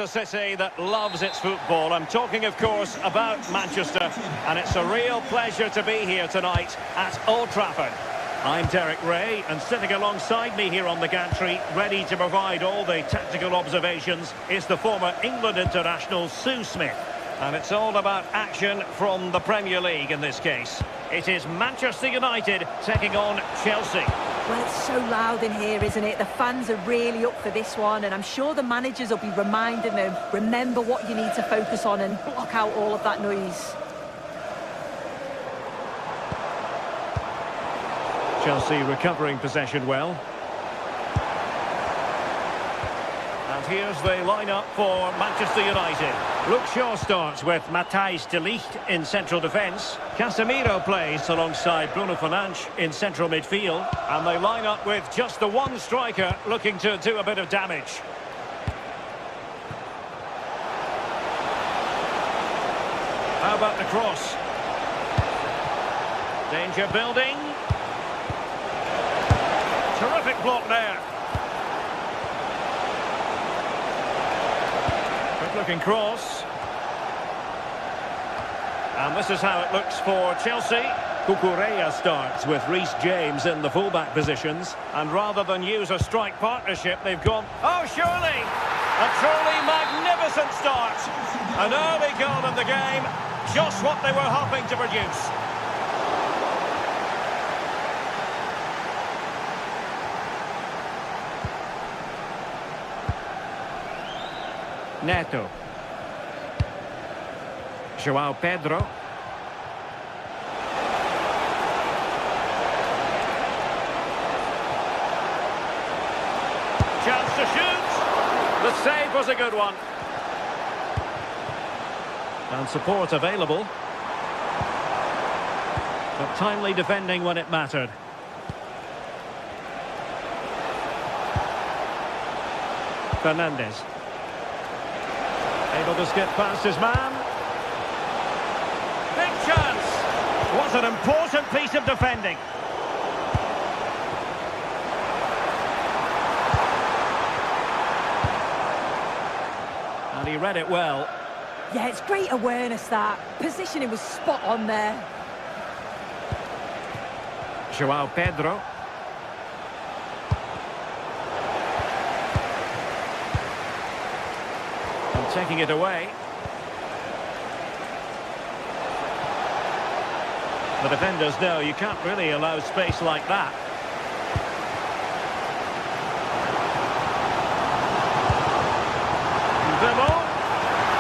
a city that loves its football. I'm talking, of course, about Manchester, and it's a real pleasure to be here tonight at Old Trafford. I'm Derek Ray, and sitting alongside me here on the gantry, ready to provide all the tactical observations, is the former England international Sue Smith. And it's all about action from the Premier League in this case. It is Manchester United taking on Chelsea. Well, it's so loud in here, isn't it? The fans are really up for this one, and I'm sure the managers will be reminding them, remember what you need to focus on and block out all of that noise. Chelsea recovering possession well. And here's the lineup for Manchester United. Luke Shaw starts with Matthijs de Ligt in central defence. Casemiro plays alongside Bruno Fernandes in central midfield. And they line up with just the one striker looking to do a bit of damage. How about the cross? Danger building. Terrific block there. Looking cross. And this is how it looks for Chelsea. Cucurella starts with Reece James in the fullback positions. And rather than use a strike partnership, they've gone... Oh, surely! A truly magnificent start. An early goal in the game. Just what they were hoping to produce. Neto. João Pedro. Chance to shoot. The save was a good one. And support available. But timely defending when it mattered. Fernandes. Able to skip past his man. Big chance. What an important piece of defending. And he read it well. Yeah, it's great awareness, that. Positioning was spot on there. João Pedro. Taking it away. The defenders know you can't really allow space like that. Vimo.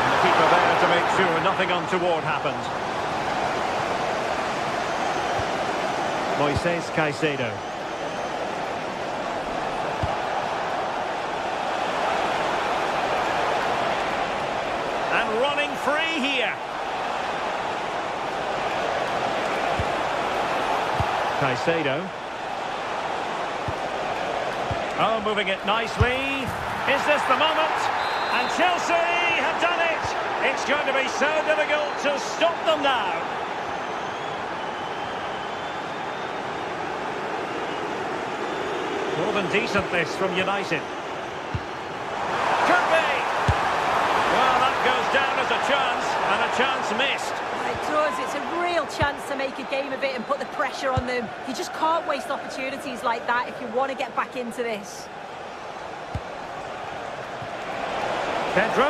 And the keeper there to make sure nothing untoward happens. Moises Caicedo. Running free here. Caicedo. Oh, moving it nicely. Is this the moment? And Chelsea have done it. It's going to be so difficult to stop them now. More than decent this from United. Down as a chance, and a chance missed. It does. It's a real chance to make a game of it and put the pressure on them. You just can't waste opportunities like that if you want to get back into this. Pedro.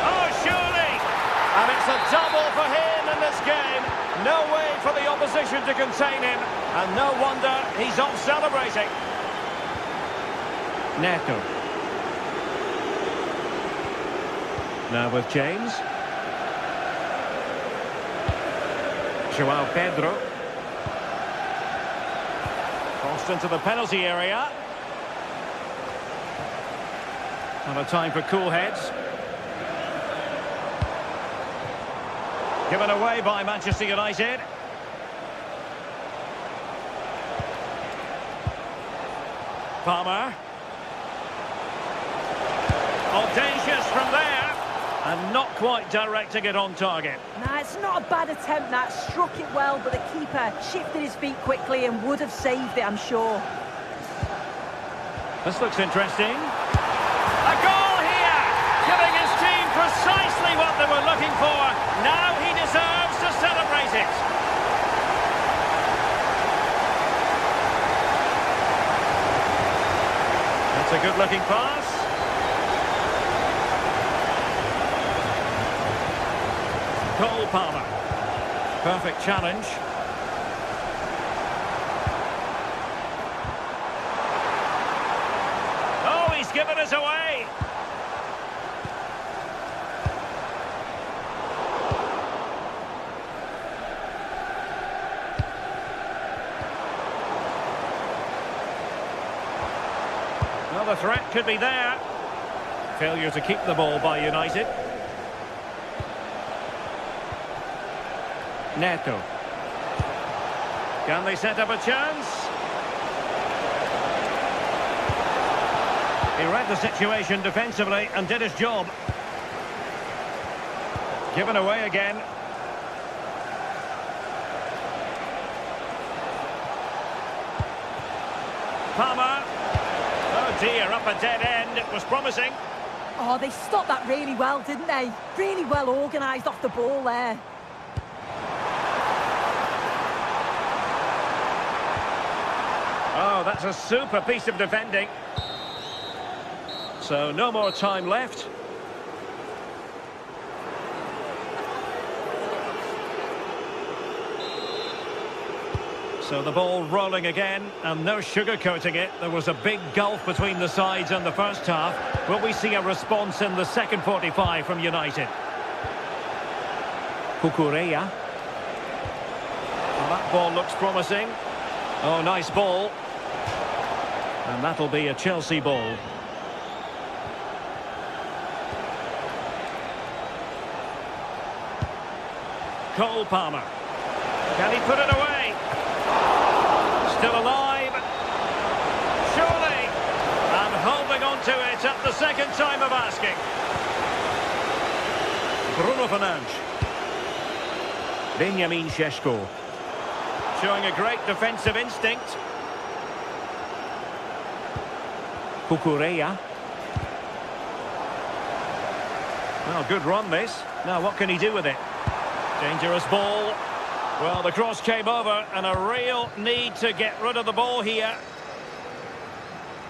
Oh, surely! And it's a double for him in this game. No way for the opposition to contain him. And no wonder he's off celebrating. Neto. Now with James. João Pedro. Crossed into the penalty area. And a time for cool heads. Given away by Manchester United. Palmer. Audacious from there. And not quite directing it on target. Nah, it's not a bad attempt, that. Struck it well, but the keeper shifted his feet quickly and would have saved it, I'm sure. This looks interesting. A goal here! Giving his team precisely what they were looking for. Now he deserves to celebrate it. That's a good-looking pass. Cole Palmer. Perfect challenge. Oh, he's given us away. Well, the threat could be there. Failure to keep the ball by United. Neto. Can they set up a chance? He read the situation defensively and did his job. Given away again. Palmer. Oh dear, up a dead end. It was promising. Oh, they stopped that really well, didn't they? Really well organised off the ball there. Oh, that's a super piece of defending. So no more time left. So the ball rolling again, and no sugarcoating it. There was a big gulf between the sides in the first half. Will we see a response in the second 45 from United? Cucurella. Well, that ball looks promising. Oh, nice ball. And that'll be a Chelsea ball. Cole Palmer. Can he put it away? Still alive. Surely. And holding on to it at the second time of asking. Bruno Fernandes. Benjamin Šeško. Showing a great defensive instinct. Cucurella. Well, good run this. Now what can he do with it? Dangerous ball. Well, the cross came over and a real need to get rid of the ball here.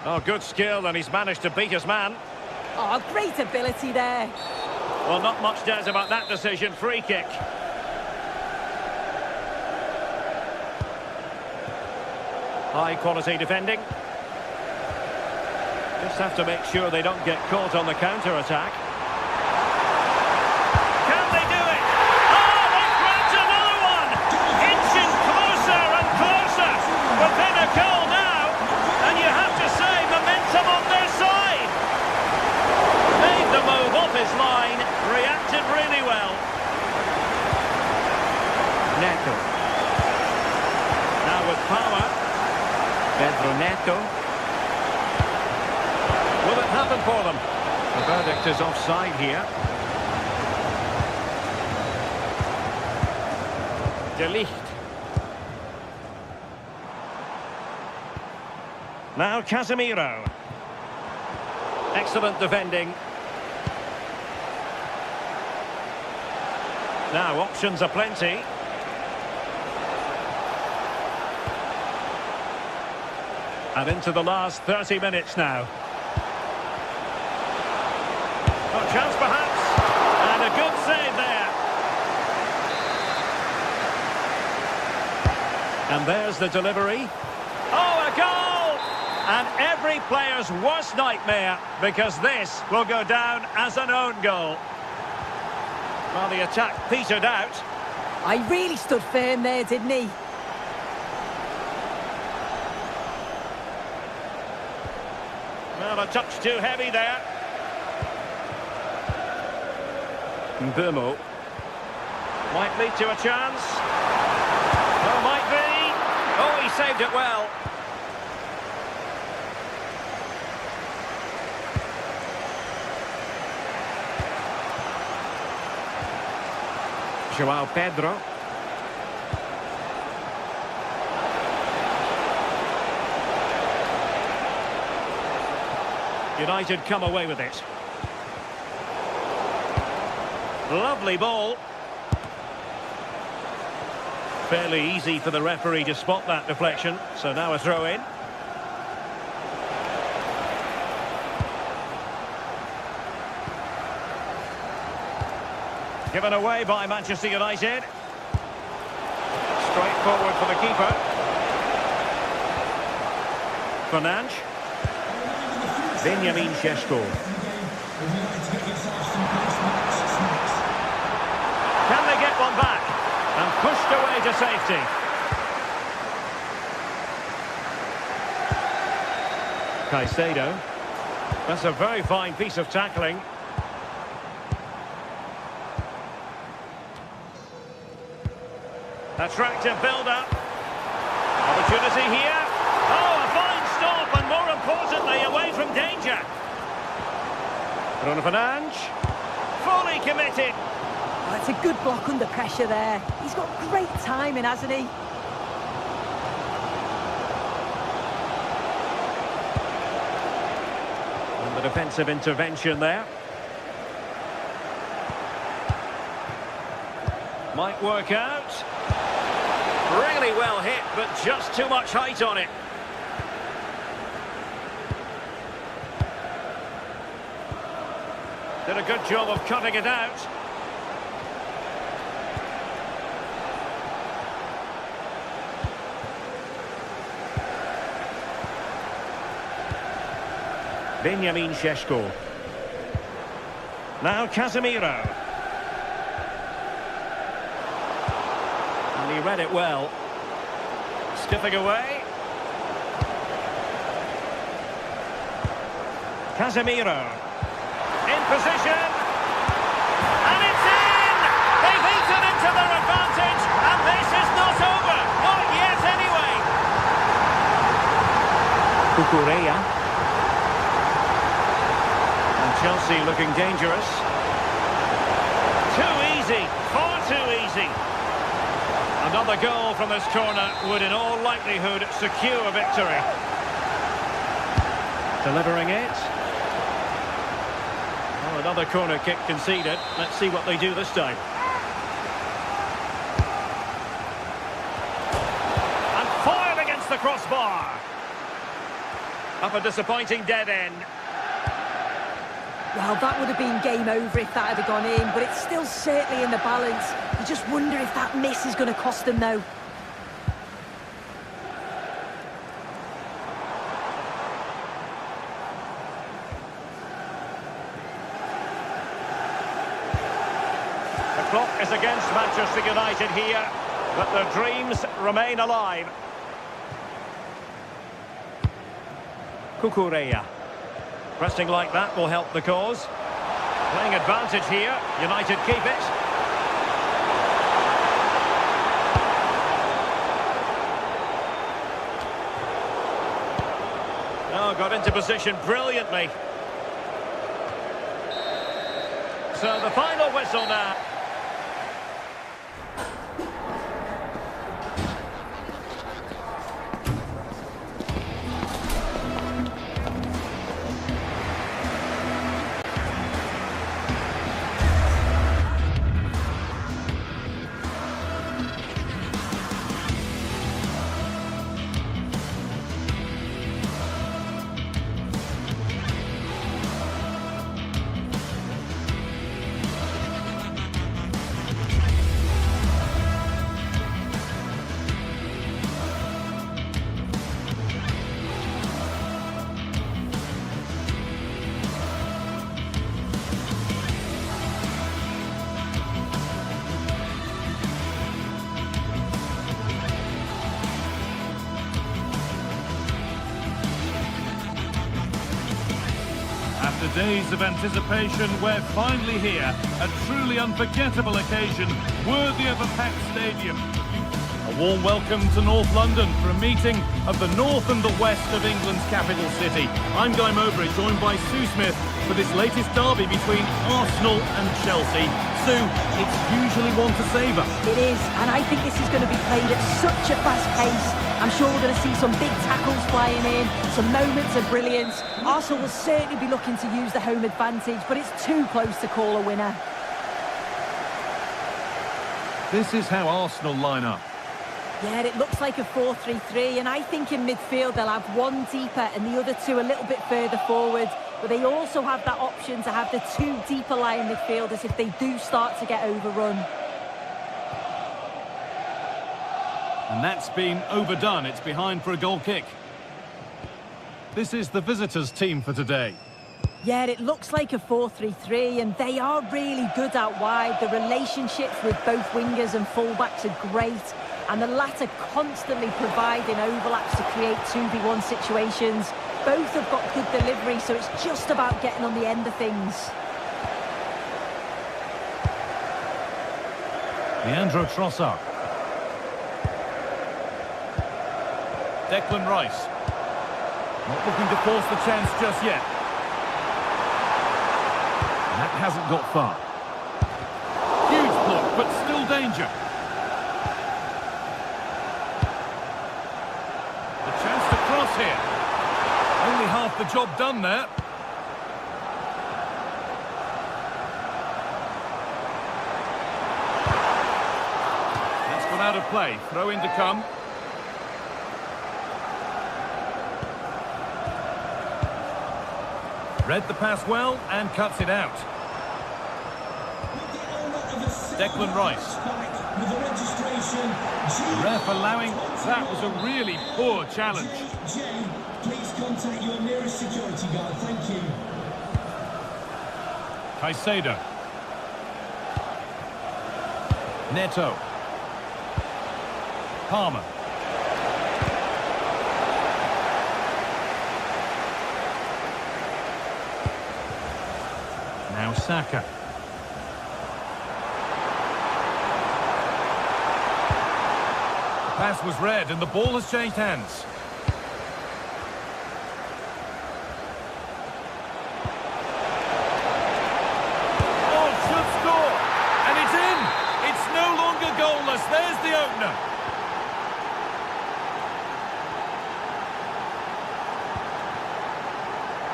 Oh, good skill, and he's managed to beat his man. Oh, great ability there. Well, not much doubt about that decision. Free kick. High quality defending. Just have to make sure they don't get caught on the counter-attack. Can they do it? Oh, they've grabbed another one! Inching closer and closer within a goal now. And you have to say, momentum on their side. Made the move off his line, reacted really well. Neto. Now with Palmer. Pedro Neto. Will it happen for them? The verdict is offside here. De Ligt. Now Casemiro. Excellent defending. Now options are plenty. And into the last 30 minutes now. Oh, chance perhaps. And a good save there. And there's the delivery. Oh, a goal! And every player's worst nightmare, because this will go down as an own goal. Well, the attack petered out. I really stood firm there, didn't he? Well, a touch too heavy there. Burmo. Might lead to a chance. Oh, might be. Oh, he saved it well. João Pedro. United come away with it. Lovely ball. Fairly easy for the referee to spot that deflection. So now a throw in. Given away by Manchester United. Straight forward for the keeper. Fernandes. Benjamin Sesko. Can they get one back? And pushed away to safety. Caicedo. That's a very fine piece of tackling. Attractive build-up. Opportunity here. Oh, a fine stop, and more importantly, away from danger. Bruno Fernandes. Fully committed. Oh, it's a good block under pressure there. He's got great timing, hasn't he? And the defensive intervention there. Might work out. Really well hit, but just too much height on it. Did a good job of cutting it out. Benjamin Sesko. Now Casemiro. And he read it well. Skipping away. Casemiro. In position. And it's in! They've eaten into their advantage, and this is not over. Not yet, anyway. Cucurella. And Chelsea looking dangerous. Too easy. Far too easy. Another goal from this corner would in all likelihood secure a victory. Delivering it. Oh, another corner kick conceded. Let's see what they do this time. And fired against the crossbar. Up a disappointing dead end. Well, that would have been game over if that had gone in, but it's still certainly in the balance. You just wonder if that miss is going to cost them, though. The clock is against Manchester United here, but their dreams remain alive. Cucurella. Pressing like that will help the cause. Playing advantage here. United keep it. Oh, got into position brilliantly. So the final whistle now. After days of anticipation, we're finally here. A truly unforgettable occasion, worthy of a packed stadium. A warm welcome to North London for a meeting of the north and the west of England's capital city. I'm Guy Mowbray, joined by Sue Smith for this latest derby between Arsenal and Chelsea. Sue, it's usually one to savour. It is, and I think this is going to be played at such a fast pace. I'm sure we're going to see some big tackles flying in, some moments of brilliance. Arsenal will certainly be looking to use the home advantage, but it's too close to call a winner. This is how Arsenal line up. Yeah, it looks like a 4-3-3, and I think in midfield they'll have one deeper and the other two a little bit further forward. But they also have that option to have the two deeper lying midfielders if they do start to get overrun. And that's been overdone. It's behind for a goal kick. This is the visitors' team for today. Yeah, it looks like a 4-3-3, and they are really good out wide. The relationships with both wingers and fullbacks are great, and the latter constantly providing overlaps to create 2v1 situations. Both have got good delivery, so it's just about getting on the end of things. Leandro Trossard. Declan Rice. Not looking to force the chance just yet. That hasn't got far. Huge block, but still danger. The chance to cross here. Only half the job done there. That's gone out of play. Throw in to come. Read the pass well and cuts it out. Declan Rice. The ref allowing, that was a really poor challenge. Please contact your nearest security guard, thank you. Caicedo. Neto. Palmer. Now Saka. The pass was read and the ball has changed hands. Oh, should score! And it's in! It's no longer goalless. There's the opener.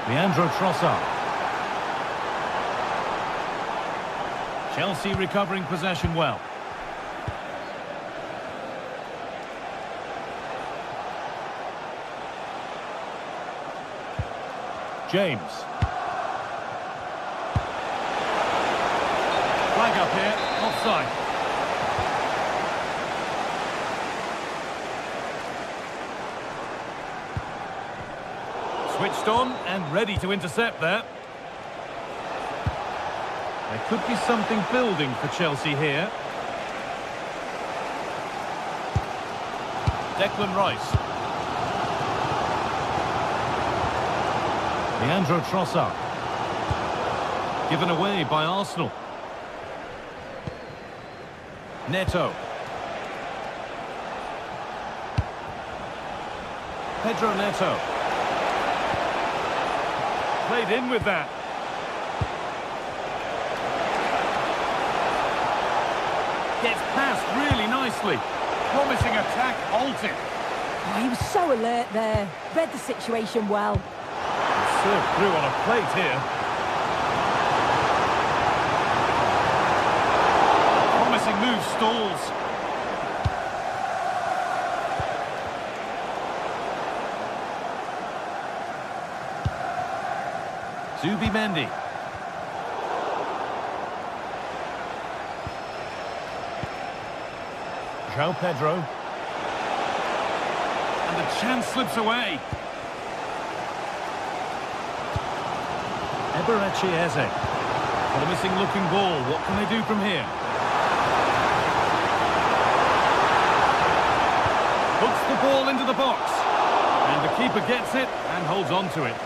Leandro Trossard. Chelsea recovering possession well. James. Flag up here, offside. Switched on and ready to intercept there. There could be something building for Chelsea here. Declan Rice. Leandro Trossard. Given away by Arsenal. Neto. Pedro Neto. Played in with that. Gets past really nicely. Promising attack halted. Oh, he was so alert there. Read the situation well. Served through on a plate here. Promising move stalls. Zubimendi. João Pedro. And the chance slips away. Eberechi Eze. Promising looking ball. What can they do from here? Puts the ball into the box. And the keeper gets it and holds on to it.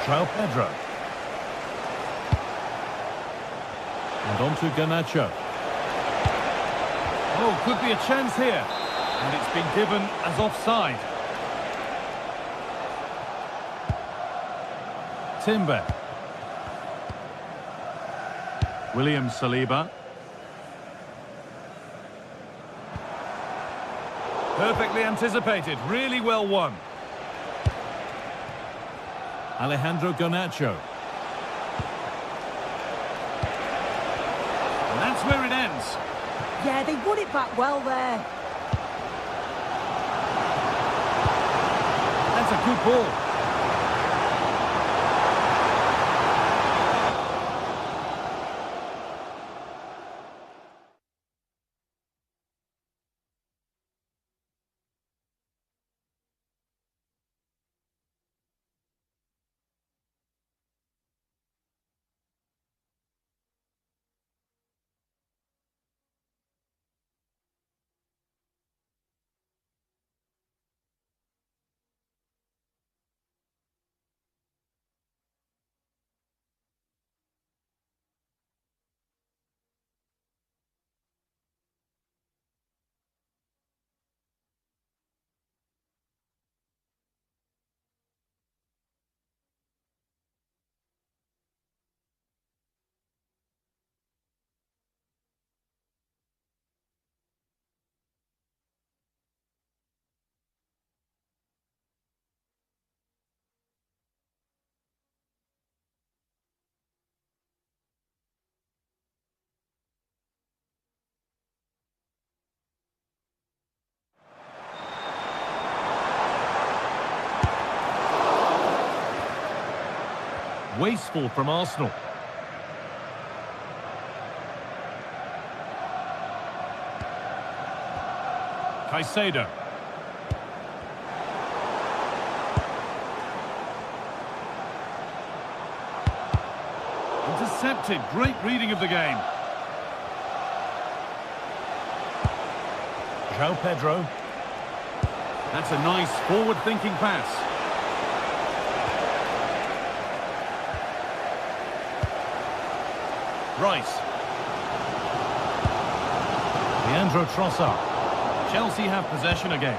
João Pedro. And on to Garnacho. Oh, could be a chance here. And it's been given as offside. Timber. William Saliba. Perfectly anticipated, really well won. Alejandro Garnacho. And that's where it ends. Yeah, they won it back well there. That's a good ball. Wasteful from Arsenal. Caicedo. Intercepted. Great reading of the game. João Pedro. That's a nice forward-thinking pass. Rice. Leandro Trossard. Chelsea have possession again.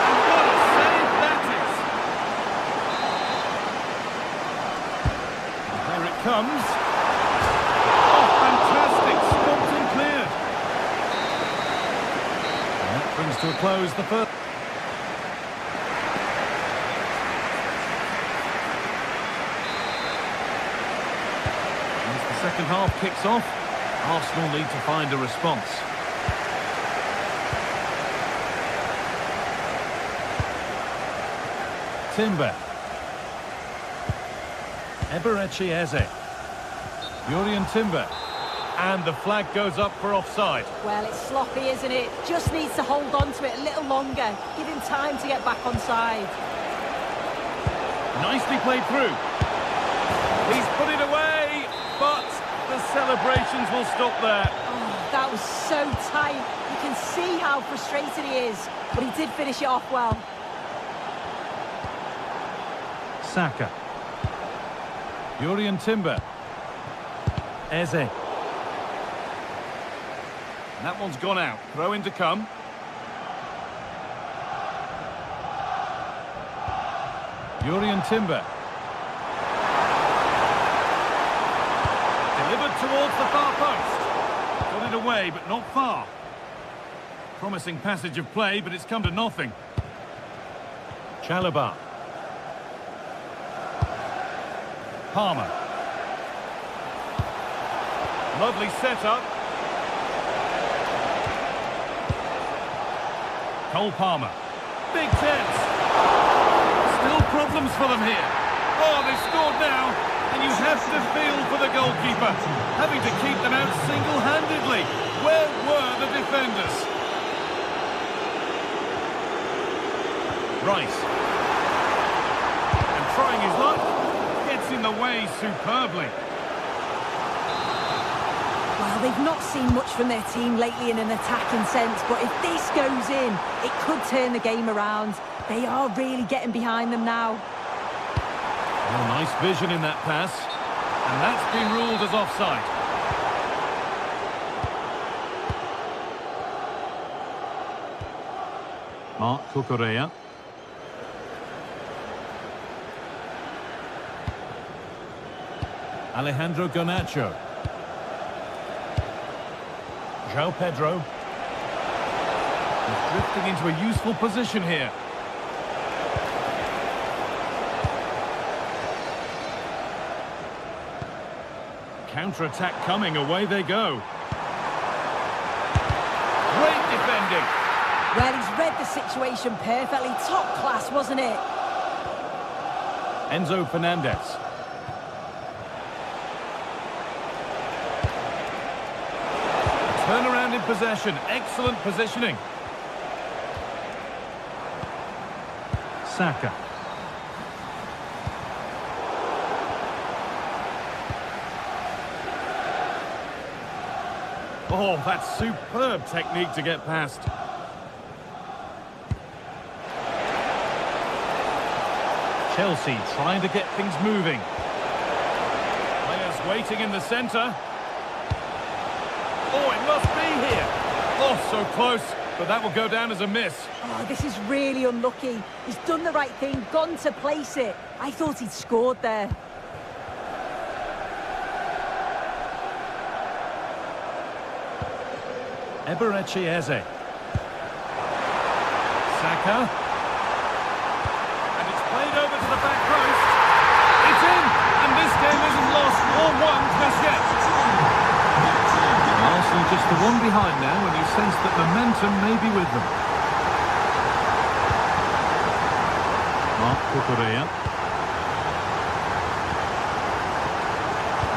And what a save that is! And there it comes. Oh, fantastic! Stopped and cleared. And that brings to a close the first. Second half kicks off. Arsenal need to find a response. Timber. Eberechi Eze. Jurrien Timber. And the flag goes up for offside. Well, it's sloppy, isn't it? Just needs to hold on to it a little longer. Give him time to get back onside. Nicely played through. He's put it away, but the celebrations will stop there. Oh, that was so tight. You can see how frustrated he is, but he did finish it off well. Saka. Jurrien Timber. Eze. That one's gone out. Throw in to come. Jurrien Timber. Delivered towards the far post. Got it away, but not far. Promising passage of play, but it's come to nothing. Chalobah. Palmer. Lovely setup. Cole Palmer. Big chance. Still problems for them here. Oh, they've scored now. And you have to feel for the goalkeeper, having to keep them out single-handedly. Where were the defenders? Rice. And trying his luck, gets in the way superbly. Well, they've not seen much from their team lately in an attacking sense, but if this goes in, it could turn the game around. They are really getting behind them now. Oh, nice vision in that pass. And that's been ruled as offside. Mark Cucurella. Alejandro Garnacho. João Pedro. He's drifting into a useful position here. Counter-attack coming, away they go. Great defending. Well, he's read the situation perfectly. Top class, wasn't it? Enzo Fernandez. Turnaround in possession. Excellent positioning. Saka. Oh, that's superb technique to get past. Chelsea trying to get things moving. Players waiting in the centre. Oh, it must be here. Oh, so close, but that will go down as a miss. Oh, this is really unlucky. He's done the right thing, gone to place it. I thought he'd scored there. Eberechi Eze. Saka. And it's played over to the back post. It's in! And this game isn't lost or won just yet. Arsenal just the one behind now, and you sense that momentum may be with them. Mark Cucurella.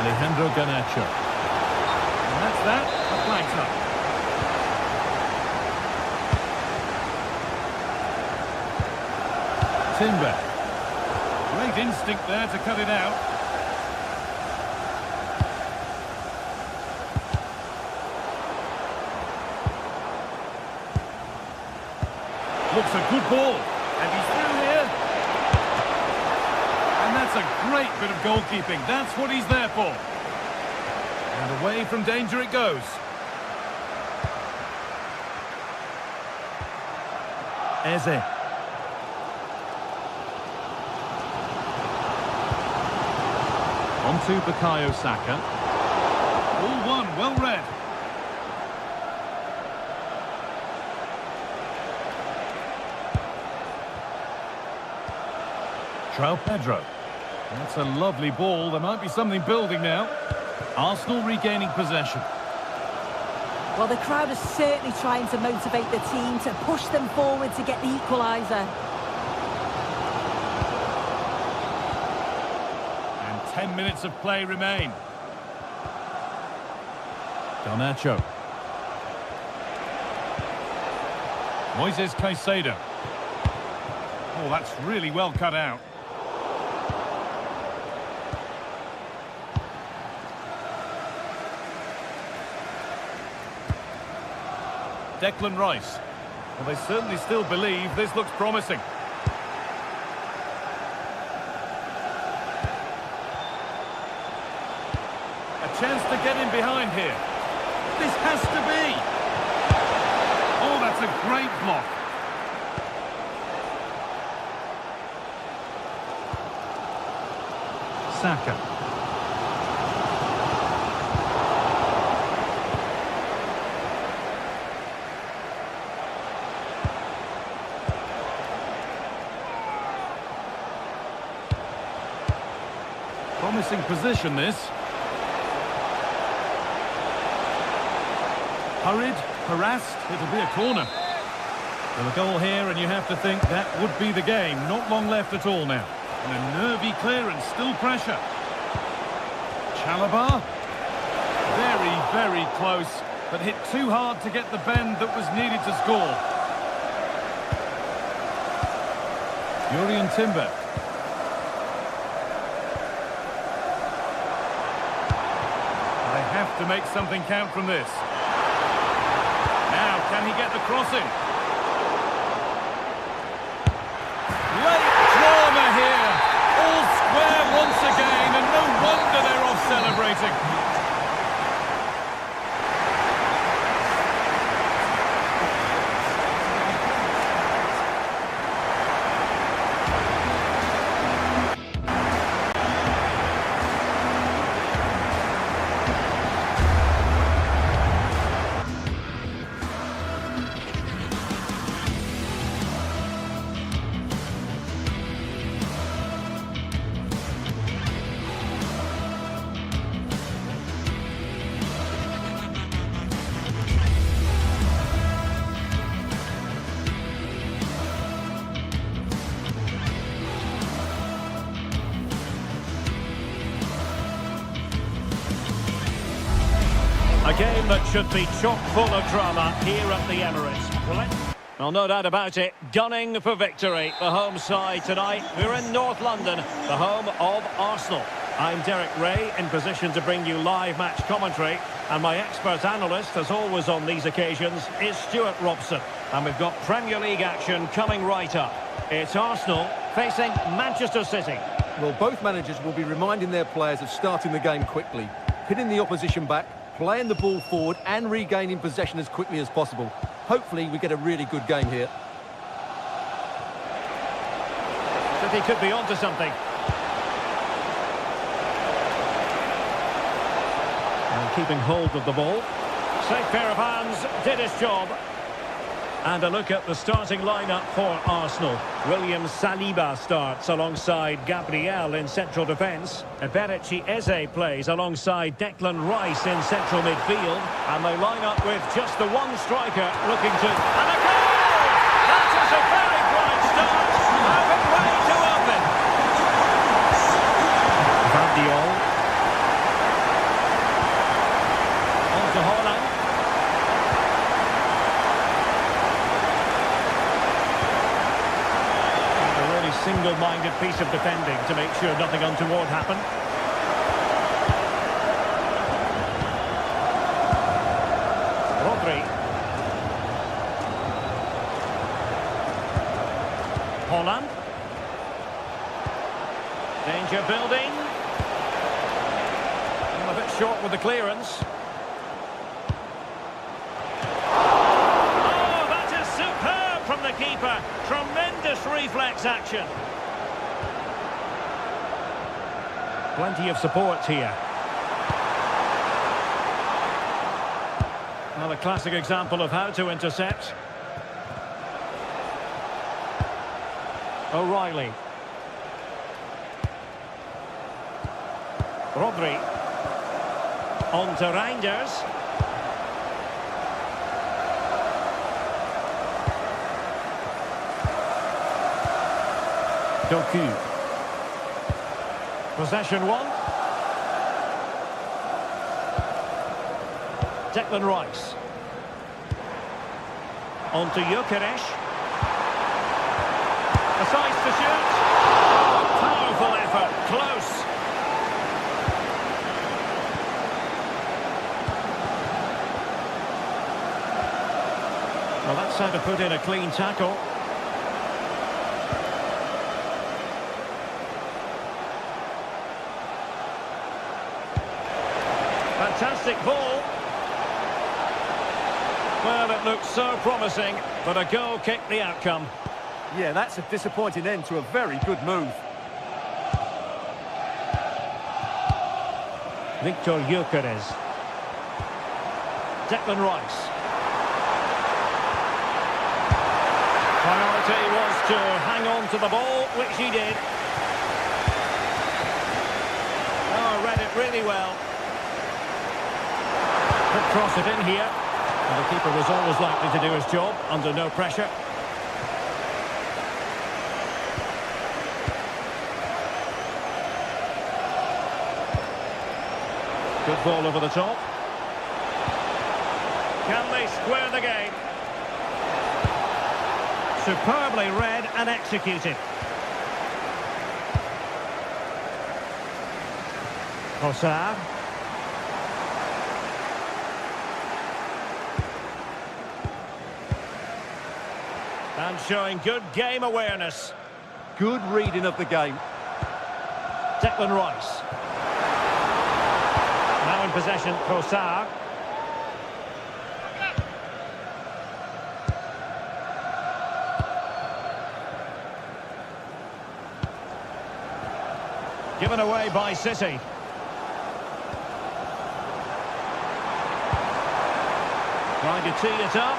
Alejandro Garnacho. And that's that. A flag's up. Timber. Great instinct there to cut it out. Looks a good ball. And he's through here. And that's a great bit of goalkeeping. That's what he's there for. And away from danger it goes. Eze. On to Bukayo Saka. All one, well read. João Pedro. That's a lovely ball. There might be something building now. Arsenal regaining possession. Well, the crowd is certainly trying to motivate the team to push them forward to get the equaliser. 10 minutes of play remain. Garnacho. Moises Caicedo. Oh, that's really well cut out. Declan Rice. Well, they certainly still believe this looks promising. Chance to get in behind here. This has to be. Oh, that's a great block. Saka. Promising position, this. Hurried, harassed, it'll be a corner. Well, a goal here, and you have to think that would be the game. Not long left at all now. And a nervy clearance, still pressure. Chalobah. Very, very close, but hit too hard to get the bend that was needed to score. Jurrien Timber. They have to make something count from this. Now, can he get the crossing? Late drama here. All square should be chock full of drama here at the Emirates. Well, no doubt about it, gunning for victory. The home side tonight. We're in North London, the home of Arsenal. I'm Derek Ray, in position to bring you live match commentary. And my expert analyst, as always on these occasions, is Stuart Robson. And we've got Premier League action coming right up. It's Arsenal facing Manchester City. Well, both managers will be reminding their players of starting the game quickly, pinning the opposition back, playing the ball forward and regaining possession as quickly as possible. Hopefully we get a really good game here. City could be onto something. And keeping hold of the ball. Safe pair of hands, did his job. And a look at the starting lineup for Arsenal. William Saliba starts alongside Gabriel in central defence. Eberechi Eze plays alongside Declan Rice in central midfield. And they line up with just the one striker looking to... And a goal! That is a very bright start. Having way to open. Van Diol. On to Haaland. Single-minded piece of defending to make sure nothing untoward happened. Rodri. Haaland. Danger building. A bit short with the clearance. Oh, that is superb from the keeper. Tremendous reflex action. Plenty of support here. Well, a classic example of how to intercept. O'Reilly. Rodri. On to Reinders. Doku. Possession one. Declan Rice. On to Gyökeres. Decides to shoot. Oh, powerful effort. Close. Well, that's how to put in a clean tackle. Fantastic ball. Well, it looked so promising, but a goal kicked the outcome. Yeah, that's a disappointing end to a very good move. Victor Gyökeres. Declan Rice. Priority was to hang on to the ball, which he did. Oh, read it really well. Could cross it in here. And the keeper was always likely to do his job under no pressure. Good ball over the top. Can they square the game? Superbly read and executed. Trossard. And showing good game awareness. Good reading of the game. Declan Rice. Now in possession, Trossard. Given away by City. Trying to tee it up.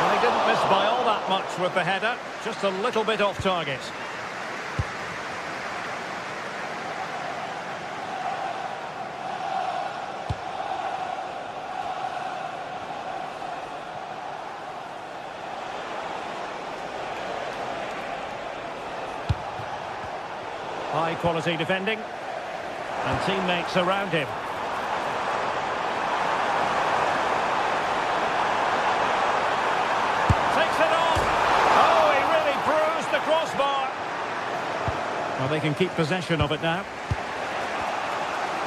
Well, he didn't miss by all that much with the header. Just a little bit off target. High quality defending. And teammates around him. Well, they can keep possession of it now.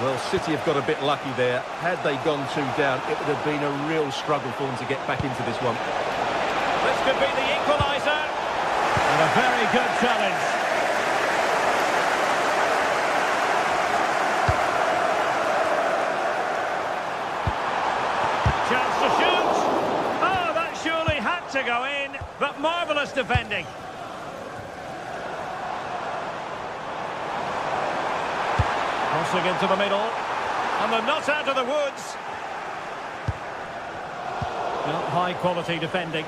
Well, City have got a bit lucky there. Had they gone 2 down, it would have been a real struggle for them to get back into this one. This could be the equaliser. And a very good challenge. Chance to shoot. Oh, that surely had to go in. But marvellous defending. Crossing into the middle. And they're not out of the woods. Not high quality defending.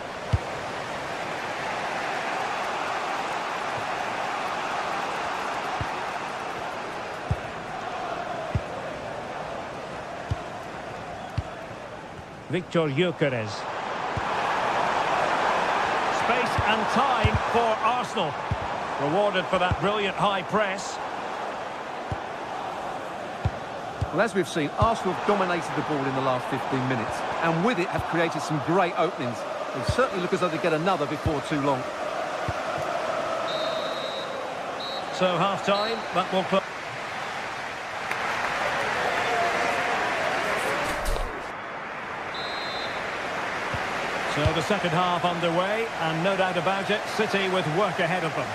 Victor Gyökeres. Space and time for Arsenal. Rewarded for that brilliant high press. Well, as we've seen, Arsenal have dominated the ball in the last 15 minutes, and with it have created some great openings. They certainly look as though they get another before too long. So half-time, that will close. So the second half underway, and no doubt about it, City with work ahead of them.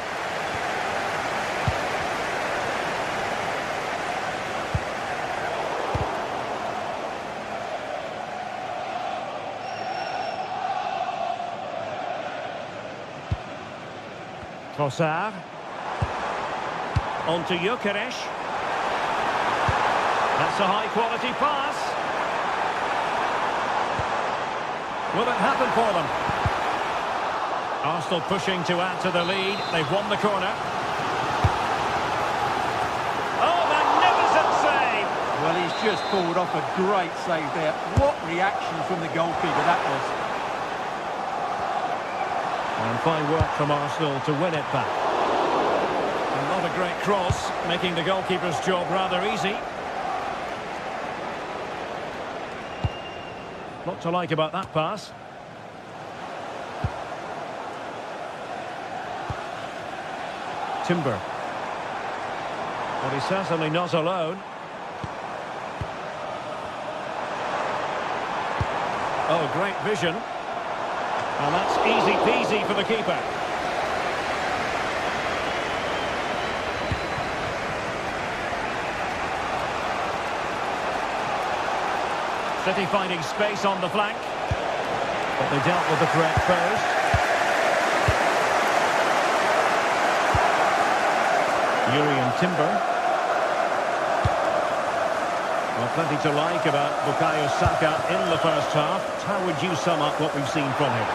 Trossard. On to Gyökeres. That's a high-quality pass. Will it happen for them? Arsenal pushing to add to the lead. They've won the corner. Oh, magnificent save! Well, he's just pulled off a great save there. What reaction from the goalkeeper that was. And fine work from Arsenal to win it back. And not a great cross, making the goalkeeper's job rather easy. What to like about that pass? Timber. But he's certainly not alone. Oh, great vision. And that's easy peasy for the keeper. City finding space on the flank. But they dealt with the threat first. Urian Timber. Well, plenty to like about Bukayo Saka in the first half. How would you sum up what we've seen from him?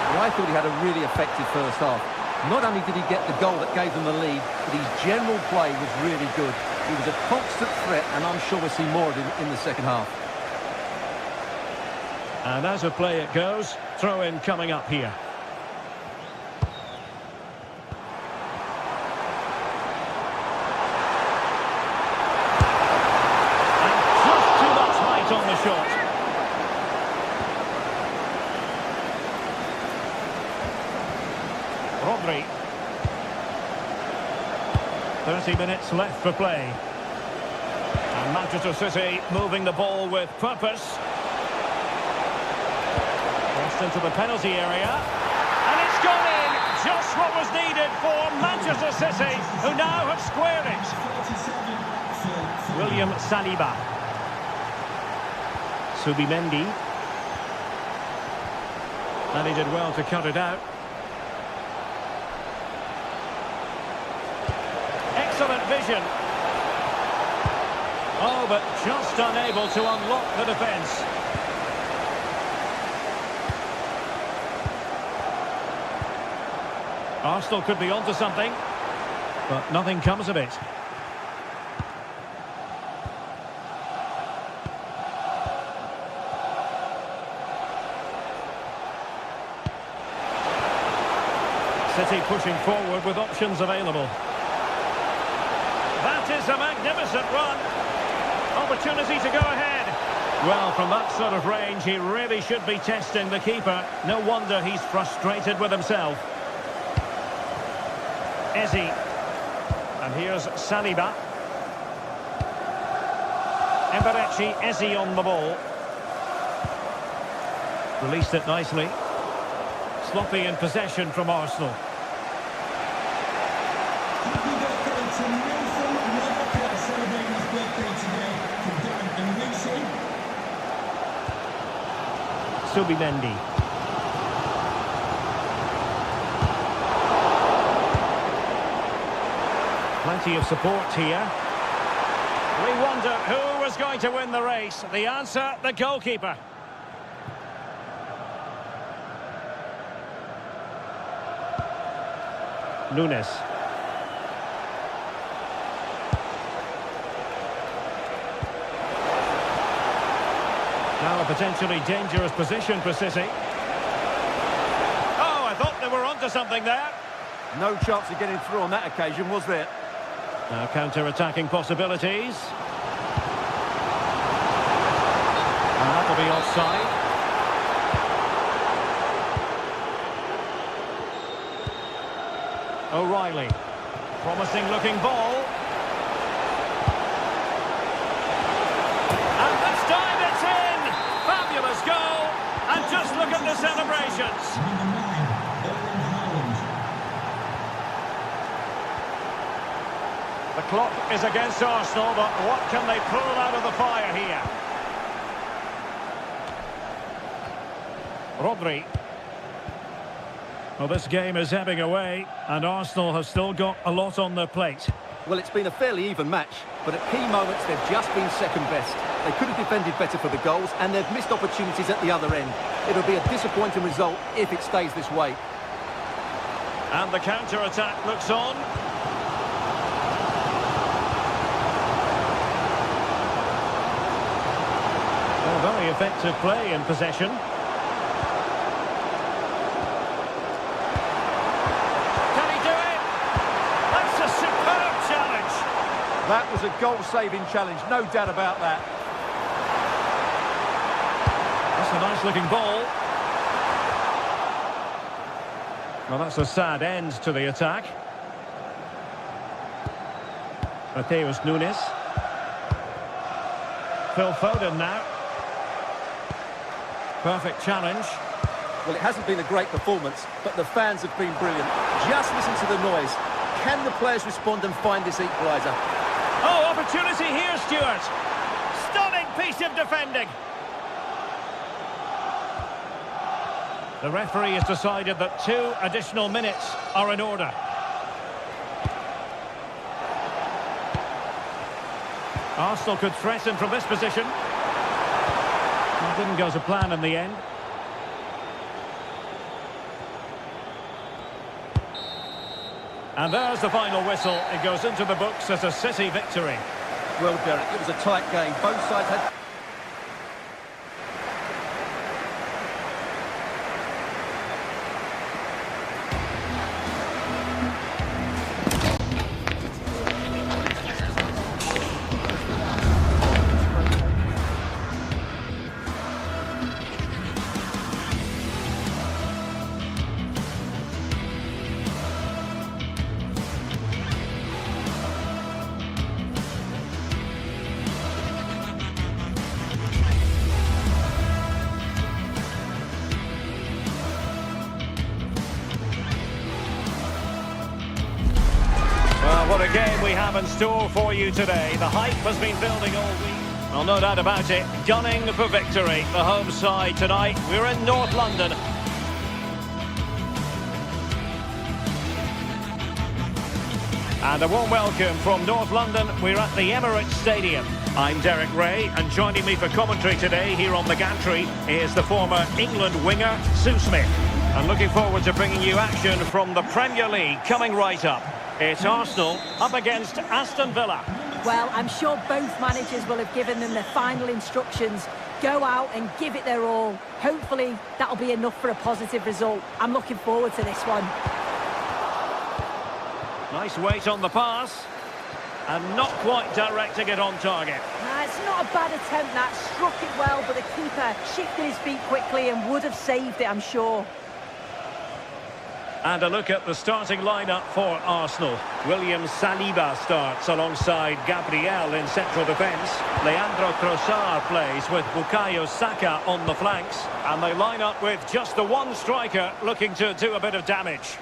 Well, I thought he had a really effective first half. Not only did he get the goal that gave them the lead, but his general play was really good. He was a constant threat, and I'm sure we'll see more of him in the second half. And as a play it goes, throw-in coming up here. And just too much height on the shot. Rodri. 30 minutes left for play. And Manchester City moving the ball with purpose. Crossed into the penalty area. And it's gone in! Just what was needed for Manchester City, who now have squared it. William Saliba. Subimendi. And he did well to cut it out. Excellent vision. Oh, but just unable to unlock the defence. Arsenal could be onto something, but nothing comes of it. City pushing forward with options available. That is a magnificent run. Opportunity to go ahead. Well, from that sort of range, he really should be testing the keeper. No wonder he's frustrated with himself. Ezzy. And here's Saliba. Eberechi Eze on the ball. Released it nicely. Sloppy in possession from Arsenal. Happy birthday to Nathan Redcar, celebrating his birthday today from Dad and Lucy. Subimendi. Plenty of support here. We wonder who was going to win the race. The answer, the goalkeeper. Nunes. Now a potentially dangerous position for City. Oh, I thought they were onto something there. No chance of getting through on that occasion, was there? Now counter-attacking possibilities. And that'll be offside. O'Reilly. Promising looking ball. And this time it's in! Fabulous goal! And just look at the celebrations. Number 9, Erling Haaland. The clock is against Arsenal, but what can they pull out of the fire here? Rodri. Well, this game is ebbing away, and Arsenal have still got a lot on their plate. Well, it's been a fairly even match, but at key moments they've just been second best. They could have defended better for the goals, and they've missed opportunities at the other end. It'll be a disappointing result if it stays this way. And the counter-attack looks on. Well, very effective play in possession. That was a goal-saving challenge, no doubt about that. That's a nice-looking ball. Well, that's a sad end to the attack. Matheus Nunes. Phil Foden now. Perfect challenge. Well, it hasn't been a great performance, but the fans have been brilliant. Just listen to the noise. Can the players respond and find this equaliser? Oh, opportunity here, Stuart. Stunning piece of defending. The referee has decided that 2 additional minutes are in order. Arsenal could threaten from this position. It didn't go to plan in the end. And there's the final whistle. It goes into the books as a City victory. Well, Derek, it was a tight game. Both sides had... What a game we have in store for you today. The hype has been building all week. Well, no doubt about it. Gunning for victory. The home side tonight. We're in North London. And a warm welcome from North London. We're at the Emirates Stadium. I'm Derek Ray, and joining me for commentary today here on the gantry is the former England winger, Sue Smith. And looking forward to bringing you action from the Premier League coming right up. It's Arsenal up against Aston Villa. Well, I'm sure both managers will have given them their final instructions. Go out and give it their all. Hopefully, that'll be enough for a positive result. I'm looking forward to this one. Nice weight on the pass. And not quite directing it on target. It's not a bad attempt, that. Struck it well, but the keeper shifted his feet quickly and would have saved it, I'm sure. And a look at the starting lineup for Arsenal. William Saliba starts alongside Gabriel in central defence. Leandro Trossard plays with Bukayo Saka on the flanks. And they line up with just the one striker looking to do a bit of damage.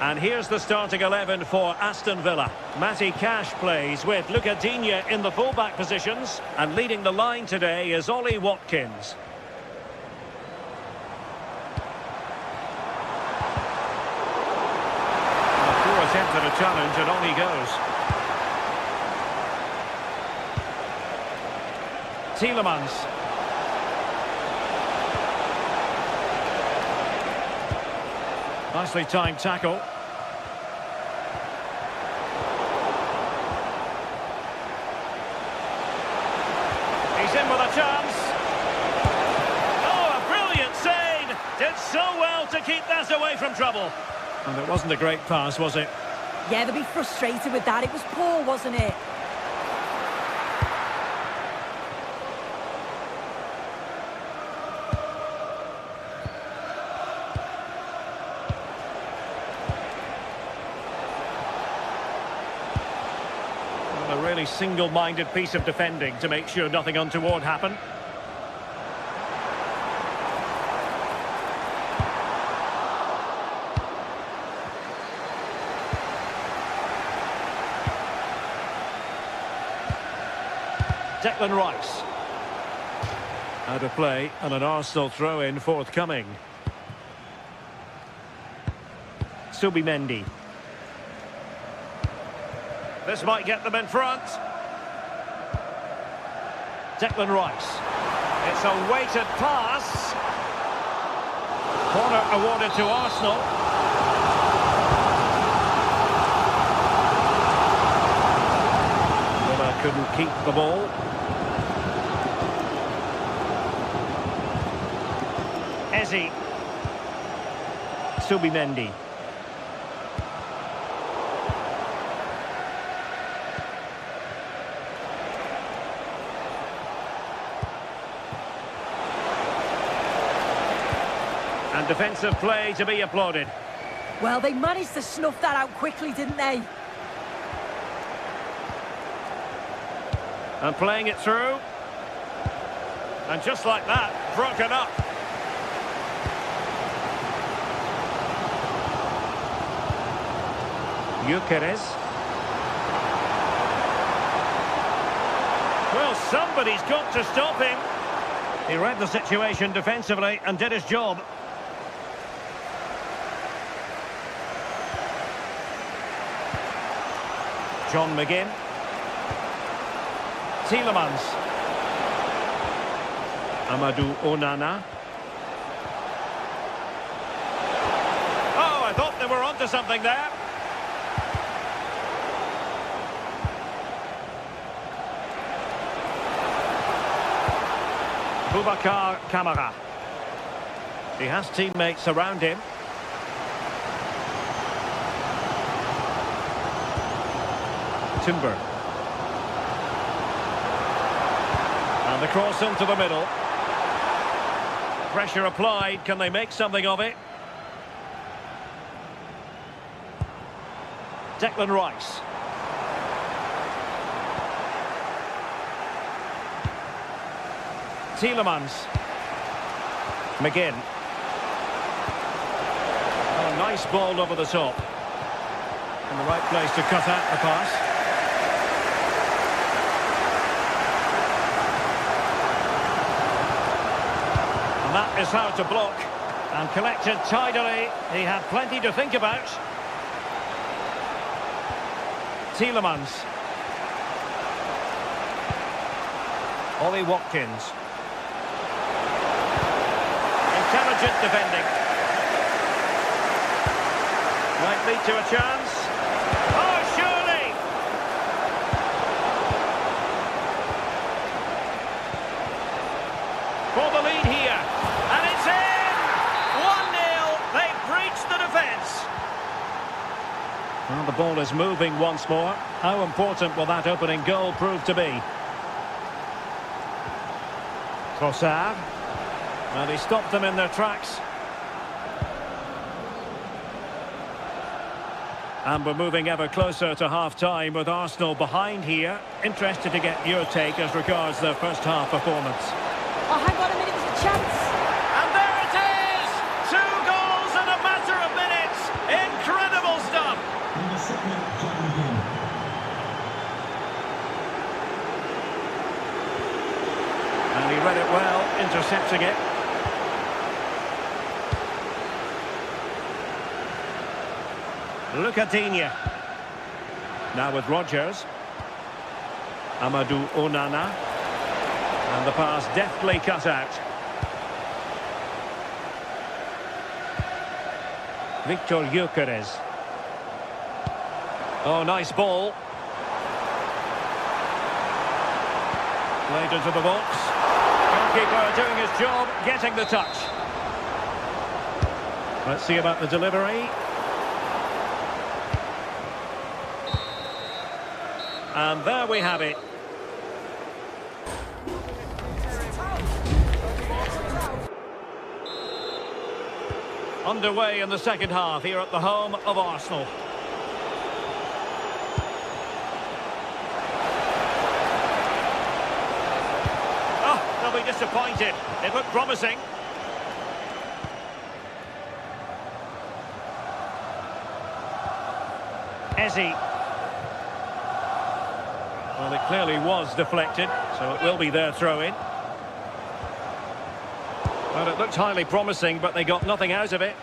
And here's the starting 11 for Aston Villa. Matty Cash plays with Luca Digne in the fullback positions. And leading the line today is Ollie Watkins. Attempt at a challenge, and on he goes. Tielemans. Nicely timed tackle. He's in with a chance. Oh, a brilliant save! Did so well to keep that away from trouble. And it wasn't a great pass, was it? Yeah, they'll be frustrated with that. It was poor, wasn't it? Well, a really single-minded piece of defending to make sure nothing untoward happened. Declan Rice. Out of play and an Arsenal throw-in forthcoming. Subimendi. This might get them in front. Declan Rice. It's a weighted pass. Corner awarded to Arsenal. Villa couldn't keep the ball. Eze. Subimendi. And defensive play to be applauded. Well, they managed to snuff that out quickly, didn't they? And playing it through. And just like that, broken up. Gyökeres. Well, somebody's got to stop him. He read the situation defensively and did his job. John McGinn. Tielemans. Amadou Onana. Oh, I thought they were onto something there. Boubacar Kamara. He has teammates around him. Timber. And the cross into the middle. Pressure applied. Can they make something of it? Declan Rice. Tielemans. McGinn. Oh, a nice ball over the top. In the right place to cut out the pass. And that is how to block. And collected tidily. He had plenty to think about. Tielemans. Ollie Watkins. Intelligent defending. Might lead to a chance. Oh, surely! For the lead here. And it's in! 1-0. They've breached the defence. Well, the ball is moving once more. How important will that opening goal prove to be? Trossard. And he stopped them in their tracks. And we're moving ever closer to half-time with Arsenal behind here. Interested to get your take as regards their first half performance. Oh, hang on a minute, there's a chance. And there it is! 2 goals in a matter of minutes! Incredible stuff! And the second can begin. And he read it well, intercepting it. Lucadinha. Now with Rodgers. Amadou Onana. And the pass deftly cut out. Victor Gyökeres. Oh, nice ball. Played into the box. Goalkeeper doing his job, getting the touch. Let's see about the delivery. And there we have it. Underway in the second half here at the home of Arsenal. Oh, they'll be disappointed. It looked promising. Eze. Well, it clearly was deflected, so it will be their throw-in. Well, it looked highly promising, but they got nothing out of it.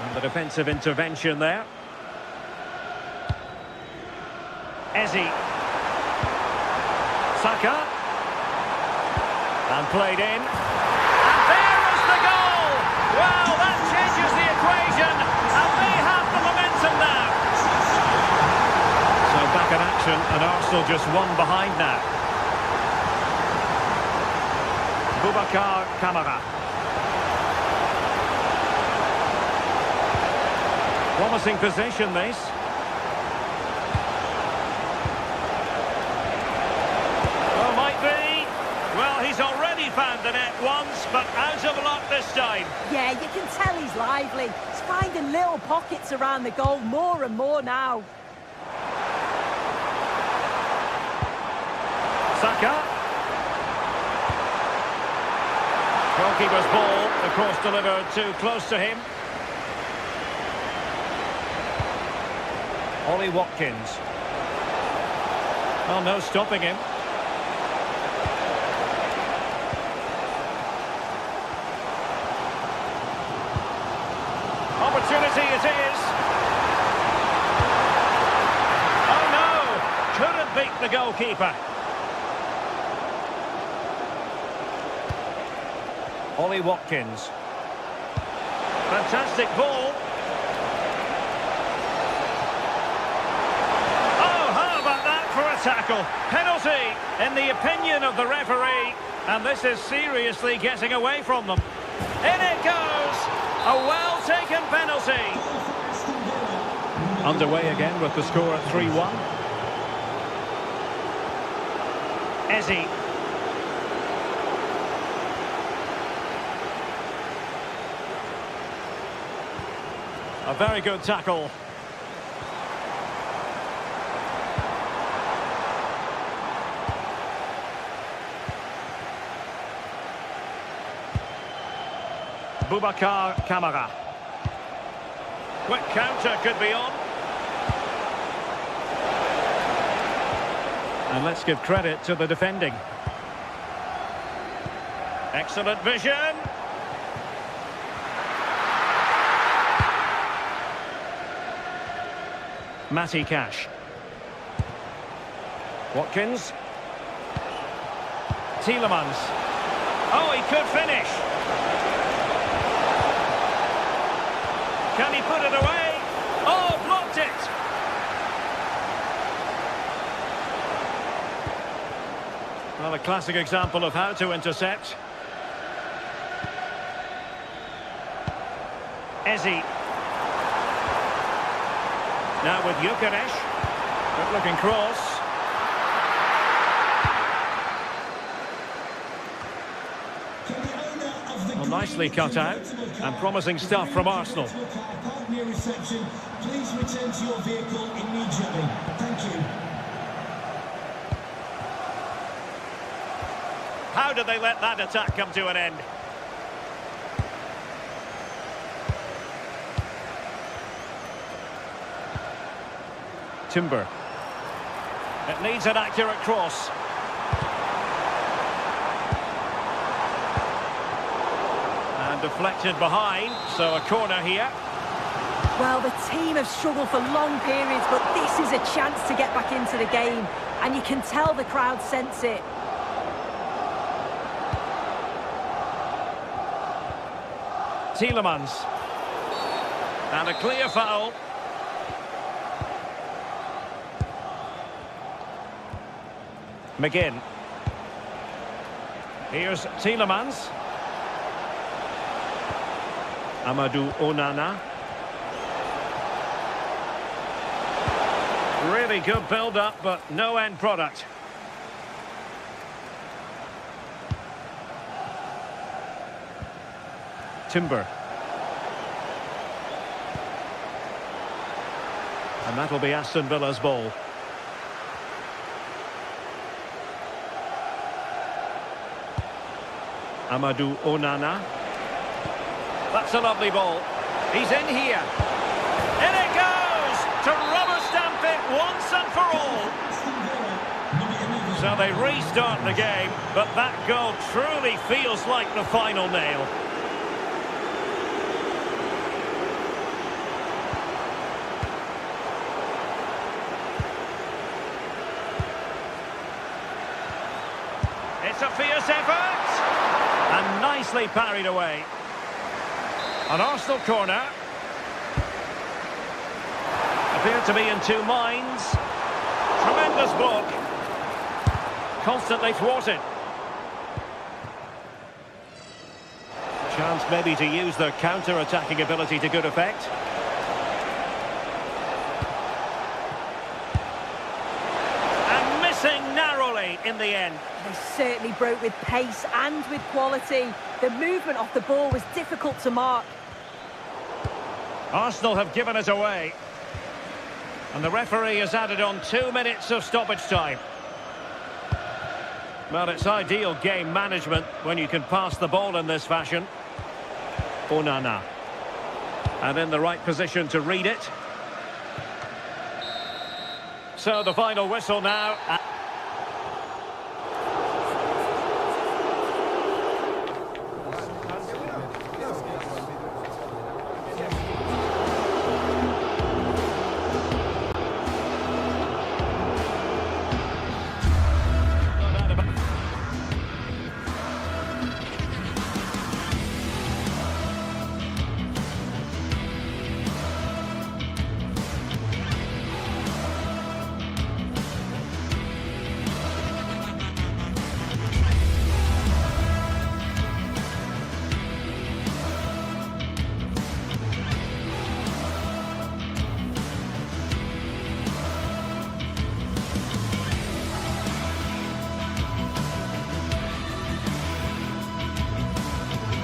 And the defensive intervention there. Eze. Saka. And played in. And there is the goal! Well, that changes the equation. And they have the momentum now. So back in action, and Arsenal just one behind now. Boubacar Kamara. Promising position, this. Well, he's already found the net once, but out of luck this time. Yeah, you can tell he's lively. He's finding little pockets around the goal more and more now. Saka. Goalkeeper's ball, of course, delivered too close to him. Ollie Watkins. Oh, no stopping him. Opportunity it is. Oh no! Couldn't beat the goalkeeper. Ollie Watkins. Fantastic ball. Oh, how about that for a tackle? Penalty, in the opinion of the referee. And this is seriously getting away from them. In it goes! A well-taken penalty. Underway again with the score at 3-1. Eze. A very good tackle. Boubacar Kamara. Quick counter could be on. And let's give credit to the defending. Excellent vision. Matty Cash. Watkins. Tielemans. Oh, he could finish. Can he put it away? Oh, blocked it! Well, a classic example of how to intercept. Eze. Now with Gyökeres. Good looking cross. Well, nicely cut out and promising stuff from Arsenal. Please return to your vehicle immediately. Thank you. How did they let that attack come to an end? Timber. It needs an accurate cross. And deflected behind, so a corner here. Well, the team have struggled for long periods, but this is a chance to get back into the game. And you can tell the crowd sense it. Tielemans. And a clear foul. McGinn. Here's Tielemans. Amadou Onana. Really good build-up, but no end product. Timber. And that'll be Aston Villa's ball. Amadou Onana. That's a lovely ball. He's in here. In it goes! To rubber stamp it once and for all. So they restart the game, but that goal truly feels like the final nail. It's a fierce effort! And nicely parried away. An Arsenal corner. Appeared to be in two minds. Tremendous block. Constantly thwarted. Chance maybe to use their counter-attacking ability to good effect. And missing narrowly in the end. They certainly broke with pace and with quality. The movement off the ball was difficult to mark. Arsenal have given it away. And the referee has added on 2 minutes of stoppage time. Well, it's ideal game management when you can pass the ball in this fashion. Onana. And in the right position to read it. So the final whistle now.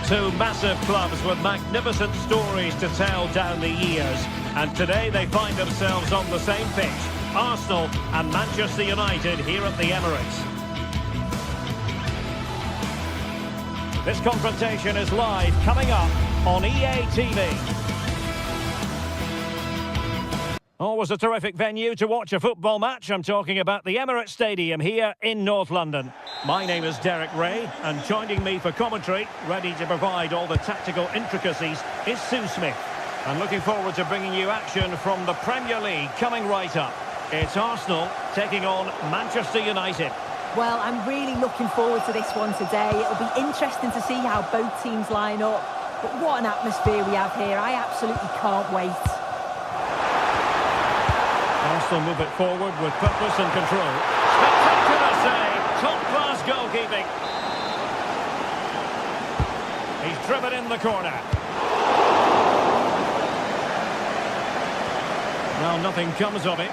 Two massive clubs with magnificent stories to tell down the years. And today they find themselves on the same pitch. Arsenal and Manchester United here at the Emirates. This confrontation is live, coming up on EA TV. Always a terrific venue to watch a football match. I'm talking about the Emirates Stadium here in North London. My name is Derek Ray, and joining me for commentary, ready to provide all the tactical intricacies, is Sue Smith. I'm looking forward to bringing you action from the Premier League coming right up. It's Arsenal taking on Manchester United. Well, I'm really looking forward to this one today. It'll be interesting to see how both teams line up. But what an atmosphere we have here. I absolutely can't wait. Arsenal move it forward with purpose and control. Spectacular save, top-class goalkeeping. He's driven in the corner. Well, nothing comes of it.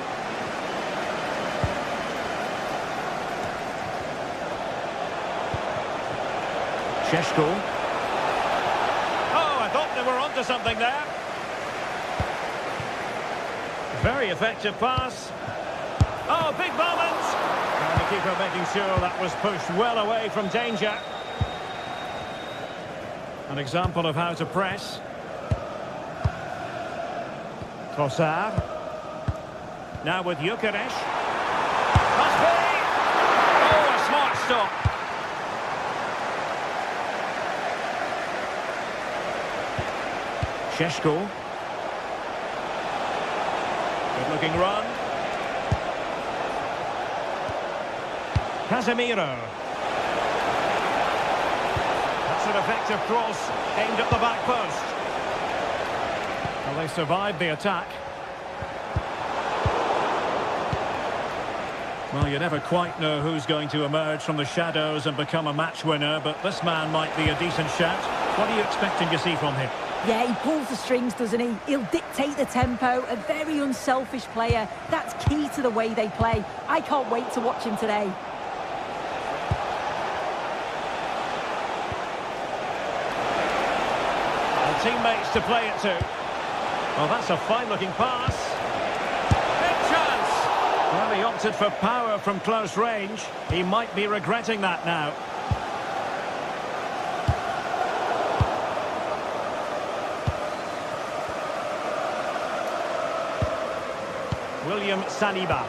Sheshko. Oh, I thought they were onto something there. Very effective pass. Oh, big moment. And the keeper making sure that was pushed well away from danger. An example of how to press. Trossard. Now with Gyökeres. Must be! Oh, a smart stop. Sheshko. Good-looking run. Casemiro. That's an effective cross aimed at the back post. Well, they survived the attack. Well, you never quite know who's going to emerge from the shadows and become a match winner, but this man might be a decent shout. What are you expecting to see from him? Yeah, he pulls the strings, doesn't he? He'll dictate the tempo, a very unselfish player. That's key to the way they play. I can't wait to watch him today. And teammates to play it to. Well, that's a fine-looking pass. Big chance! Well, he opted for power from close range. He might be regretting that now. William Saliba.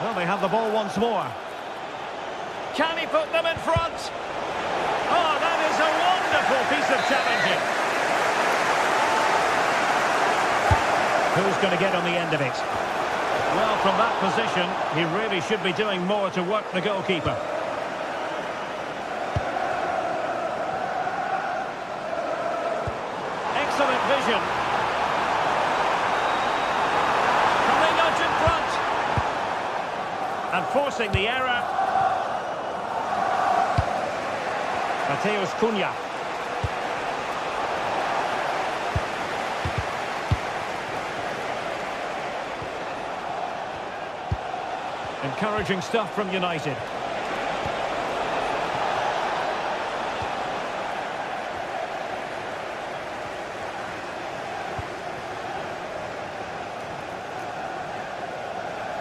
Well, they have the ball once more. Can he put them in front? Oh, that is a wonderful piece of challenging. Who's going to get on the end of it? Well, from that position, he really should be doing more to work the goalkeeper. Excellent vision. And forcing the error. Mateus Cunha. Encouraging stuff from United.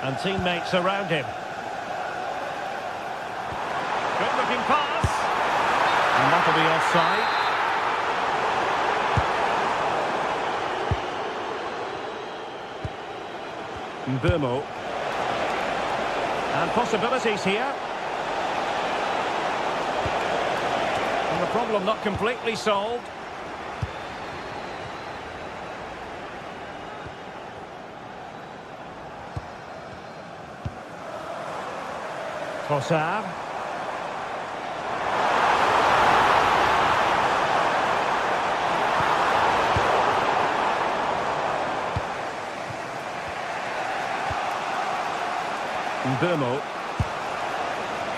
And teammates around him. Good-looking pass. And that'll be offside. Mbeumo. And possibilities here. And the problem not completely solved. Trossard. Mbeumo.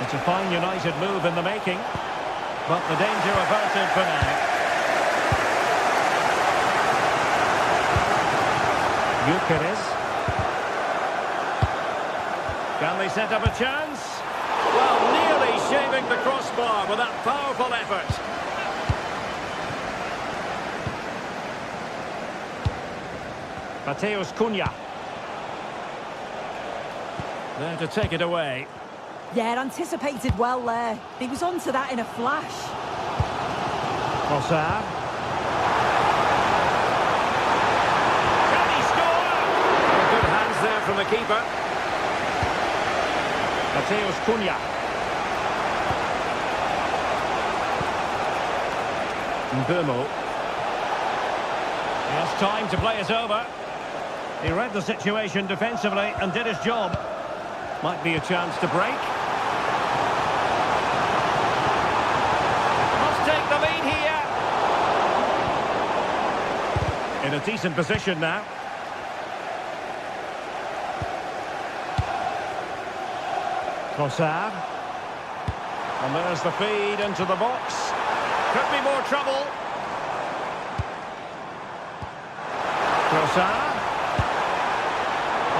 It's a fine United move in the making, but the danger averted for now. Gyökeres. Can they set up a chance? Well, nearly shaving the crossbar with that powerful effort. Mateus Cunha. There to take it away. Yeah, anticipated well there. He was onto that in a flash. Trossard. Can he score? Good hands there from the keeper. Mateus Cunha. Mbeumo. He has time to play it over. He read the situation defensively and did his job. Might be a chance to break. Must take the lead here. In a decent position now. Trossard. And there's the feed into the box. Could be more trouble. Trossard.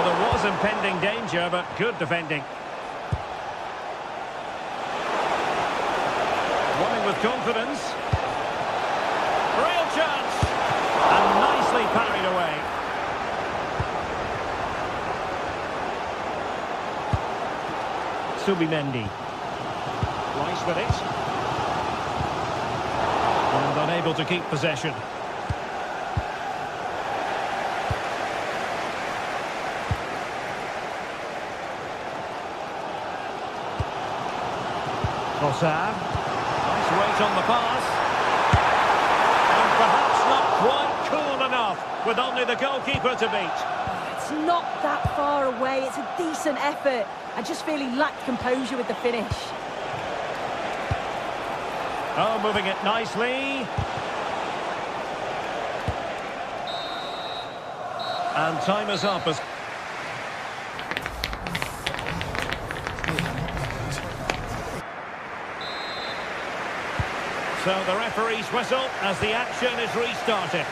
Well, there was impending danger, but good defending. Running with confidence. Real chance. And nicely parried away. Subimendi. Rice with it. And unable to keep possession. Trossard. Nice weight on the pass. And perhaps not quite cool enough with only the goalkeeper to beat. It's not that far away. It's a decent effort. I just feel he lacked composure with the finish. Oh, moving it nicely. And time is up as... So the referee's whistle as the action is restarted.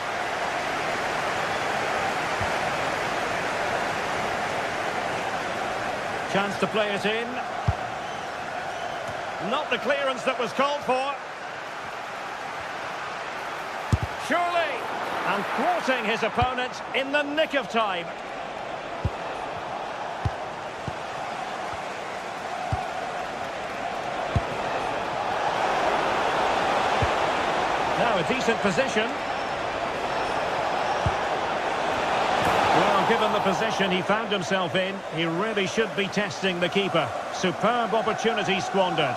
Chance to play it in. Not the clearance that was called for. Surely. And thwarting his opponent in the nick of time. Now a decent position. Well, given the position he found himself in, he really should be testing the keeper. Superb opportunity squandered.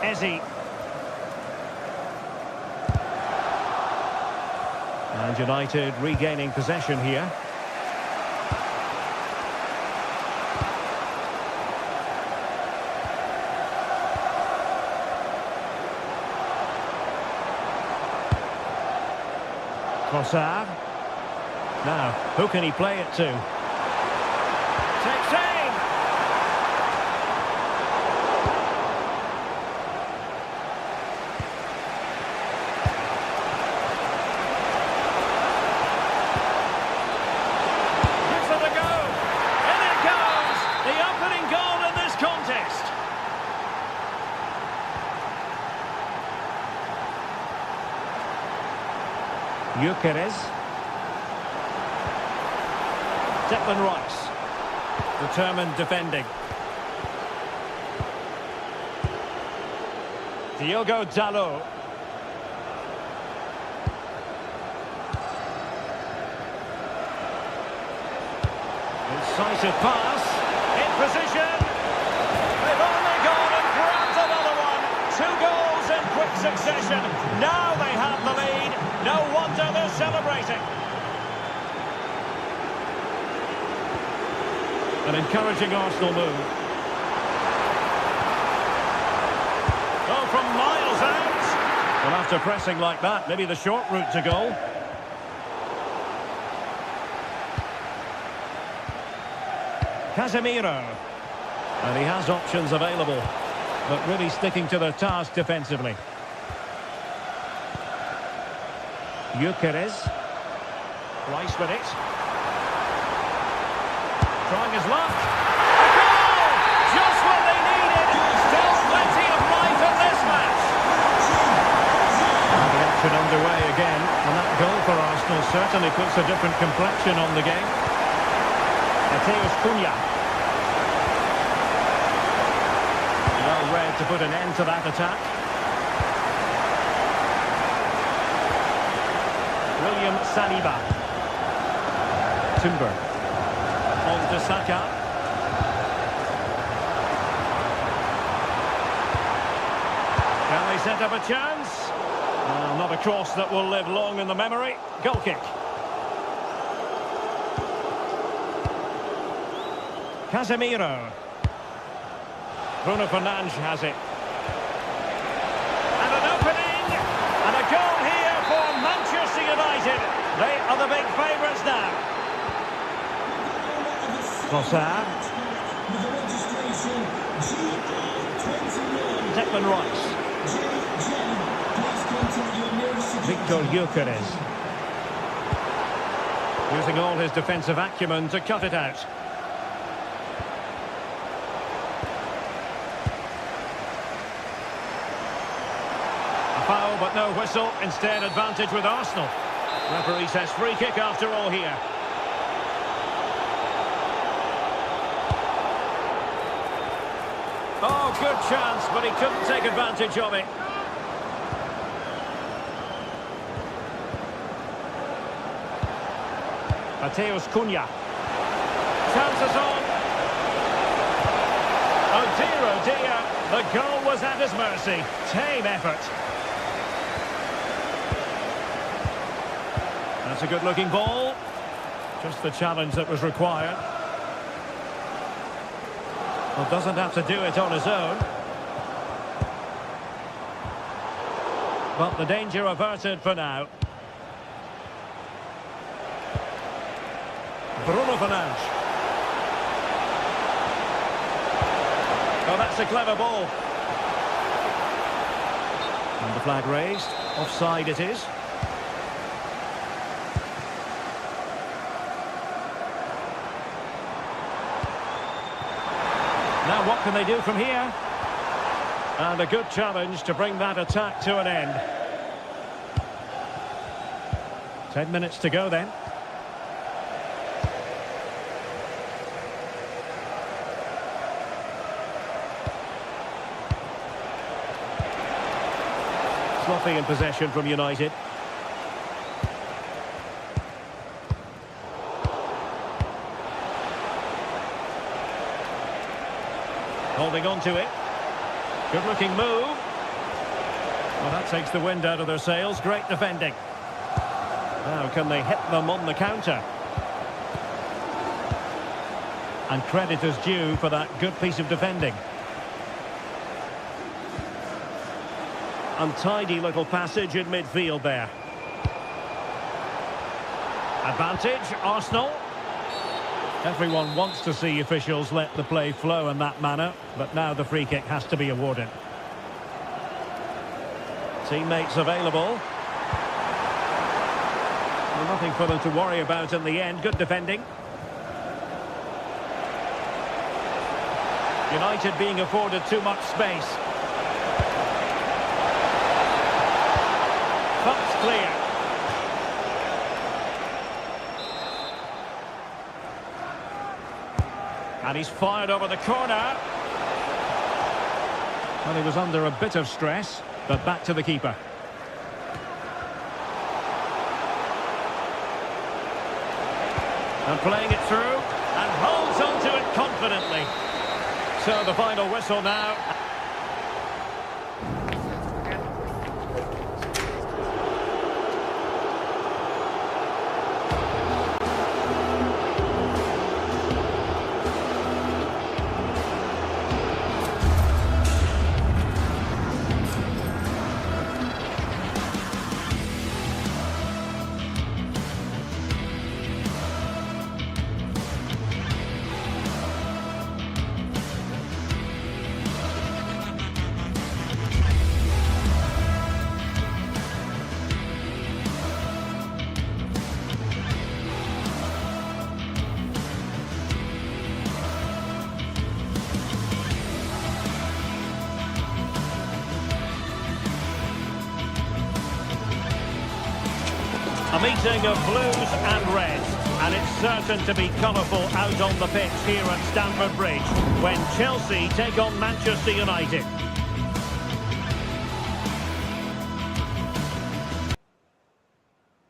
Ezzy. And United regaining possession here. Trossard. Now, who can he play it to? Takes aim! Gives it a go! In it goes! The opening goal in this contest! Gyökeres. Declan Rice. Determined defending. Diogo Dalot. Incisive pass. In position. They've only gone and grabbed another one. 2 goals in quick succession. Now they have the lead. No wonder they're celebrating. An encouraging Arsenal move. Oh, from miles out. Well, after pressing like that, maybe the short route to goal. Casemiro. And he has options available, but really sticking to their task defensively. Gyökeres. Rice with it. Trying his luck. A goal! Just what they needed. Still plenty of life in this match. And the action underway again. And that goal for Arsenal certainly puts a different complexion on the game. Mateus Cunha. Well read to put an end to that attack. William Saliba. Timber. On to Saka. Can they set up a chance? Well, not a cross that will live long in the memory. Goal kick. Casemiro. Bruno Fernandes has it. And an opening. And a goal here for Manchester United. They are the big favourites now. Trossard. Declan Rice. Victor Gyökeres. Using all his defensive acumen to cut it out. A foul, but no whistle. Instead, advantage with Arsenal. Referee says free kick after all here. Oh, good chance, but he couldn't take advantage of it. Mateus Cunha. Chances on. Oh dear, the goal was at his mercy. Tame effort. That's a good-looking ball. Just the challenge that was required. Well, doesn't have to do it on his own. But the danger averted for now. Bruno Fernandes. Oh, that's a clever ball. And the flag raised. Offside it is. Now what can they do from here? And a good challenge to bring that attack to an end. 10 minutes to go then. Sloppy in possession from United. Holding on to it. Good looking move. Well, that takes the wind out of their sails. Great defending. Now can they hit them on the counter? And credit is due for that good piece of defending. Untidy little passage in midfield there. Advantage, Arsenal. Everyone wants to see officials let the play flow in that manner, but now the free kick has to be awarded. Teammates available. Well, nothing for them to worry about in the end. Good defending. United being afforded too much space. Pump's clear. And he's fired over the corner. Well, he was under a bit of stress, but back to the keeper. And playing it through, and holds on to it confidently. So the final whistle now. A meeting of blues and reds, and it's certain to be colourful out on the pitch here at Stamford Bridge when Chelsea take on Manchester United.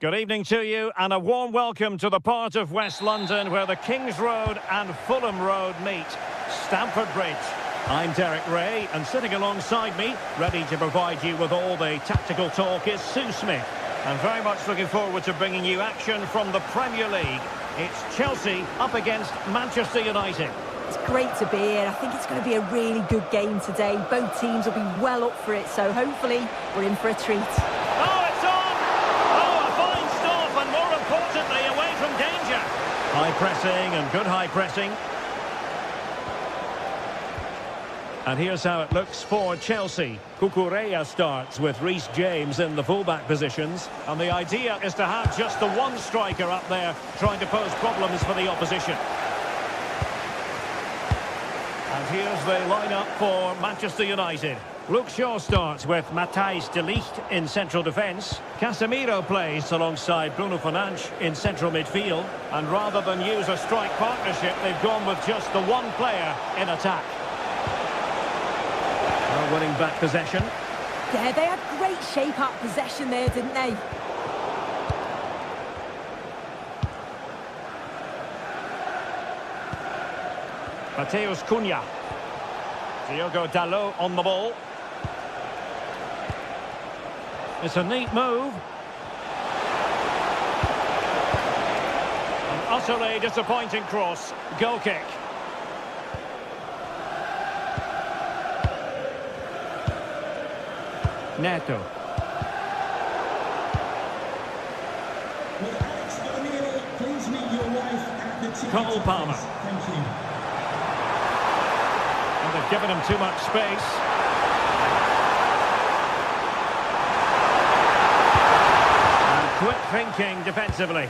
Good evening to you, and a warm welcome to the part of West London where the Kings Road and Fulham Road meet, Stamford Bridge. I'm Derek Ray, and sitting alongside me, ready to provide you with all the tactical talk, is Sue Smith. I'm very much looking forward to bringing you action from the Premier League. It's Chelsea up against Manchester United. It's great to be here. I think it's going to be a really good game today. Both teams will be well up for it, so hopefully we're in for a treat. Oh, it's on! Oh, a fine stop, and more importantly, away from danger. High pressing and good high pressing. And here's how it looks for Chelsea. Cucurella starts with Reece James in the fullback positions. And the idea is to have just the one striker up there trying to pose problems for the opposition. And here's the lineup for Manchester United. Luke Shaw starts with Matthijs de Ligt in central defence. Casemiro plays alongside Bruno Fernandes in central midfield. And rather than use a strike partnership, they've gone with just the one player in attack. Now winning back possession. Yeah, they had great shape out possession there, didn't they? Mateus Cunha. Diogo Dalot on the ball. It's a neat move. An utterly disappointing cross. Goal kick. Neto. Well, Alex O'Neill, please meet your wife at the ticket Cole Palmer. office. Thank you. And they've given him too much space. And quick thinking defensively.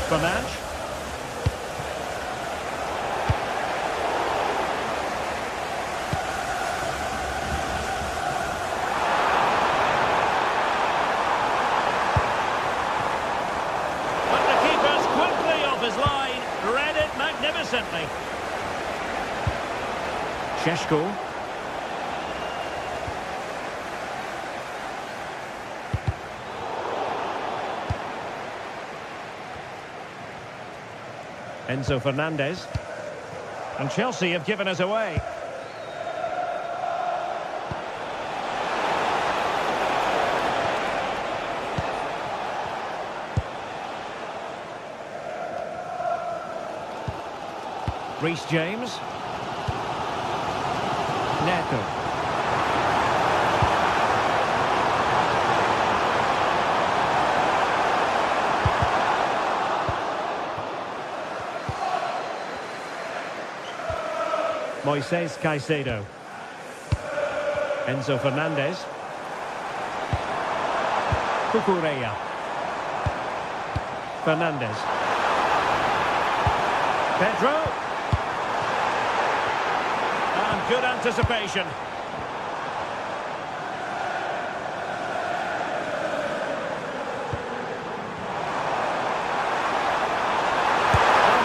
Fernandes. His line, read it magnificently. Šeško. Enzo Fernandez. And Chelsea have given us away. Reece James. Neto. Moises Caicedo. Enzo Fernandez. Cucurella. Fernandez. Pedro. Good anticipation. There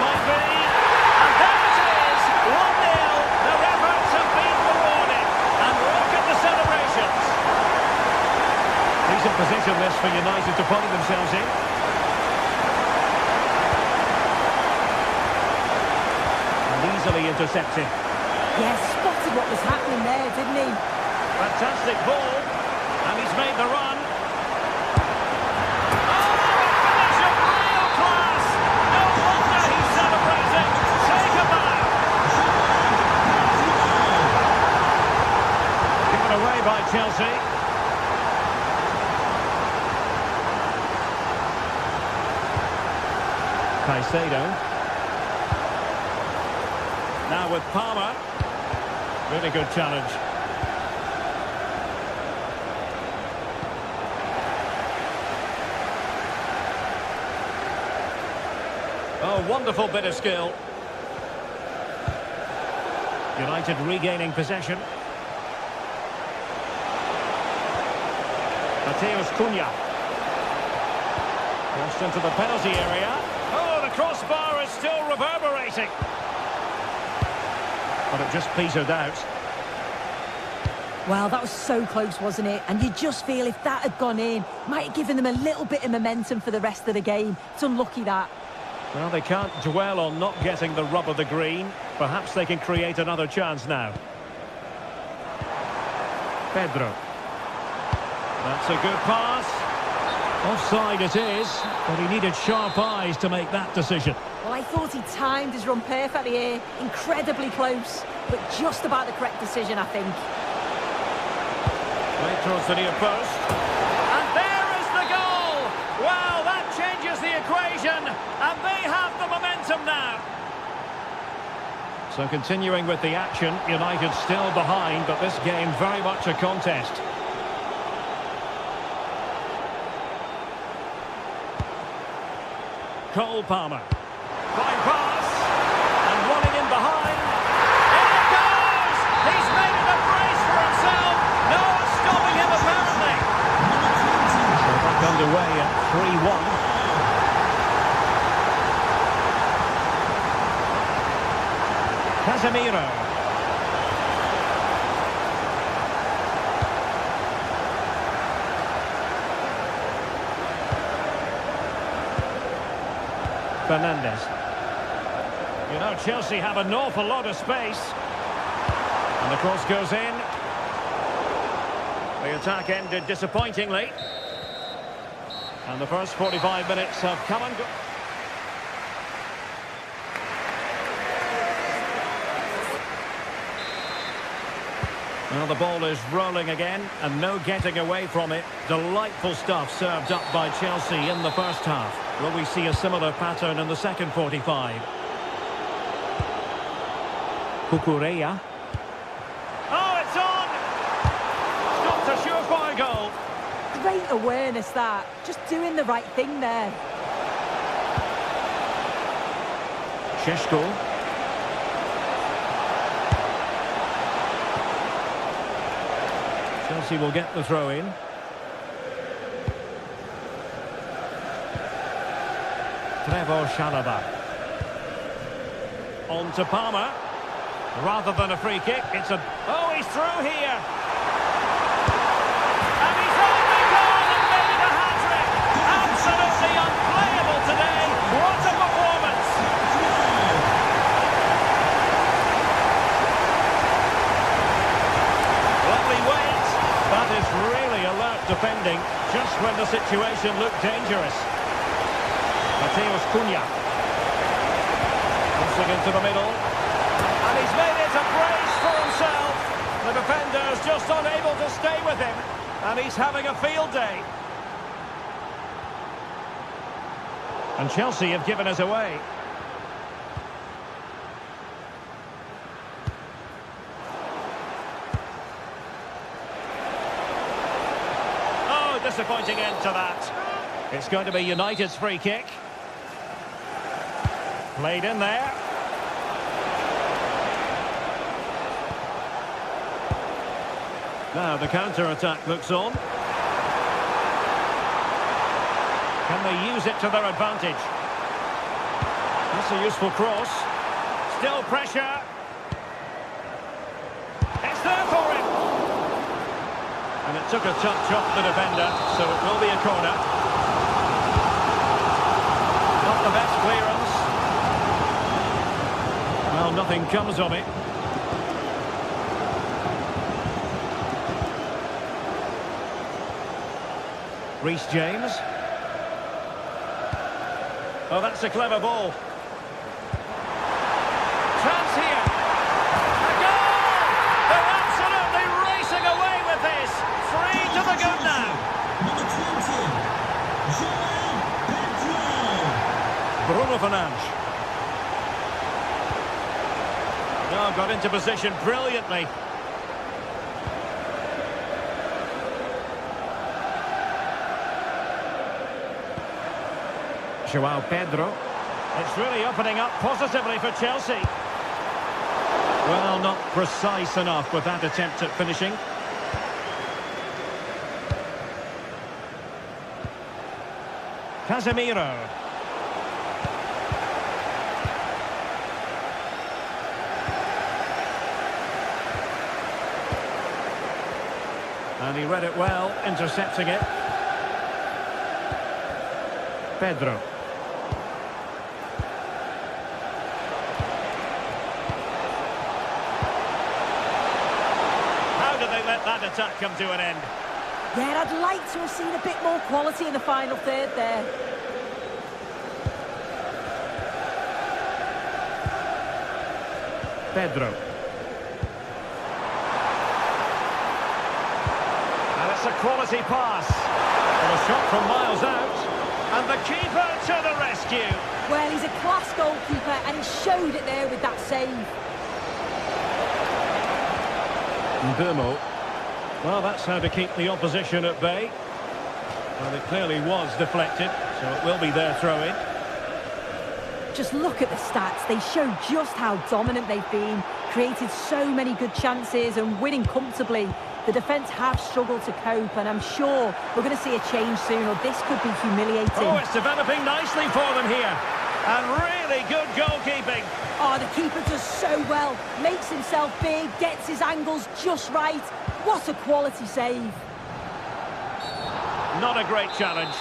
might be. And there it is. 1-0. Their efforts have been rewarded. And look at the celebrations. Decent position this for United to find themselves in. And easily intercepted. Yes, spotted what was happening there, didn't he? Fantastic ball, and he's made the run. Oh, a finish of real class! No wonder he's celebrating. Take a bow. Given away by Chelsea. Caicedo. Now with Palmer. Really good challenge. Oh, wonderful bit of skill. United regaining possession. Mateus Cunha. Crossed into the penalty area. Oh, the crossbar is still reverberating. But it just petered out. Well, that was so close, wasn't it? And you just feel if that had gone in, might have given them a little bit of momentum for the rest of the game. It's unlucky that. Well, they can't dwell on not getting the rub of the green. Perhaps they can create another chance now. Pedro. That's a good pass. Offside it is, but he needed sharp eyes to make that decision. Well, I thought he timed his run perfectly here. Incredibly close, but just about the correct decision, I think. Right towards the near post. And there is the goal! Well, that changes the equation, and they have the momentum. So continuing with the action, United still behind, but this game very much a contest. Cole Palmer. Fine pass. And running in behind. In it goes! He's made it a brace for himself. No one's stopping him apparently. So back underway at 3-1. Casemiro. Fernandes. You know, Chelsea have an awful lot of space. And the cross goes in. The attack ended disappointingly. And the first 45 minutes have come and gone. Well, the ball is rolling again, and no getting away from it. Delightful stuff served up by Chelsea in the first half. Will we see a similar pattern in the second 45? Cucurella. Oh, it's on! Stopped a surefire goal. Great awareness, that. Just doing the right thing there. Šeško. Chelsea will get the throw in. Trevor Chalobah. On to Palmer. Rather than a free kick, it's a... Oh, he's through here! And he's only gone and made it a hat-trick! Absolutely unplayable today! What a performance! Lovely weight. That is really alert defending, just when the situation looked dangerous. Mateus Cunha. Crossing into the middle. And he's made it a brace for himself. The defender's just unable to stay with him. And he's having a field day. And Chelsea have given us away. Oh, disappointing end to that. It's going to be United's free kick. Played in there. Now the counter-attack looks on. Can they use it to their advantage? That's a useful cross. Still pressure. It's there for him. And it took a touch off the defender, so it will be a corner. Not the best clearance. Well, nothing comes of it. Reece James. Oh, that's a clever ball. Chance here. A goal! They're absolutely racing away with this. 3 to the good now. Number 20, João Pedro. Bruno Fernandes. Oh, got into position brilliantly. João Pedro. It's really opening up positively for Chelsea. Well, not precise enough with that attempt at finishing. Casemiro. And he read it well, intercepting it. Pedro. Let that attack come to an end. Yeah, I'd like to have seen a bit more quality in the final third there. Pedro. And it's a quality pass. And a shot from miles out. And the keeper to the rescue. Well, he's a class goalkeeper and he showed it there with that save. Ndumo. Well, that's how to keep the opposition at bay. Well, it clearly was deflected, so it will be their throw-in. Just look at the stats. They show just how dominant they've been, created so many good chances and winning comfortably. The defence have struggled to cope, and I'm sure we're going to see a change soon, or this could be humiliating. Oh, it's developing nicely for them here. And really good goalkeeping. Oh, the keeper does so well. Makes himself big, gets his angles just right. What a quality save. Not a great challenge.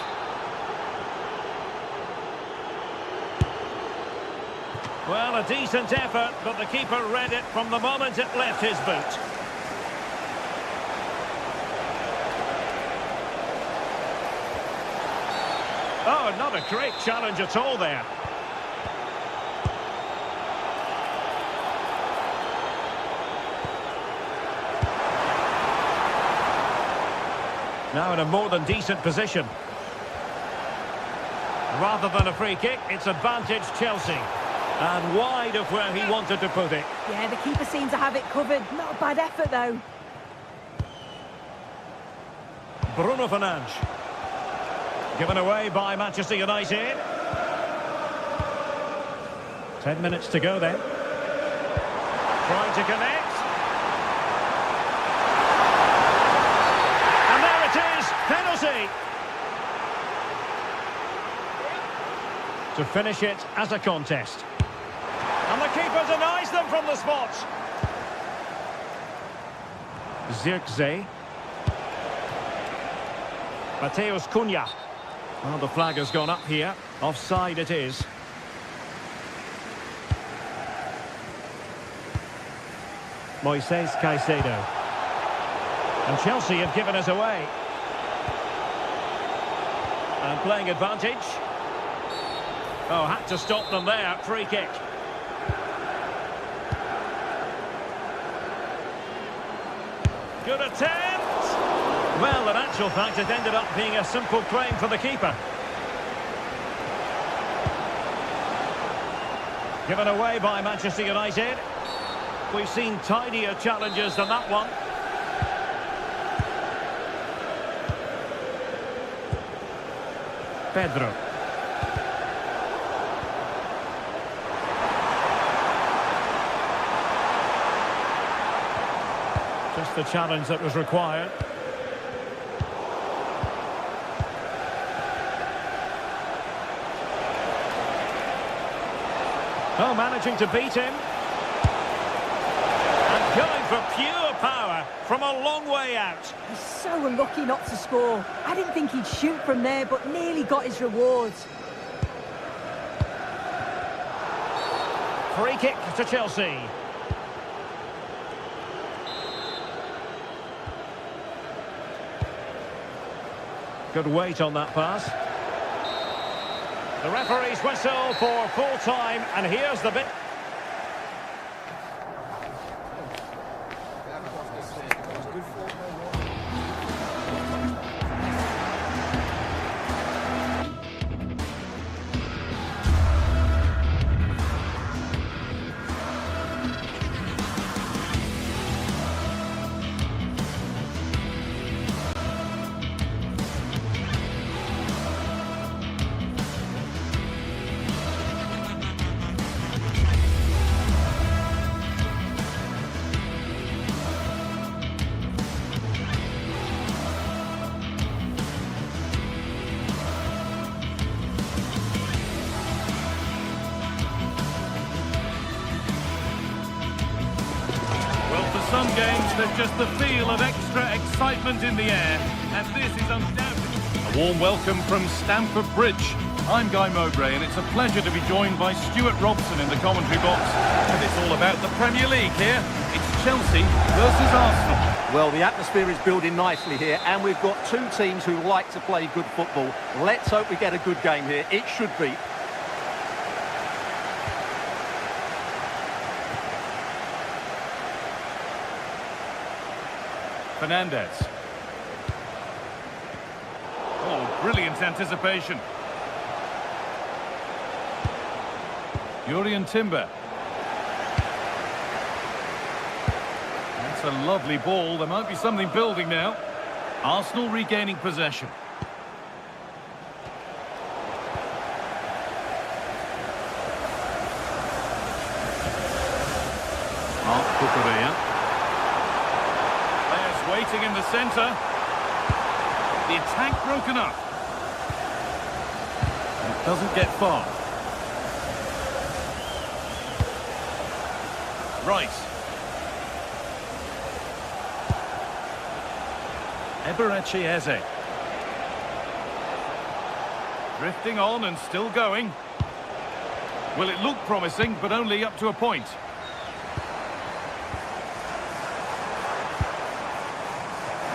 Well, a decent effort, but the keeper read it from the moment it left his boot. Oh, not a great challenge at all there. Now in a more than decent position. Rather than a free kick, it's advantage Chelsea. And wide of where he wanted to put it. Yeah, the keeper seemed to have it covered. Not a bad effort, though. Bruno Fernandes. Given away by Manchester United. 10 minutes to go then. Trying to connect. And there it is, penalty. To finish it as a contest. And the keeper denies them from the spot. Zirkzee. Mateus Cunha. Well, the flag has gone up here. Offside it is. Moises Caicedo. And Chelsea have given us away. And playing advantage. Oh, had to stop them there. Free kick. Good attempt. Well, in actual fact, it ended up being a simple claim for the keeper. Given away by Manchester United. We've seen tidier challenges than that one. Pedro. Just the challenge that was required. Oh, managing to beat him. And going for pure power from a long way out. He's so unlucky not to score. I didn't think he'd shoot from there, but nearly got his rewards. Free kick to Chelsea. Good weight on that pass. The referee's whistle for full time, and here's the bit. Some games, there's just the feel of extra excitement in the air, and this is undoubtedly a warm welcome from Stamford Bridge. I'm Guy Mowbray, and it's a pleasure to be joined by Stuart Robson in the commentary box. And it's all about the Premier League here. It's Chelsea versus Arsenal. Well, the atmosphere is building nicely here, and we've got two teams who like to play good football. Let's hope we get a good game here. It should be. Fernandes. Oh, brilliant anticipation. Jurrien Timber. And That's a lovely ball. There might be something building now. Arsenal regaining possession. Mark Cucurella. Players waiting in the centre. The attack broken up. It doesn't get far. Rice. Eberechi Eze. Drifting on and still going. Well, it looked promising, but only up to a point.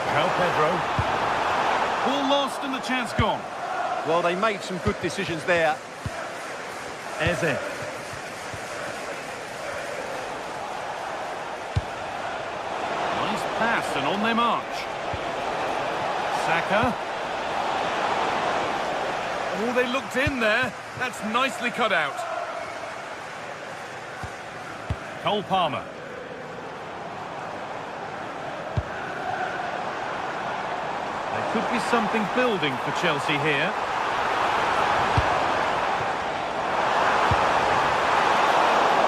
João Pedro. Ball lost and the chance gone. Well, they made some good decisions there. Eze. Nice pass and on they march. Saka. Oh, they looked in there. That's nicely cut out. Cole Palmer. There could be something building for Chelsea here.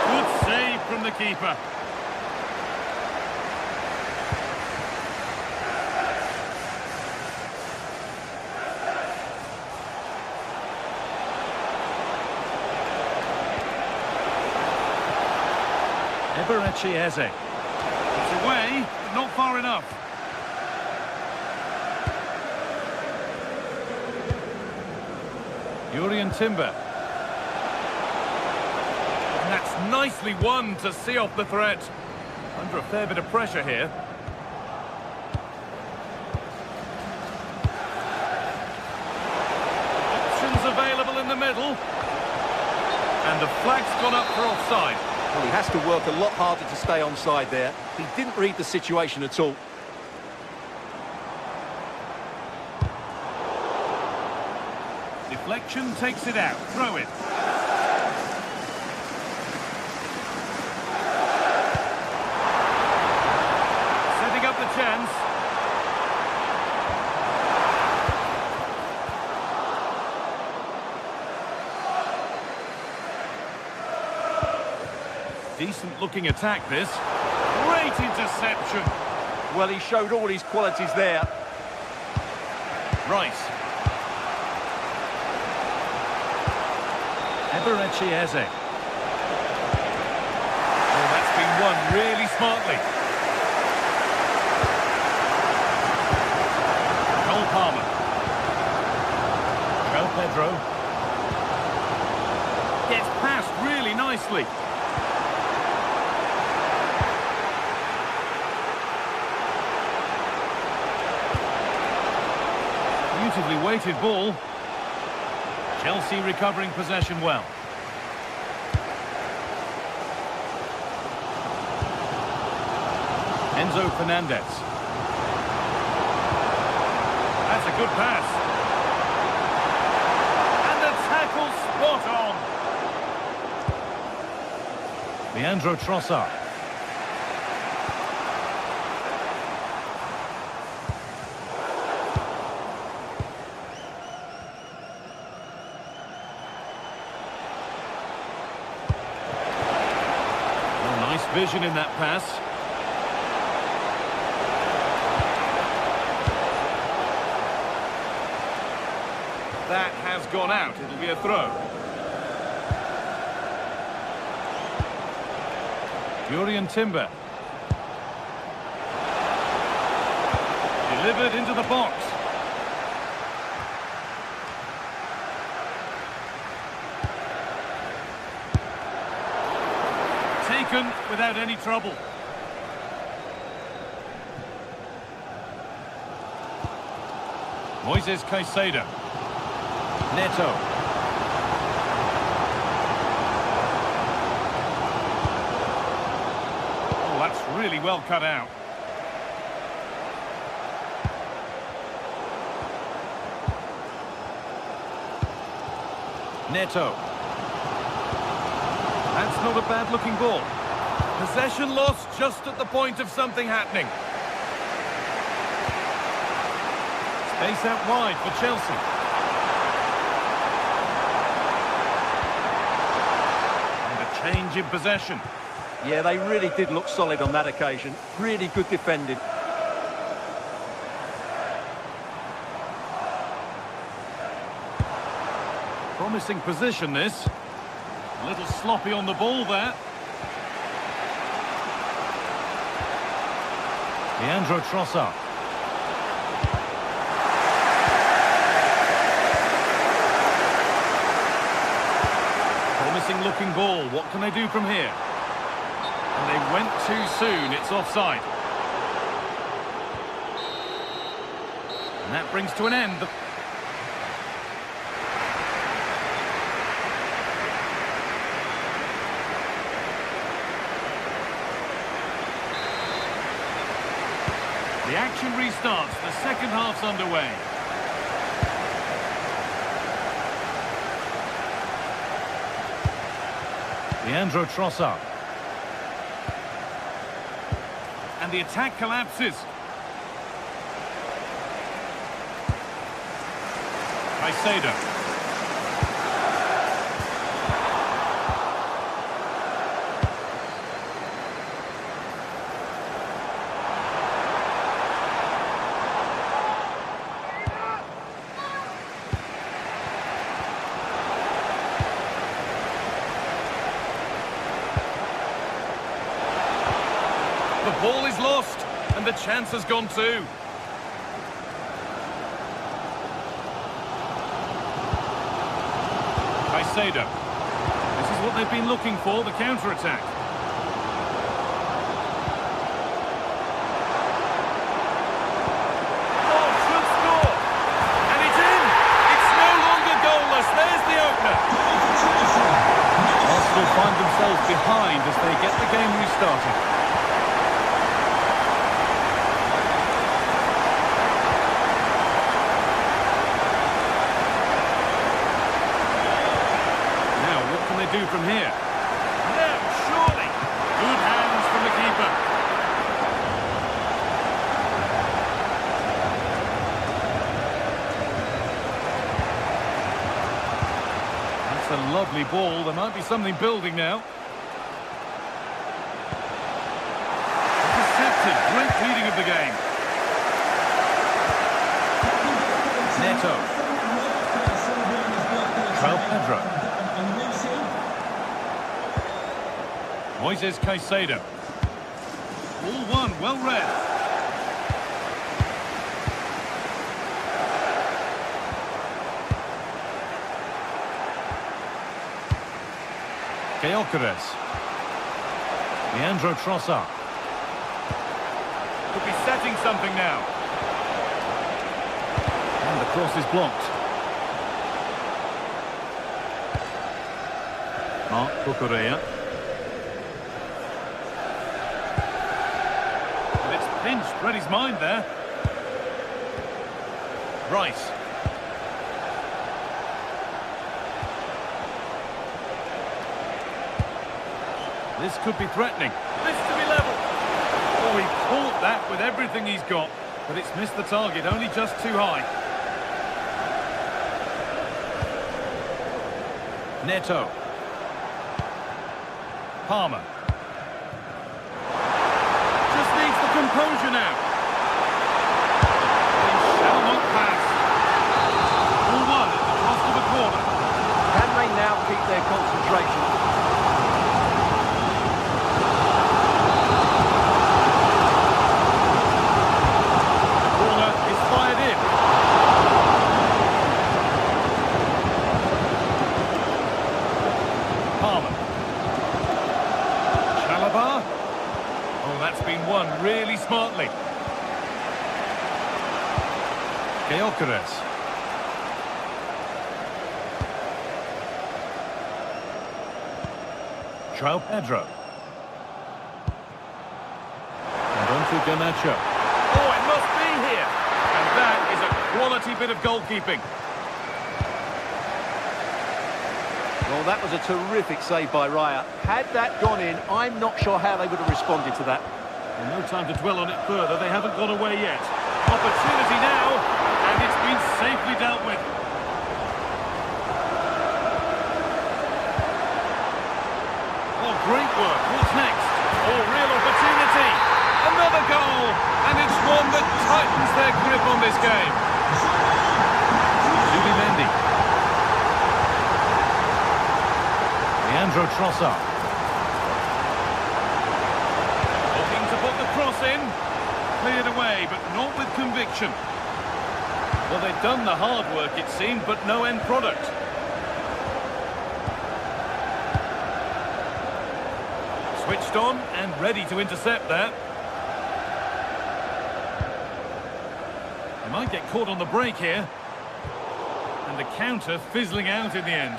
Good save from the keeper. Eberechi Eze. It's away, but not far enough. Jurrien Timber. And that's nicely won to see off the threat. Under a fair bit of pressure here. Options available in the middle. And the flag's gone up for offside. Well, he has to work a lot harder to stay onside there. He didn't read the situation at all. Deflection takes it out. Throw it. Setting up the chance. Decent looking attack this. Great interception. Well, he showed all his qualities there. Rice. Eberechi Eze. Oh, that's been won really smartly. Cole Palmer. João Pedro. Gets past really nicely. Beautifully weighted ball. Chelsea recovering possession well. Enzo Fernandez. That's a good pass. And the tackle spot on. Leandro Trossard. Vision in that pass. That has gone out. It'll be a throw. Jurrien Timber. Delivered into the box. Taken without any trouble. Moises Caicedo. Neto. Oh, that's really well cut out. Neto. That's not a bad-looking ball. Possession lost just at the point of something happening. Space out wide for Chelsea. And a change in possession. Yeah, they really did look solid on that occasion. Really good defending. Promising position, this. A little sloppy on the ball there. Leandro Trossard. Promising looking ball. What can they do from here? And they went too soon. It's offside. And that brings to an end the... The action restarts. The second half's underway. Leandro Trossard. And the attack collapses. Caicedo. The ball is lost, and the chance has gone too. Caicedo. This is what they've been looking for, the counter-attack. Oh, should score! And it's in! It's no longer goalless. There's the opener. Arsenal find themselves behind as they get the game restarted. Do from here. No, surely. Good hands from the keeper. That's a lovely ball. There might be something building now. Intercepted. Great reading of the game. Neto. Pedro. Moises Caicedo. All one, well read. Gyökeres. Leandro Trossard. Could be setting something now. And the cross is blocked. Marc Cucurella. Pinched, read his mind there. Rice. This could be threatening. This to be level. Oh, he caught that with everything he's got, but it's missed the target, only just too high. Neto. Palmer. Composure now. They shall not pass. 4-1 at the cost of a corner. Can they now keep their concentration? The corner is fired in. Palmer. Chalobah. Oh, that's been won really smartly. Gyökeres. Pedro. And on to Garnacho. Oh, it must be here. And that is a quality bit of goalkeeping. Well, that was a terrific save by Raya. Had that gone in, I'm not sure how they would have responded to that. Well, no time to dwell on it further. They haven't got away yet. Opportunity now, and it's been safely dealt with. Oh, great work. What's next? Oh, real opportunity. Another goal, and it's one that tightens their grip on this game. Zubimendi. Leandro Trossard. Looking to put the cross in. Cleared away, but not with conviction. Well, they've done the hard work, it seemed, but no end product. Switched on and ready to intercept that. They might get caught on the break here. And the counter fizzling out in the end.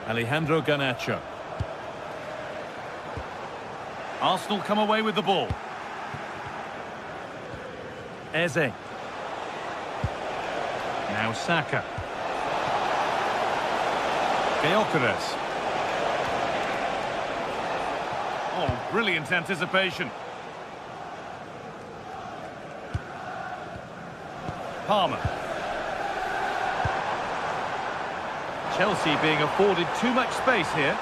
Alejandro Garnacho. Arsenal come away with the ball. Eze. Now Saka. Gyökeres. Oh, brilliant anticipation. Palmer. Chelsea being afforded too much space here.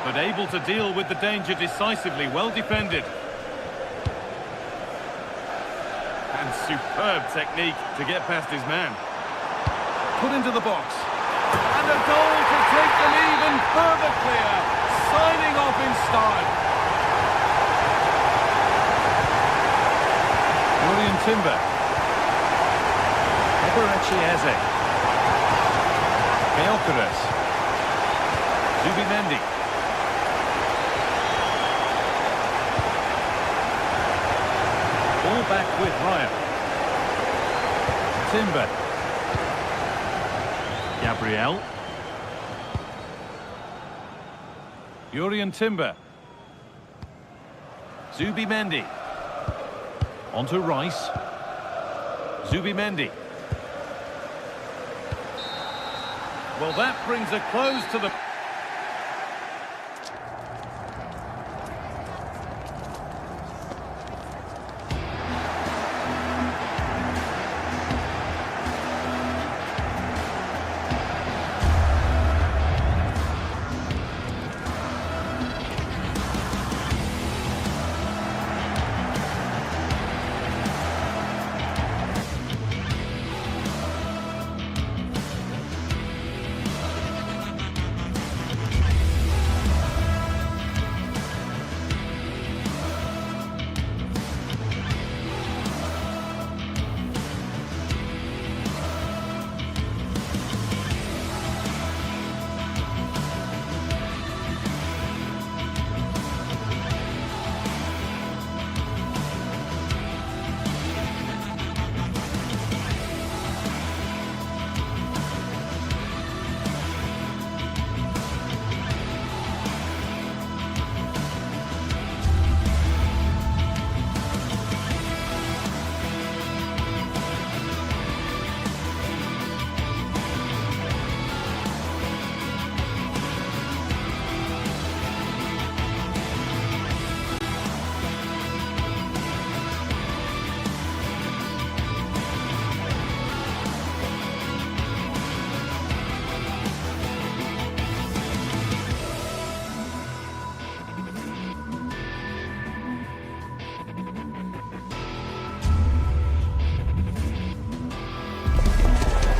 But able to deal with the danger decisively, well defended. And superb technique to get past his man. Put into the box. And a goal to take them even further clear. Signing off in style. Julian Timber. Eberechi Eze. Gyökeres. Zubimendi. Ball back with Raya. Timber. Gabriel. Julian Timber. Zubimendi. Onto Rice. Zubimendi. Well, that brings a close to the...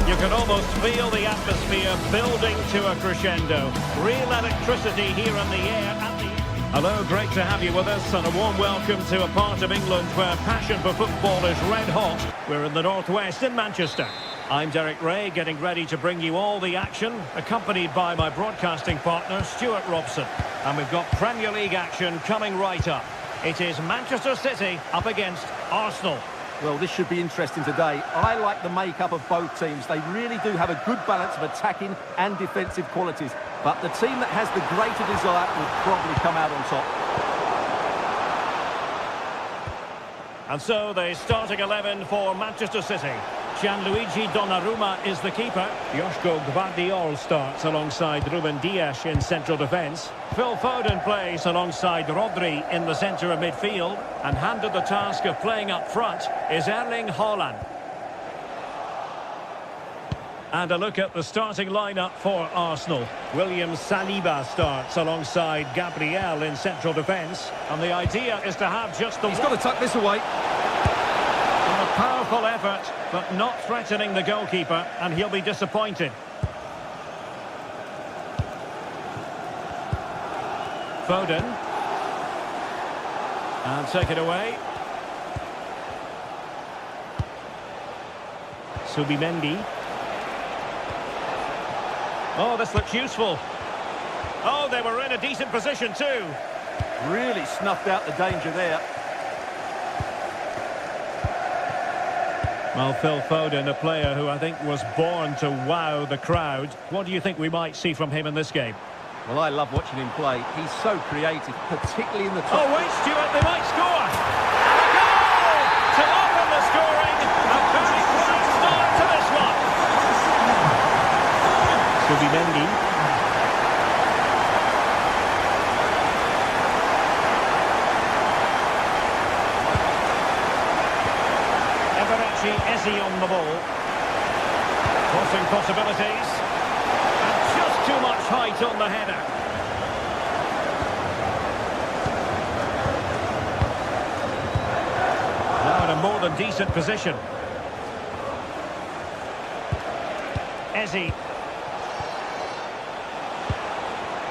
You can almost feel the atmosphere building to a crescendo. Real electricity here in the air. Hello, great to have you with us, and a warm welcome to a part of England where passion for football is red hot. We're in the northwest in Manchester. I'm Derek Ray, getting ready to bring you all the action, accompanied by my broadcasting partner, Stuart Robson. And we've got Premier League action coming right up. It is Manchester City up against Arsenal. Well, this should be interesting today. I like the makeup of both teams. They really do have a good balance of attacking and defensive qualities. But the team that has the greater desire will probably come out on top. And so the starting 11 for Manchester City. Gianluigi Donnarumma is the keeper. Joško Gvardiol starts alongside Ruben Dias in central defence. Phil Foden plays alongside Rodri in the centre of midfield. And handed the task of playing up front is Erling Haaland. And a look at the starting lineup for Arsenal. William Saliba starts alongside Gabriel in central defence. And the idea is to have just the... He's got to tuck this away. A powerful effort, but not threatening the goalkeeper, and he'll be disappointed. Foden. And take it away. Subimendi. Oh, this looks useful. Oh, they were in a decent position too. Really snuffed out the danger there. Well, Phil Foden, a player who I think was born to wow the crowd. What do you think we might see from him in this game? Well, I love watching him play. He's so creative, particularly in the top. Oh, wait, Stuart, they might score! And a goal! To open the scoring! A very quick start to this one! Subimendi. Eze on the ball. Crossing possibilities. And just too much height on the header. Now in a more than decent position. Eze.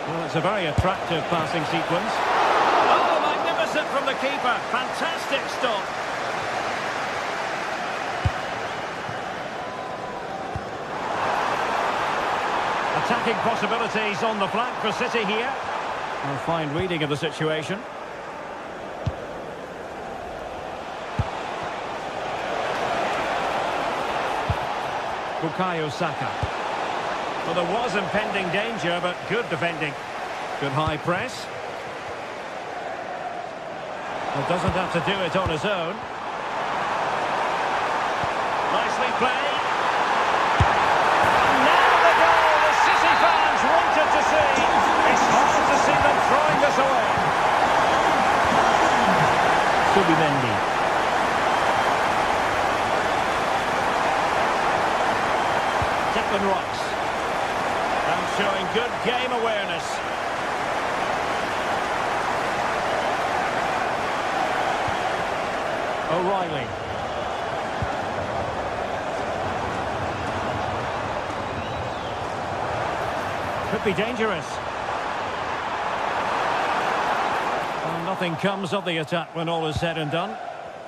Well, it's a very attractive passing sequence. Oh, magnificent from the keeper. Fantastic stop. Attacking possibilities on the flank for City here. A fine reading of the situation. Bukayo Saka. Well, there was impending danger, but good defending. Good high press. Well, doesn't have to do it on his own. Nicely played. Wanted to see. It's hard to see them throwing this away. Subimendi. Declan Rice. And showing good game awareness. O'Reilly. Could be dangerous. Well, nothing comes of the attack when all is said and done.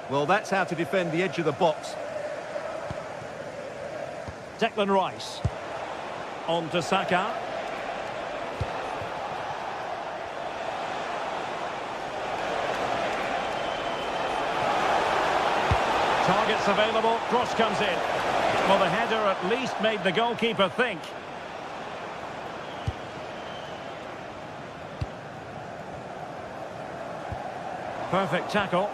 Well, that's how to defend the edge of the box. Declan Rice. On to Saka. Targets available. Cross comes in. Well, the header at least made the goalkeeper think. Perfect tackle.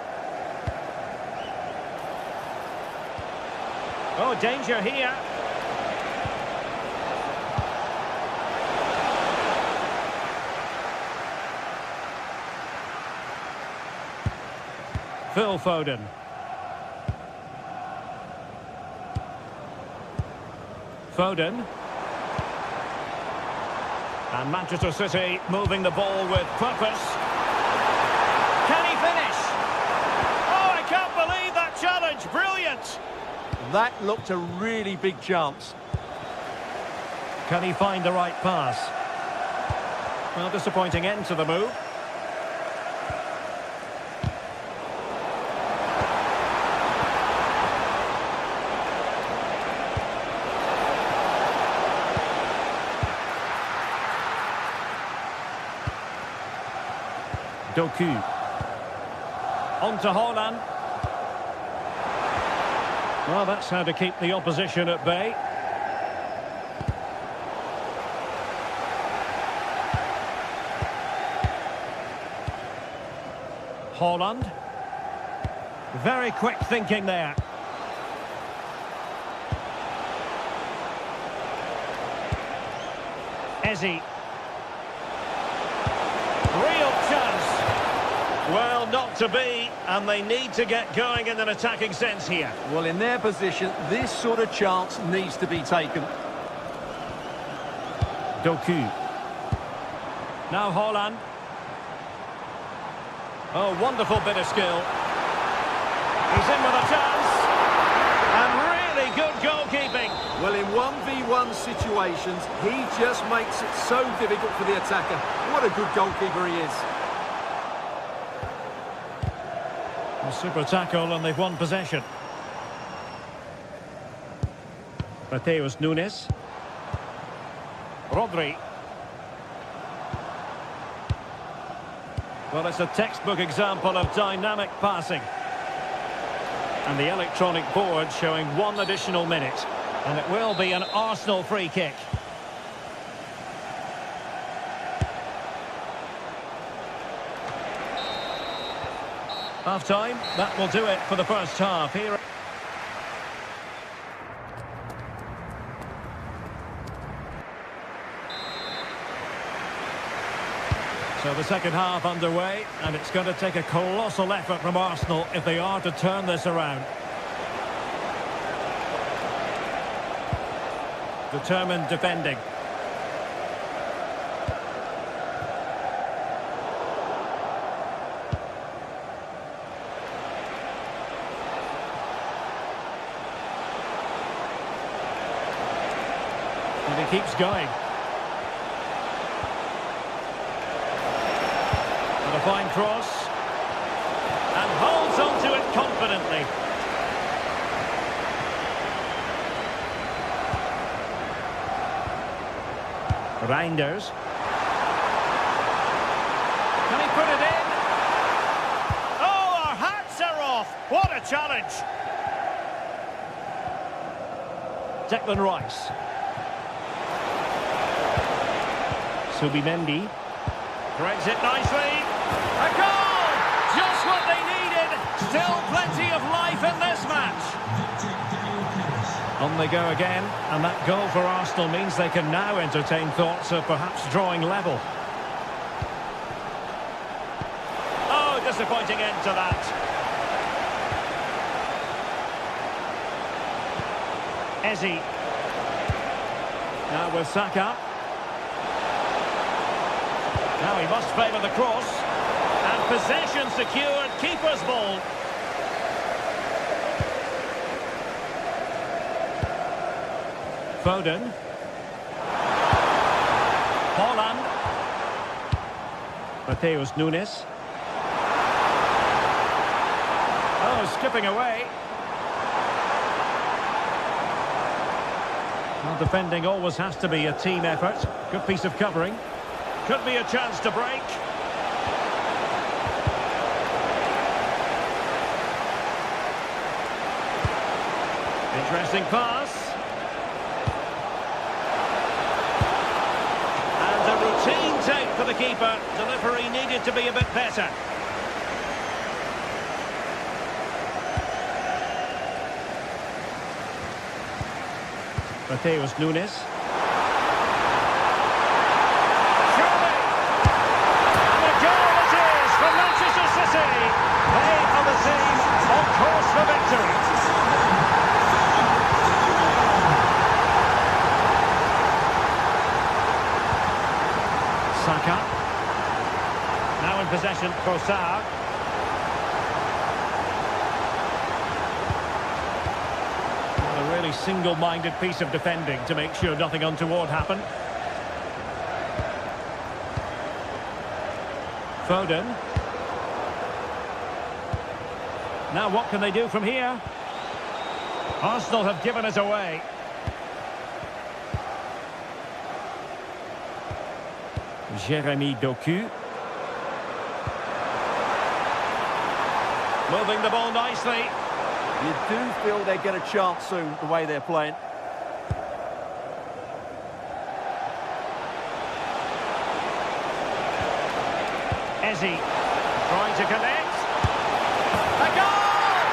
Oh, danger here. Phil Foden. Foden. And Manchester City moving the ball with purpose. Can he finish? Oh, I can't believe that challenge. Brilliant. That looked a really big chance. Can he find the right pass? Well, disappointing end to the move. Doku. On to Haaland. Well, that's how to keep the opposition at bay. Haaland. Very quick thinking there. Eze. Real chance. Well, not to be, and they need to get going in an attacking sense here. Well, in their position, this sort of chance needs to be taken. Doku. Now Haaland. Oh, wonderful bit of skill. He's in with a chance. And really good goalkeeping. Well, in 1v1 situations, he just makes it so difficult for the attacker. What a good goalkeeper he is. A super tackle, and they've won possession. Mateus Nunes. Rodri. Well, it's a textbook example of dynamic passing. And the electronic board showing 1 additional minute. And it will be an Arsenal free kick. Half time, that will do it for the first half. Here. So the second half underway, and it's going to take a colossal effort from Arsenal if they are to turn this around. Determined defending. And he keeps going. And a fine cross. And holds onto it confidently. Reinders. Can he put it in? Oh, our hats are off. What a challenge. Declan Rice. Subimendi. Threads it nicely. A goal! Just what they needed. Still plenty of life in this match. On they go again, and that goal for Arsenal means they can now entertain thoughts of perhaps drawing level. Oh, disappointing end to that. Eze. Now with Saka. Now he must favour the cross. And possession secured, keeper's ball. Foden. Haaland. Mateus Nunes. Oh, skipping away. Well, defending always has to be a team effort. Good piece of covering. Could be a chance to break. Interesting pass. And a routine take for the keeper. Delivery needed to be a bit better. Mateus Nunes. Surely! And a goal it is for Manchester City. They are the team on course for victory. Saka. Now in possession for Sarr. A really single-minded piece of defending to make sure nothing untoward happened. Foden. Now what can they do from here? Arsenal have given it away. Jeremy Doku. Moving the ball nicely. You do feel they get a chance soon, the way they're playing. Eze trying to connect. A goal!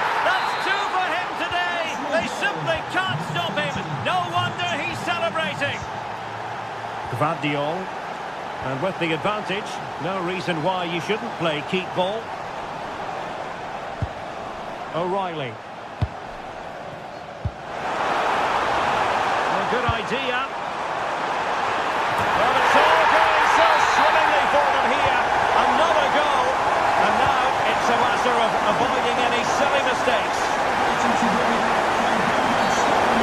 Gvardiol. And with the advantage, no reason why you shouldn't play keep ball. O'Reilly. A good idea. Well, it's all going so swimmingly for them here. Another goal. And now it's a matter of avoiding any silly mistakes.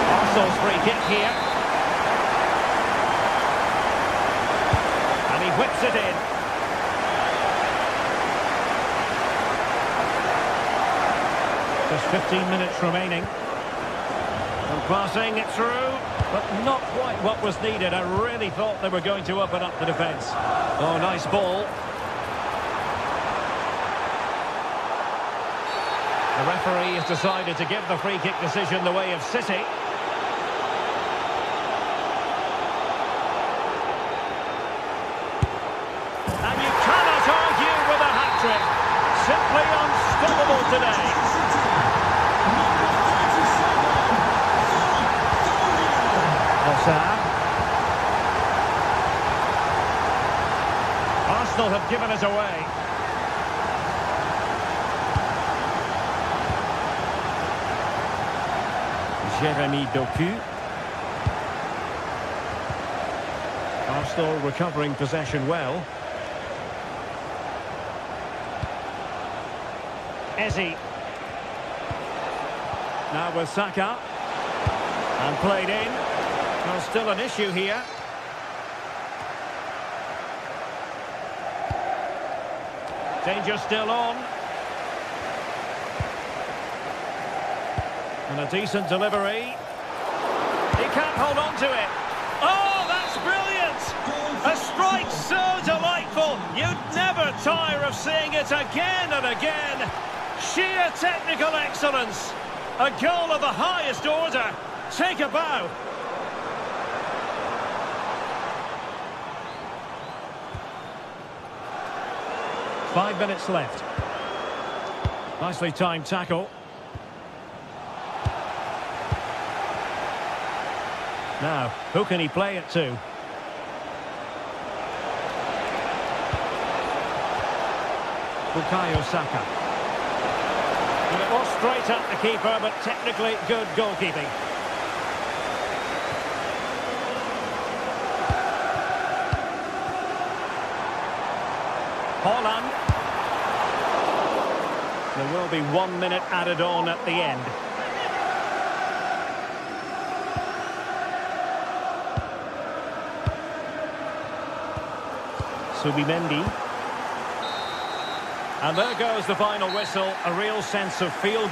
Arsenal's free kick here. And he whips it in. Just 15 minutes remaining. And passing it through, but not quite what was needed. I really thought they were going to open up the defence. Oh, nice ball. The referee has decided to give the free kick decision the way of City. And you cannot argue with a hat-trick. Simply unstoppable today. Arsenal have given us away. Jeremy Doku. Arsenal recovering possession well. Eze. Now with Saka. And played in. Well, still an issue here. Danger still on. And a decent delivery. He can't hold on to it. Oh, that's brilliant! A strike so delightful. You'd never tire of seeing it again and again. Sheer technical excellence. A goal of the highest order. Take a bow. Five minutes left. Nicely timed tackle. Now, who can he play it to? Bukayo Saka. And it was straight at the keeper, but technically good goalkeeping. Haaland. There will be 1 minute added on at the end. Subimendi. And there goes the final whistle. A real sense of field.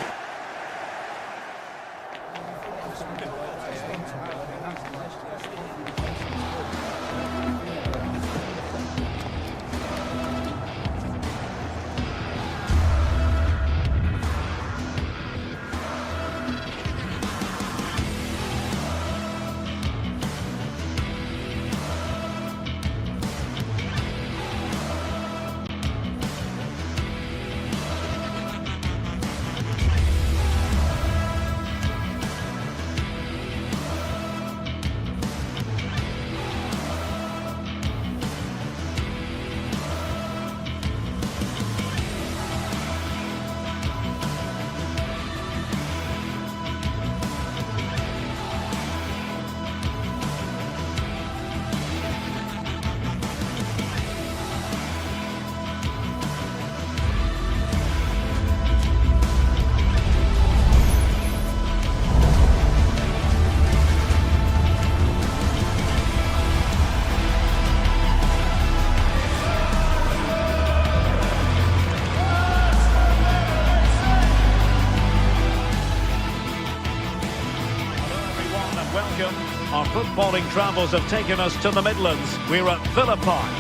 Our footballing travels have taken us to the Midlands. We're at Villa Park.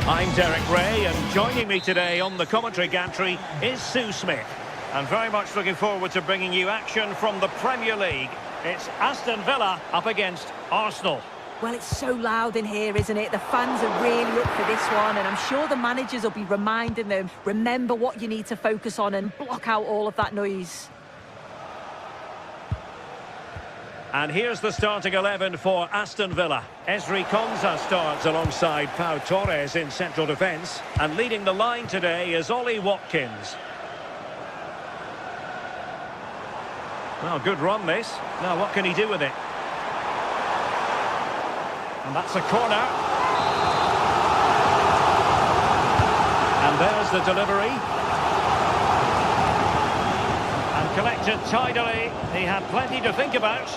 I'm Derek Ray, and joining me today on the commentary gantry is Sue Smith. I'm very much looking forward to bringing you action from the Premier League. It's Aston Villa up against Arsenal. Well, it's so loud in here, isn't it? The fans are really up for this one, and I'm sure the managers will be reminding them, remember what you need to focus on and block out all of that noise. And here's the starting 11 for Aston Villa. Esri Konsa starts alongside Pau Torres in central defence. And leading the line today is Ollie Watkins. Well, good run this. Now what can he do with it? And that's a corner. And there's the delivery. And collected tidily. He had plenty to think about.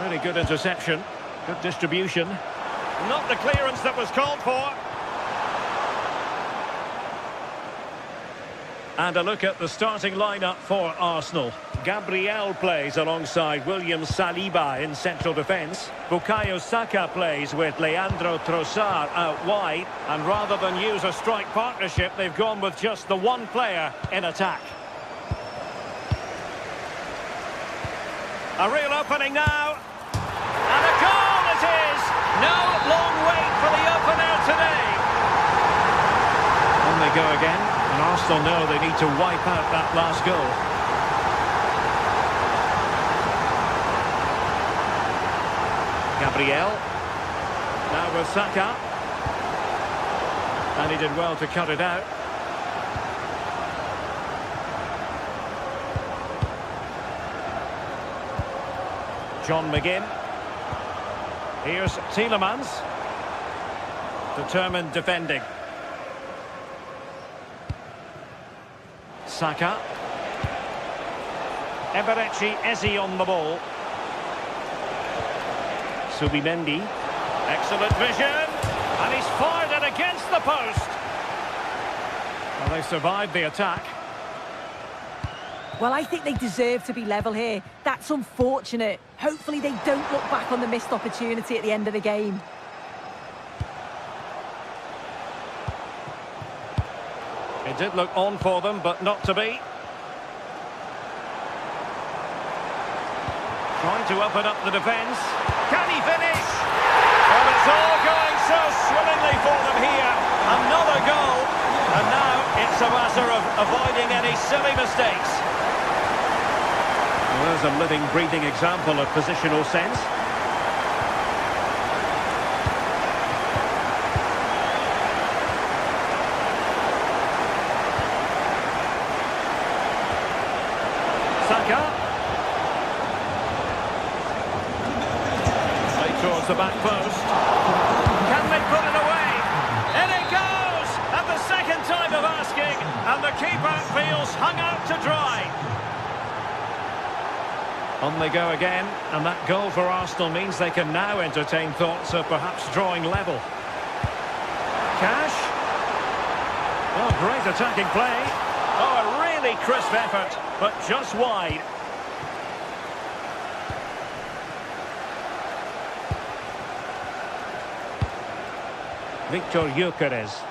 Really good interception. Good distribution. Not the clearance that was called for. And a look at the starting lineup for Arsenal. Gabriel plays alongside William Saliba in central defence. Bukayo Saka plays with Leandro Trossard out wide. And rather than use a strike partnership, they've gone with just the one player in attack. A real opening now. And a goal it is! No long wait for the opener today. On they go again. And Arsenal know they need to wipe out that last goal. Gabriel. Now with Saka. And he did well to cut it out. John McGinn. Here's Tielemans. Determined defending. Saka. Eberechi Eze on the ball. Subimendi. Excellent vision. And he's fired it against the post. Well, they survived the attack. Well, I think they deserve to be level here. That's unfortunate. Hopefully they don't look back on the missed opportunity at the end of the game. It did look on for them, but not to be. Trying to open up the defence. Can he finish? Well, it's all going so swimmingly for them here. Another goal. And now it's a matter of avoiding any silly mistakes. Well, there's a living, breathing example of positional sense. Saka. Play towards the back post. Can they put it away? In it goes! And the second time of asking. And the keeper feels hung out to dry. On they go again. And that goal for Arsenal means they can now entertain thoughts of perhaps drawing level. Cash. Oh, great attacking play. Oh, a really crisp effort, but just wide. Victor Gyökeres.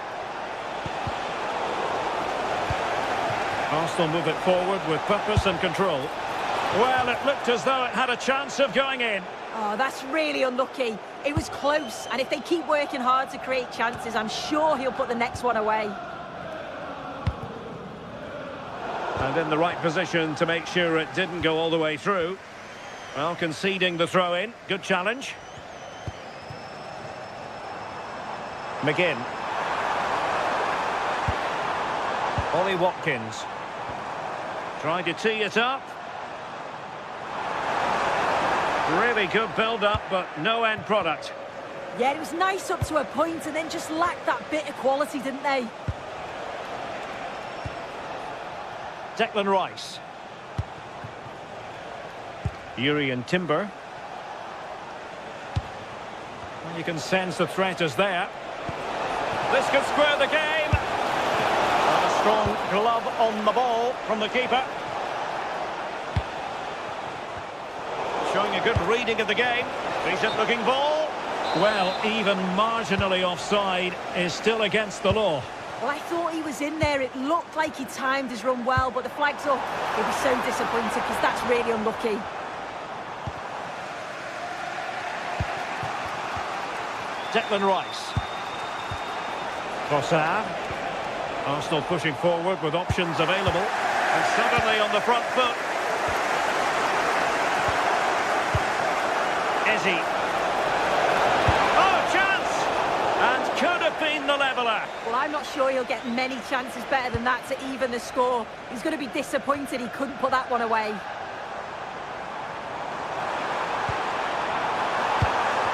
Arsenal move it forward with purpose and control. Well, it looked as though it had a chance of going in. Oh, that's really unlucky. It was close, and if they keep working hard to create chances, I'm sure he'll put the next one away. And in the right position to make sure it didn't go all the way through. Well, conceding the throw-in. Good challenge. McGinn. Ollie Watkins. Trying to tee it up. Really good build-up, but no end product. Yeah, it was nice up to a point and then just lacked that bit of quality, didn't they? Declan Rice. Urian Timber. Well, you can sense the threat is there. This could square the game. And a strong glove on the ball from the keeper. Showing a good reading of the game. Decent looking ball. Well, even marginally offside is still against the law. Well, I thought he was in there. It looked like he timed his run well, but the flag's up. He'll be so disappointed because that's really unlucky. Declan Rice. Trossard. Arsenal pushing forward with options available. And suddenly on the front foot. Izzy. Oh, chance! And could have been the leveller. Well, I'm not sure he'll get many chances better than that to even the score. He's going to be disappointed he couldn't put that one away.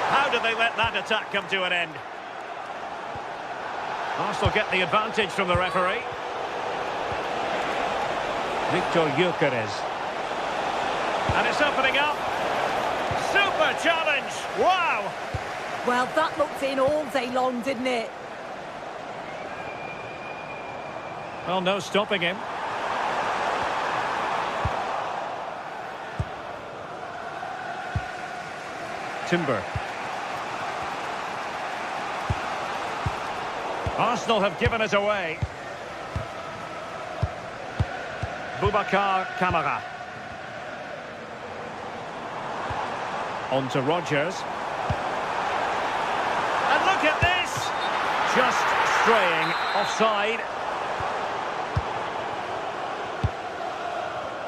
How did they let that attack come to an end? Arsenal get the advantage from the referee. Victor Gyökeres. And it's opening up. Super challenge! Wow! Well, that looked in all day long, didn't it? Well, no stopping him. Timber. Arsenal have given it away. Boubacar Kamara. On to Rodgers. And look at this! Just straying offside.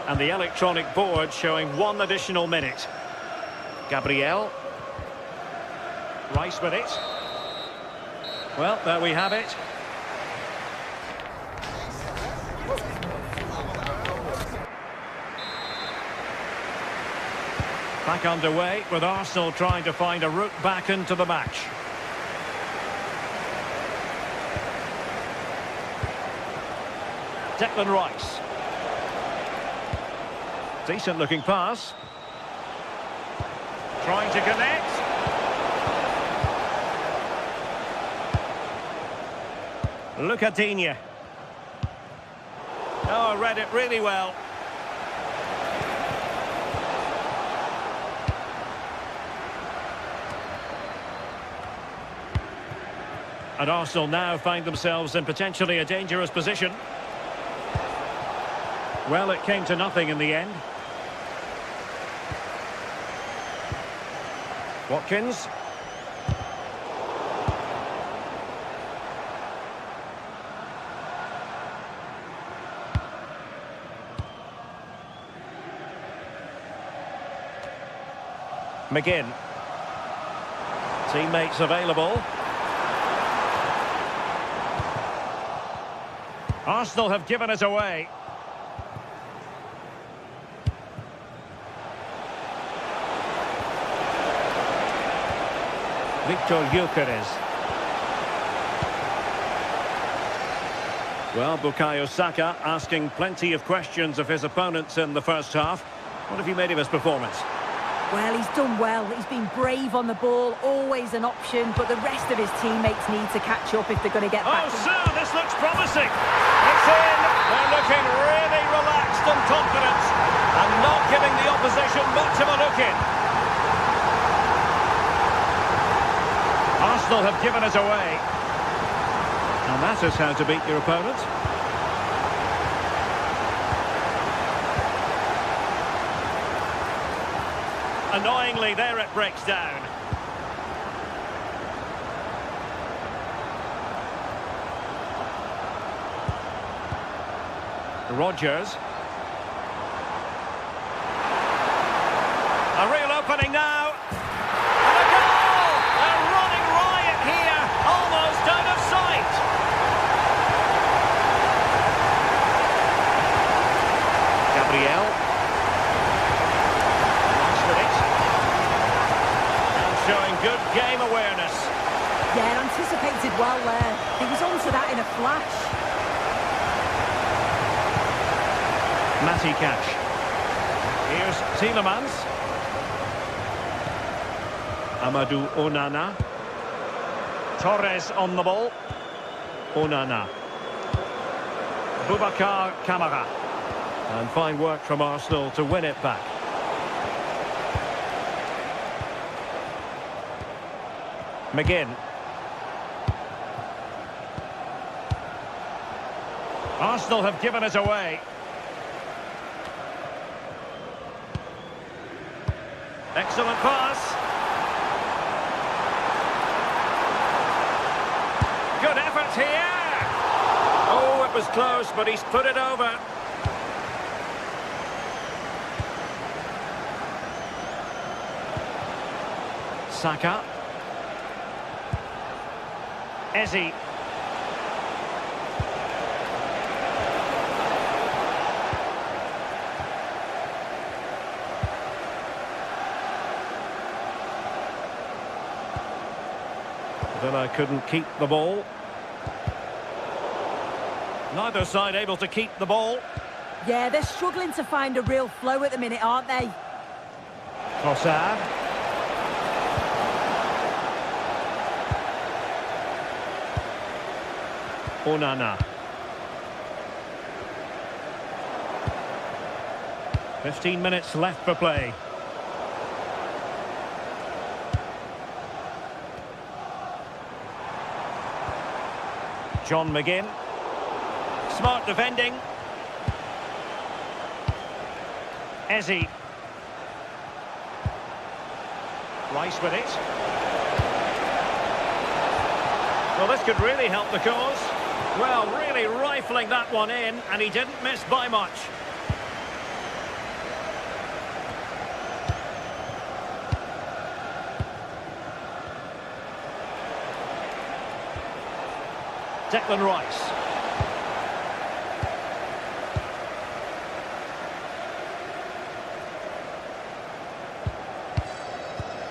And the electronic board showing 1 additional minute. Gabriel. Rice with it. Well, there we have it. Back underway with Arsenal trying to find a route back into the match. Declan Rice. Decent looking pass. Trying to connect. Lucadinha. Oh, read it really well. And Arsenal now find themselves in potentially a dangerous position. Well, it came to nothing in the end. Watkins. McGinn. Teammates available. Arsenal have given it away. Victor Gyökeres. Well, Bukayo Saka asking plenty of questions of his opponents in the first half. What have you made of his performance? Well, he's done well. He's been brave on the ball, always an option, but the rest of his teammates need to catch up if they're going to get back. Oh, Sue, this looks promising. It's in. They're looking really relaxed and confident and not giving the opposition much of a look in. Arsenal have given it away. And that is how to beat your opponent. Annoyingly, there it breaks down. Rodgers. A real opening now. And a goal! They're running riot here, almost out of sight. Gabriel. Nice with it. And showing good game awareness. Yeah, anticipated well there. He was onto that in a flash. Matty Cash. Here's Tielemans. Amadou Onana. Torres on the ball. Onana. Boubacar Kamara. And fine work from Arsenal to win it back. McGinn. Arsenal have given it away. Excellent pass. Good effort here. Oh, it was close, but he's put it over. Saka. Eze. Villa couldn't keep the ball. Neither side able to keep the ball. Yeah, they're struggling to find a real flow at the minute, aren't they? Trossard. Onana. 15 minutes left for play. John McGinn. Smart defending. Eze. Rice with it. Well, this could really help the cause. Well, really rifling that one in, and he didn't miss by much. Declan Rice.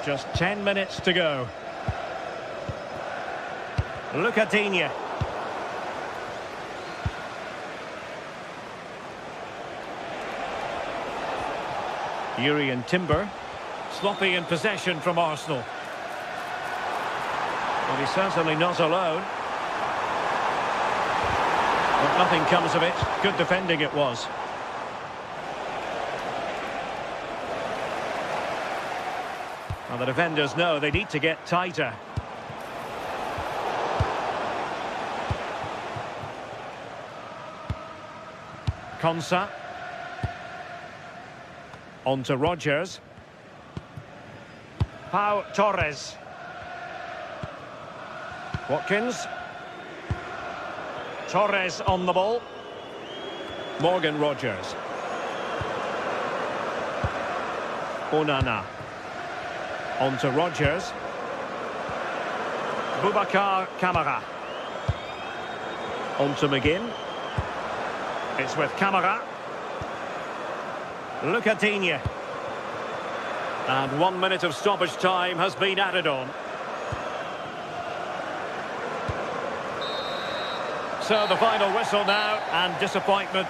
Just 10 minutes to go. Lucadinha. Urian Timber. Sloppy in possession from Arsenal. But he's certainly not alone. But nothing comes of it. Good defending it was. Well, the defenders know they need to get tighter. Konsa. On to Rodgers. Pau Torres. Watkins. Torres on the ball. Morgan Rodgers. Onana. On to Rodgers. Boubacar Kamara. On to McGinn. It's with Kamara. Lucadinha. And 1 minute of stoppage time has been added on. So the final whistle now, and disappointment.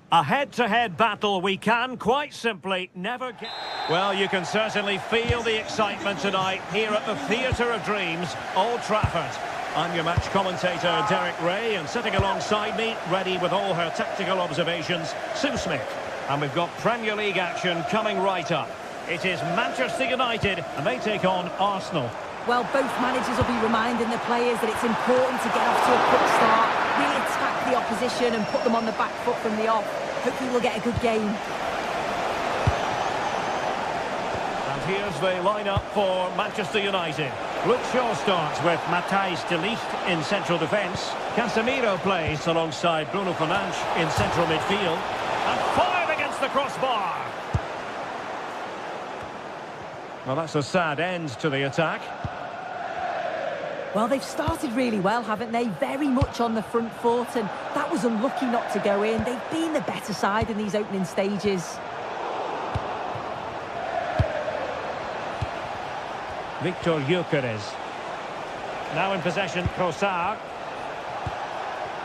A head-to-head battle we can quite simply never get... Well, you can certainly feel the excitement tonight here at the Theatre of Dreams, Old Trafford. I'm your match commentator, Derek Ray, and sitting alongside me, ready with all her tactical observations, Sue Smith. And we've got Premier League action coming right up. It is Manchester United, and they take on Arsenal. Well, both managers will be reminding the players that it's important to get off to a quick start, really attack the opposition and put them on the back foot from the off. Hopefully we'll get a good game. And here's the lineup for Manchester United. Luke Shaw starts with Matthijs de Ligt in central defence. Casemiro plays alongside Bruno Fernandes in central midfield. And fired against the crossbar. Well, that's a sad end to the attack. Well, they've started really well, haven't they? Very much on the front foot, and that was unlucky not to go in. They've been the better side in these opening stages. Victor Gyökeres. Now in possession, Trossard.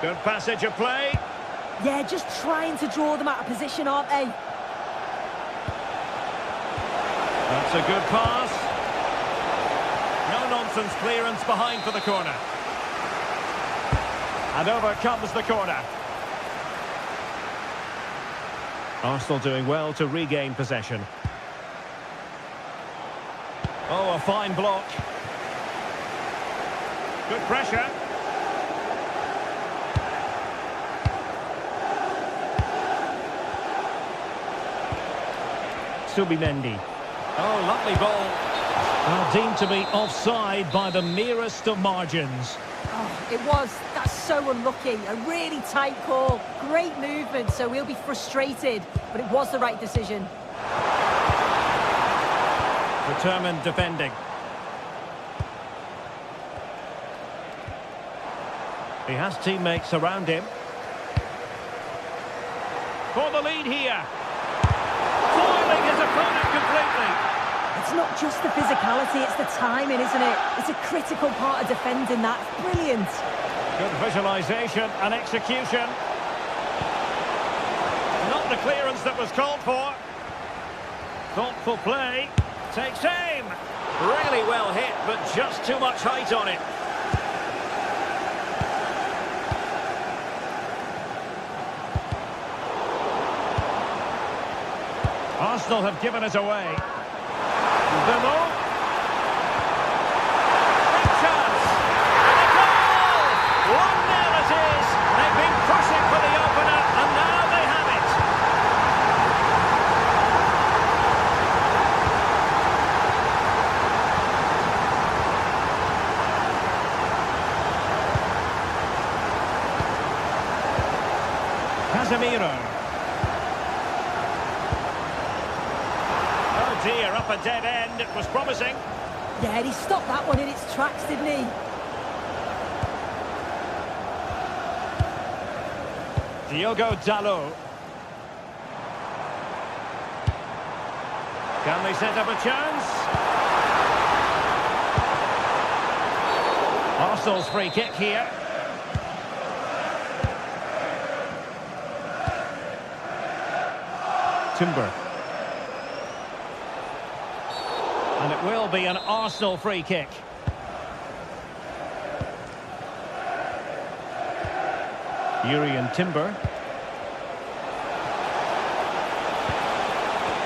Good passage of play. Yeah, just trying to draw them out of position, aren't they? That's a good pass. No-nonsense clearance behind for the corner. And over comes the corner. Arsenal doing well to regain possession. Oh, a fine block. Good pressure. Subimendi. Oh, lovely ball. Well, deemed to be offside by the merest of margins. Oh, it was. That's so unlucky. A really tight call. Great movement, so we'll be frustrated. But it was the right decision. Determined defending. He has teammates around him. For the lead here. Foiling his opponent completely. It's not just the physicality, it's the timing, isn't it? It's a critical part of defending that. Brilliant. Good visualisation and execution. Not the clearance that was called for. Thoughtful play. Takes aim. Really well hit, but just too much height on it. Arsenal have given it away. Bemo. Big chance. And a goal! 1-0 it is. They've been pushing for the opener, and now they have it. Casemiro. Oh dear, up a dead end. It was promising. Yeah, he stopped that one in its tracks, didn't he? Diogo Dalot. Can they set up a chance? Arsenal's free kick here. Timber. And it will be an Arsenal free kick. Urian Timber.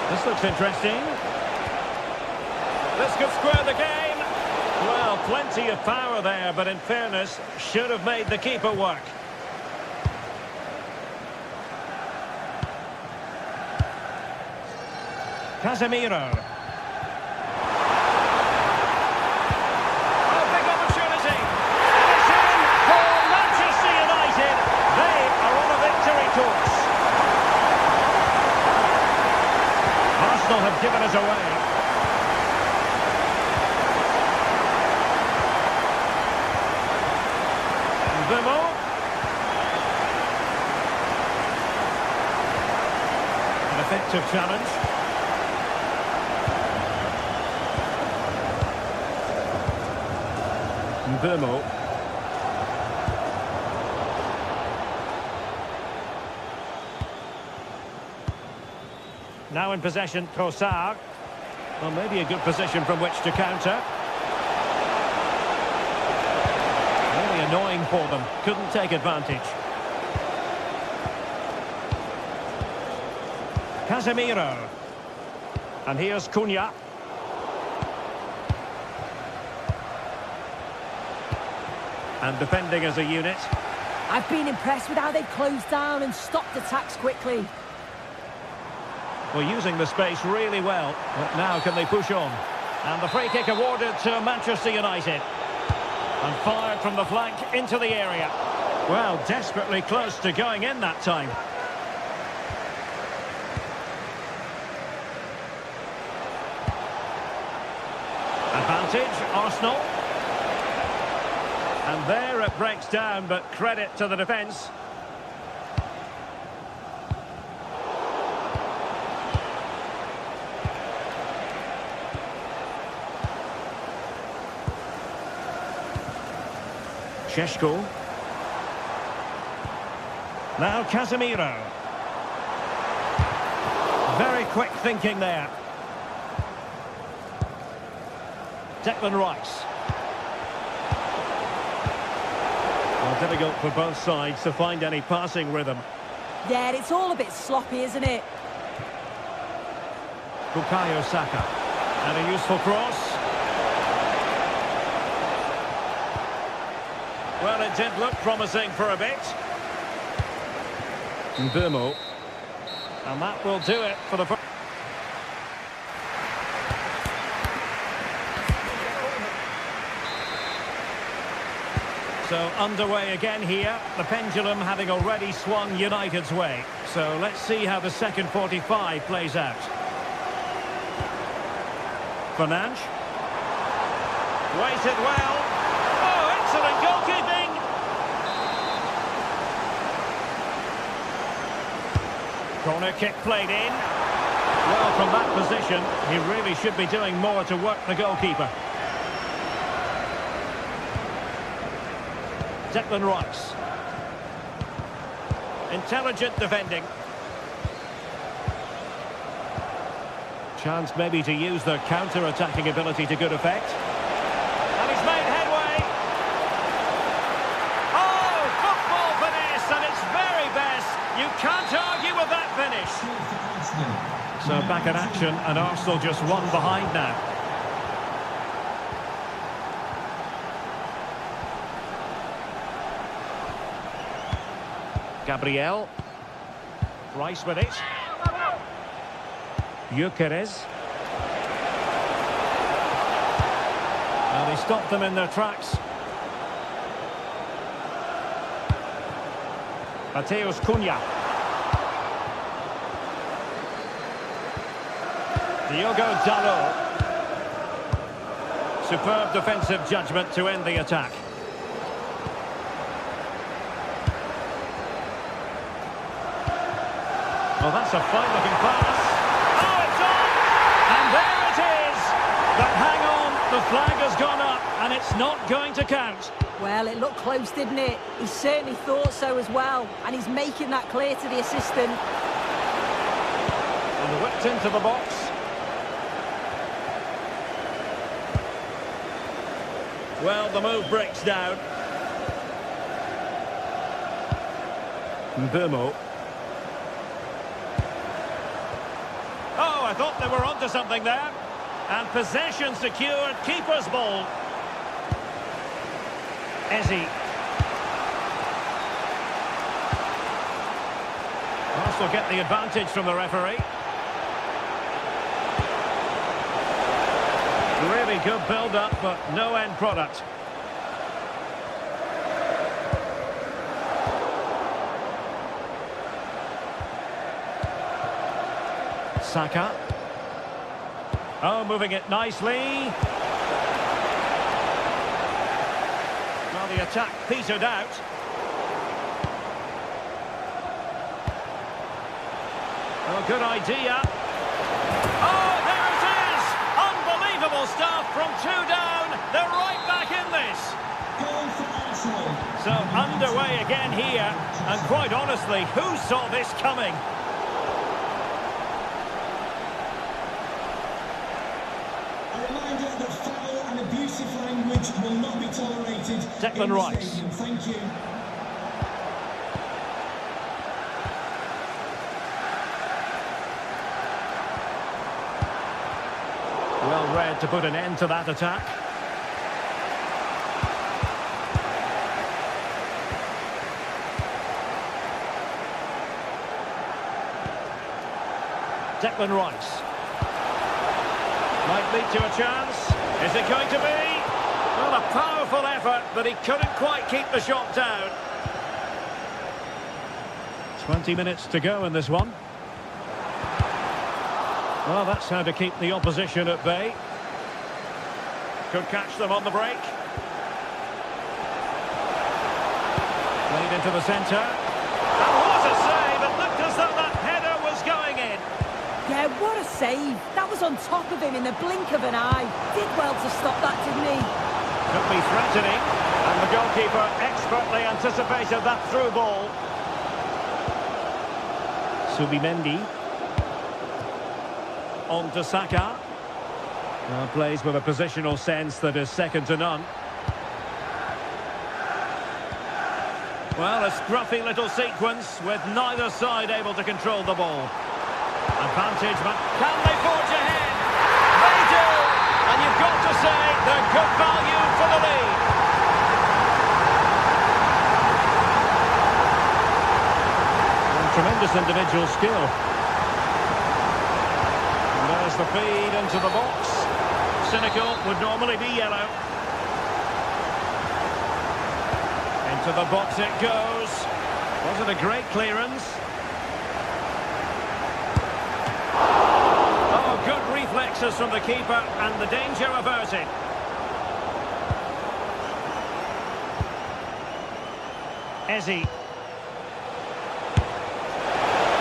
This looks interesting. This could square the game. Well, plenty of power there, but in fairness, should have made the keeper work. Casemiro. Oh, big opportunity. It's in for Manchester United. They are on a victory course. Arsenal have given it away. Bemo. An effective challenge. Bemo. Now in possession, Trossard. Well, maybe a good position from which to counter. Really annoying for them. Couldn't take advantage. Casemiro. And here's Cunha. And defending as a unit. I've been impressed with how they closed down and stopped attacks quickly. Well, using the space really well. But now can they push on? And the free kick awarded to Manchester United. And fired from the flank into the area. Well, desperately close to going in that time. Advantage, Arsenal. And there it breaks down, but credit to the defence. Šeško. Now Casemiro. Very quick thinking there. Declan Rice. Well, difficult for both sides to find any passing rhythm. Yeah, it's all a bit sloppy, isn't it? Bukayo Saka. And a useful cross. Well, it did look promising for a bit. Mbeumo. And that will do it for the first. So underway again here, the pendulum having already swung United's way. So let's see how the second 45 plays out. Fernandes. Waited well. Oh, excellent goalkeeping! Corner kick played in. Well, from that position, he really should be doing more to work the goalkeeper. Declan Rice. Intelligent defending. Chance maybe to use their counter-attacking ability to good effect. And he's made headway. Oh, football finesse at its very best. You can't argue with that finish. So back in action, and Arsenal just one behind now. Gabriel. Rice with it. Gyökeres. Well, he stopped them in their tracks. Matheus Cunha. Diogo Dalot. Superb defensive judgment to end the attack. Well, that's a fine-looking pass. Oh, it's on! And there it is! But hang on, the flag has gone up, and it's not going to count. Well, it looked close, didn't it? He certainly thought so as well, and he's making that clear to the assistant. And whipped into the box. Well, the move breaks down. Mbeumo. Oh, I thought they were onto something there. And possession secured, keeper's ball. Eze. Arsenal get the advantage from the referee. Really good build-up, but no end product. Saka. Oh, moving it nicely. Well, the attack petered out. Oh, good idea. Oh, there it is! Unbelievable stuff from 2 down. They're right back in this. So underway again here. And quite honestly, who saw this reminder that foul and abusive language will not be tolerated Declan in the Rice. stadium. Thank you. Well read to put an end to that attack. Declan Rice. Might lead to a chance. Is it going to be? Well, a powerful effort, but he couldn't quite keep the shot down. 20 minutes to go in this one. Well, that's how to keep the opposition at bay. Could catch them on the break. Played into the centre. And what a save! It looked as though that header was going in. Yeah, what a save. That was on top of him in the blink of an eye. Did well to stop that, didn't he? Could be threatening. And the goalkeeper expertly anticipated that through ball. Subimendi. On to Saka. Now plays with a positional sense that is second to none. Well, a scruffy little sequence with neither side able to control the ball. Advantage, but can they forge ahead? They do! And you've got to say they're good value for the lead. And tremendous individual skill. There's the feed into the box. Cynical would normally be yellow. Into the box it goes. Wasn't a great clearance. Oh, good reflexes from the keeper and the danger averted. Eze.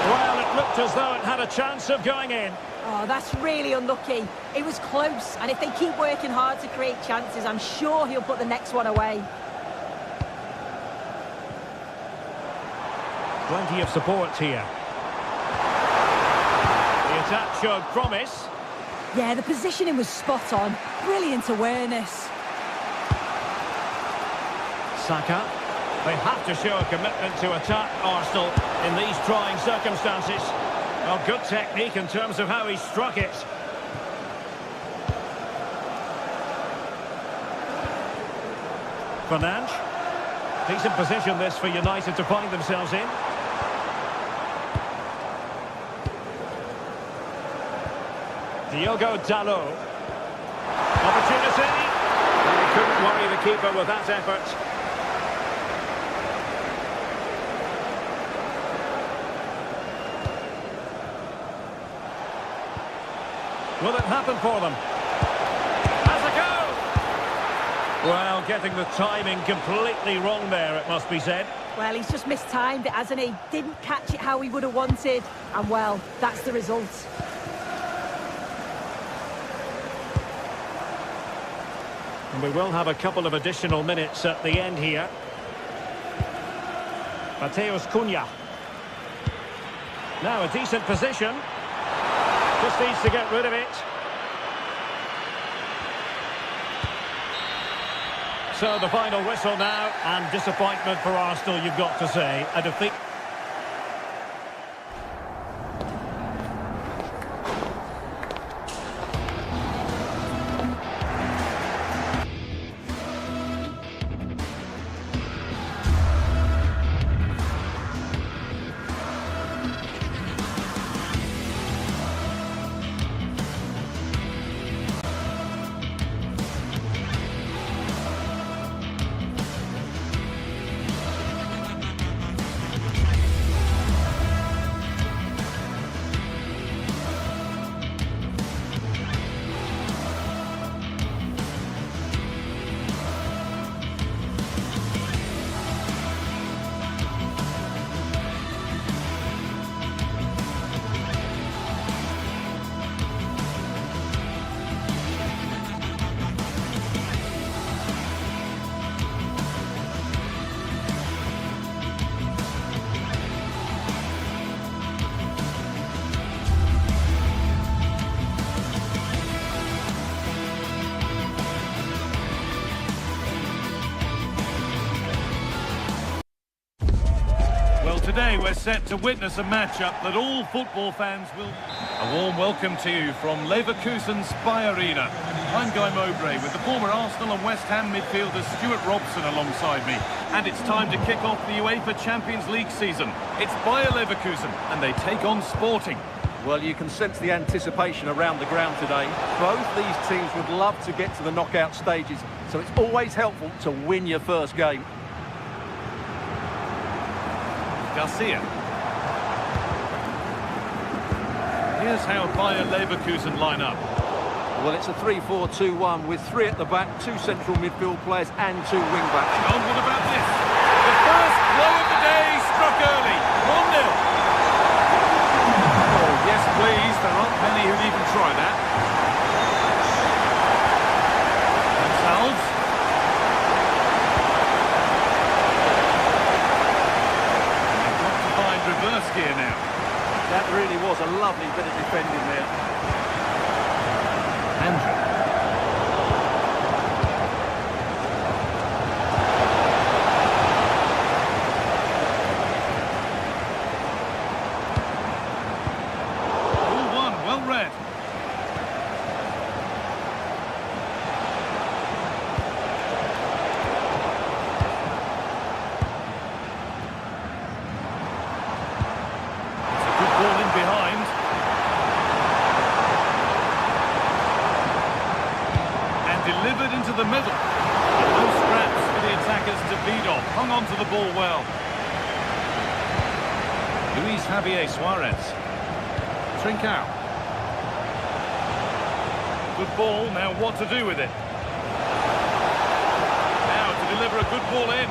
Well, it looked as though it had a chance of going in. Oh, that's really unlucky. It was close, and if they keep working hard to create chances, I'm sure he'll put the next one away. Plenty of support here. The attack showed promise. Yeah, the positioning was spot on. Brilliant awareness. Saka. They have to show a commitment to attack Arsenal in these trying circumstances. Well, good technique in terms of how he struck it. Fernandes. Decent position this for United to find themselves in. Diogo Dalot. Opportunity. And he couldn't worry the keeper with that effort. Will it happen for them? Has a go! Well, getting the timing completely wrong there, it must be said. Well, he's just mistimed it, hasn't he? Didn't catch it how he would have wanted. And, well, that's the result. And we will have a couple of additional minutes at the end here. Mateus Cunha. Now a decent position. Just needs to get rid of it. So the final whistle now, and disappointment for Arsenal, you've got to say. A defeat. Well, today we're set to witness a matchup that all football fans will... A warm welcome to you from Leverkusen's Spy Arena. I'm Guy Mowbray with the former Arsenal and West Ham midfielder Stuart Robson alongside me. And it's time to kick off the UEFA Champions League season. It's Bayer Leverkusen and they take on Sporting. Well, you can sense the anticipation around the ground today. Both these teams would love to get to the knockout stages, so it's always helpful to win your first game. Garcia. Here's how Bayer Leverkusen line up. Well, it's a 3-4-2-1 with 3 at the back, 2 central midfield players and 2 wing-backs. And what about this? The first blow of the day struck early. 1-0. Oh, yes, please. There aren't many who'd even try that. Themselves. They've got to find reverse gear now. That really was a lovely bit of defending there. Andrew. Delivered into the middle. No scraps for the attackers to beat off. Hung on to the ball well. Luis Javier Suarez. Trincao. Good ball. Now what to do with it? Now to deliver a good ball in.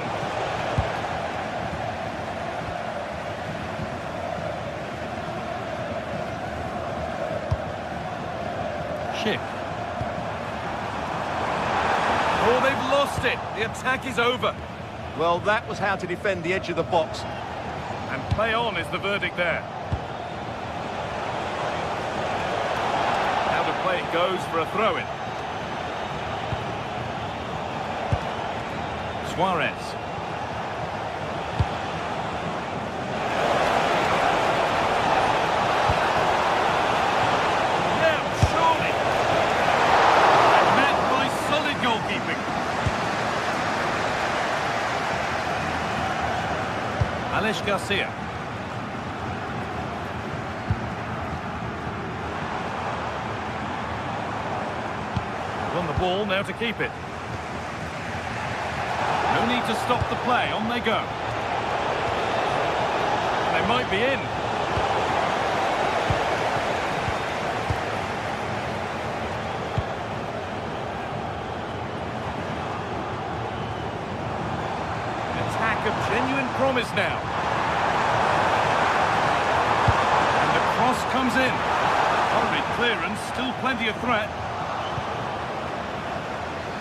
Schick. Oh, they've lost it. The attack is over. Well, that was how to defend the edge of the box. And play on is the verdict there. Now the play goes for a throw-in. Suarez. Garcia. Won the ball, now to keep it. No need to stop the play, on they go. They might be in. Attack of genuine promise now. Cross comes in. Hurried clearance, still plenty of threat.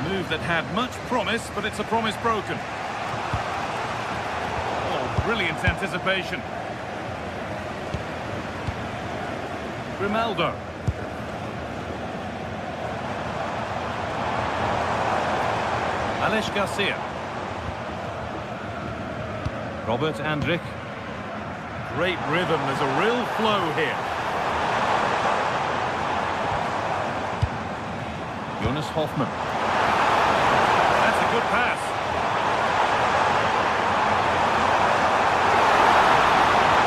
Move that had much promise, but it's a promise broken. Oh, brilliant anticipation. Grimaldo. Alex Garcia. Robert Andrich. Great rhythm, there's a real flow here. Jonas Hoffmann. That's a good pass.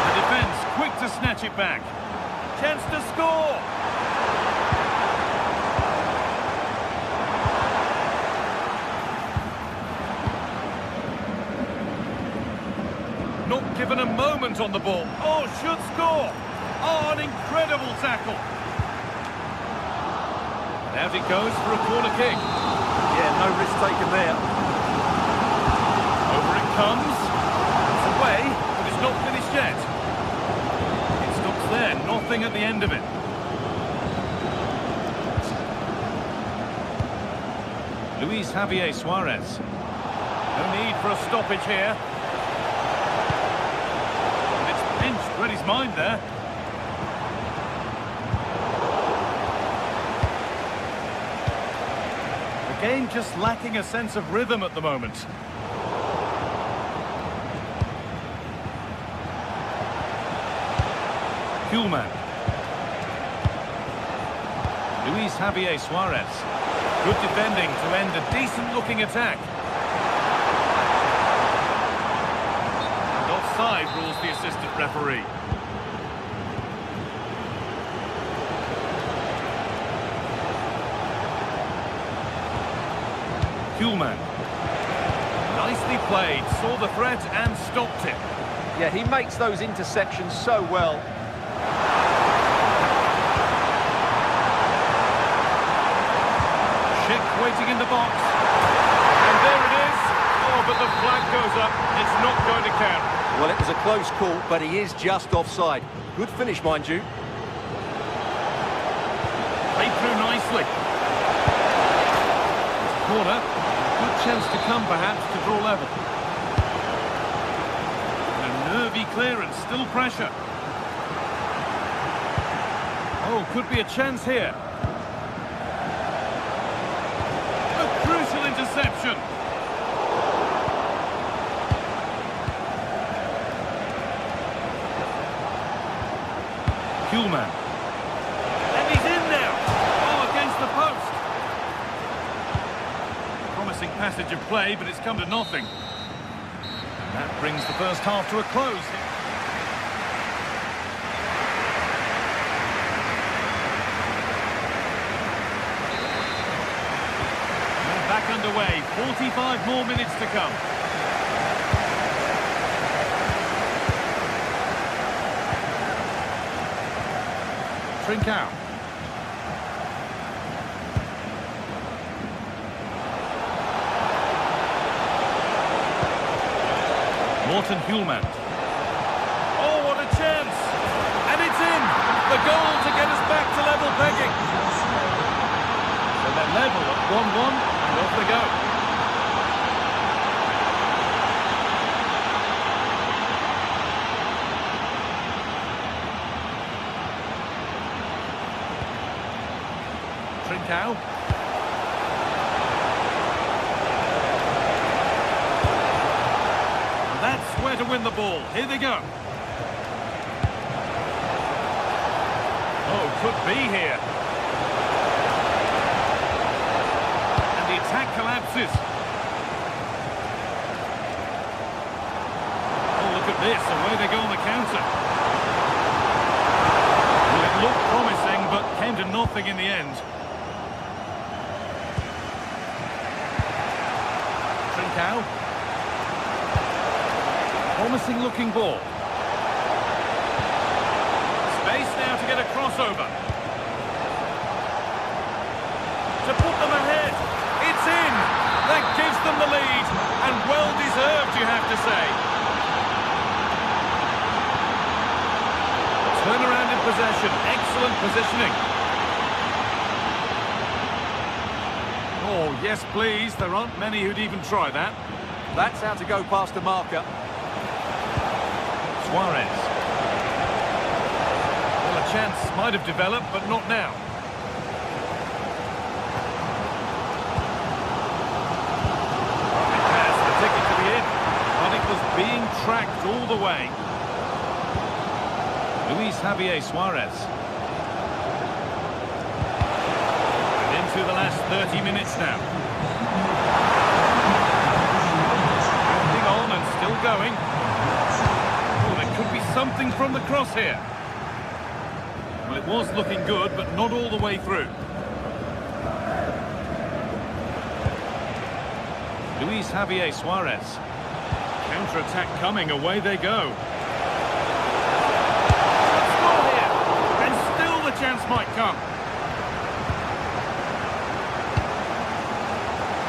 The defence quick to snatch it back. Chance to score. Not given a moment on the ball. Oh, should score. Oh, an incredible tackle. And out it goes for a corner kick. Yeah, no risk taken there. Over it comes. It's away, but it's not finished yet. It stops there, nothing at the end of it. Luis Javier Suarez. No need for a stoppage here. Read his mind there. The game just lacking a sense of rhythm at the moment. Kuhlmann. Luis Javier Suarez. Good defending to end a decent-looking attack. And offside rules the assistant referee. Kuhlmann. Nicely played, saw the threat and stopped it. Yeah, he makes those interceptions so well. Schick waiting in the box. And there it is. Oh, but the flag goes up. It's not going to count. Well, it was a close call, but he is just offside. Good finish, mind you. Played through nicely. It's a corner. Good chance to come, perhaps, to draw level. And a nervy clearance, still pressure. Oh, could be a chance here. A crucial interception. Kuhlmann. And he's in now. Oh, against the post. Promising passage of play, but it's come to nothing. And that brings the first half to a close. We're back underway. 45 more minutes to come. Trincao. Morten Kuhlmann. Oh, what a chance! And it's in! The goal to get us back to level pegging. So they're level at 1-1, and off they go. Trincao. That's where to win the ball. Here they go. Oh, could be here. And the attack collapses. Oh, look at this. Away they go on the counter. Well, it looked promising, but came to nothing in the end. Trincao. Promising looking ball. Space now to get a crossover. To put them ahead. It's in. That gives them the lead. And well deserved, you have to say. Turnaround in possession. Excellent positioning. Oh, yes, please. There aren't many who'd even try that. That's how to go past the marker. Suarez. Well, a chance might have developed, but not now. It has the ticket to the end, but it was being tracked all the way. Luis Javier Suarez. And into the last 30 minutes now. Moving on and still going. Could be something from the cross here. Well, it was looking good, but not all the way through. Luis Javier Suarez. Counter-attack coming, away they go. Score here, and still the chance might come.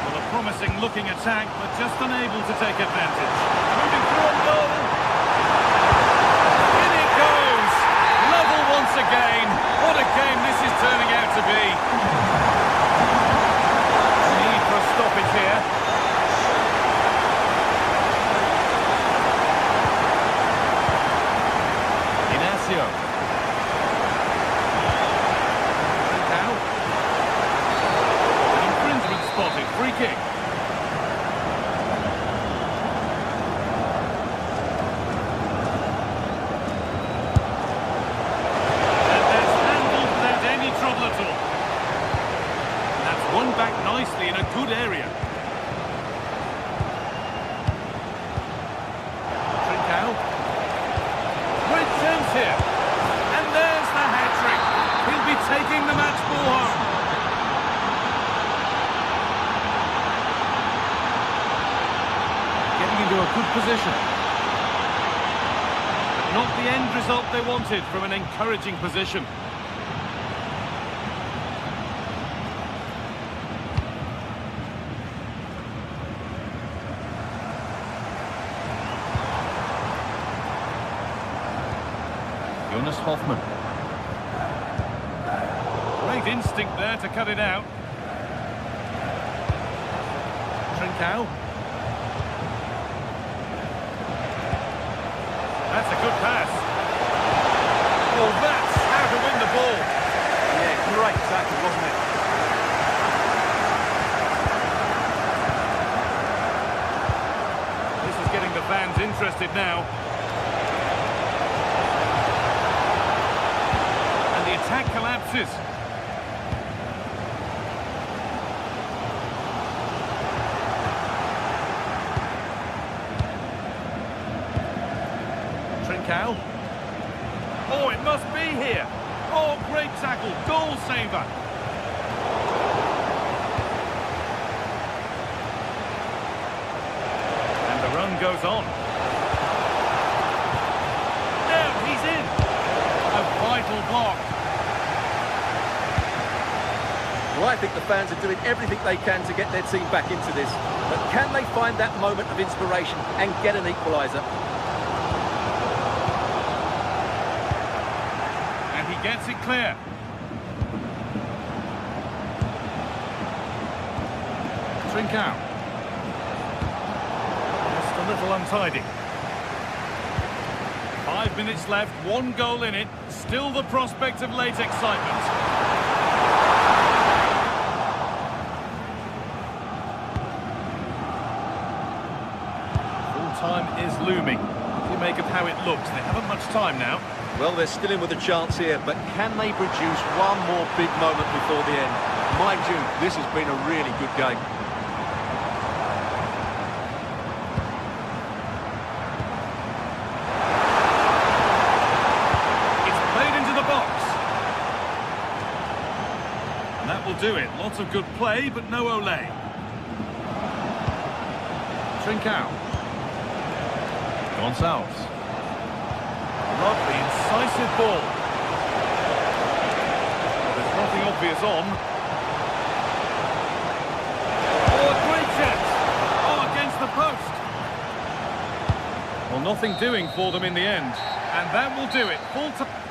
Well, a promising looking attack, but just unable to take advantage. Moving through on goal. Again, what a game this is turning out to be. Need for a stoppage here. Inacio. Now. An infringement spotted, free kick. chance here. And there's the hat-trick. He'll be taking the match ball home. Getting into a good position. But not the end result they wanted from an encouraging position. Hoffman. Great instinct there to cut it out. Trincao. That's a good pass. Oh, that's how to win the ball. Yeah, great tackle, wasn't it? This is getting the fans interested now. Attack collapses. Trincao. Oh, it must be here. Oh, great tackle. Goal saver. And the run goes on. Now he's in. A vital block. Well, I think the fans are doing everything they can to get their team back into this. But can they find that moment of inspiration and get an equaliser? And he gets it clear. Trincao. Just a little untidy. 5 minutes left, 1 goal in it. Still the prospect of late excitement. Time is looming. What do you make of how it looks? They haven't much time now. Well, they're still in with a chance here, but can they produce one more big moment before the end? Mind you, this has been a really good game. It's played into the box. And that will do it. Lots of good play, but no Olé. Trincao. Gonçalves. Lovely, incisive ball. There's nothing obvious on. Oh, a great chance. Oh, against the post. Well, nothing doing for them in the end. And that will do it. Full time.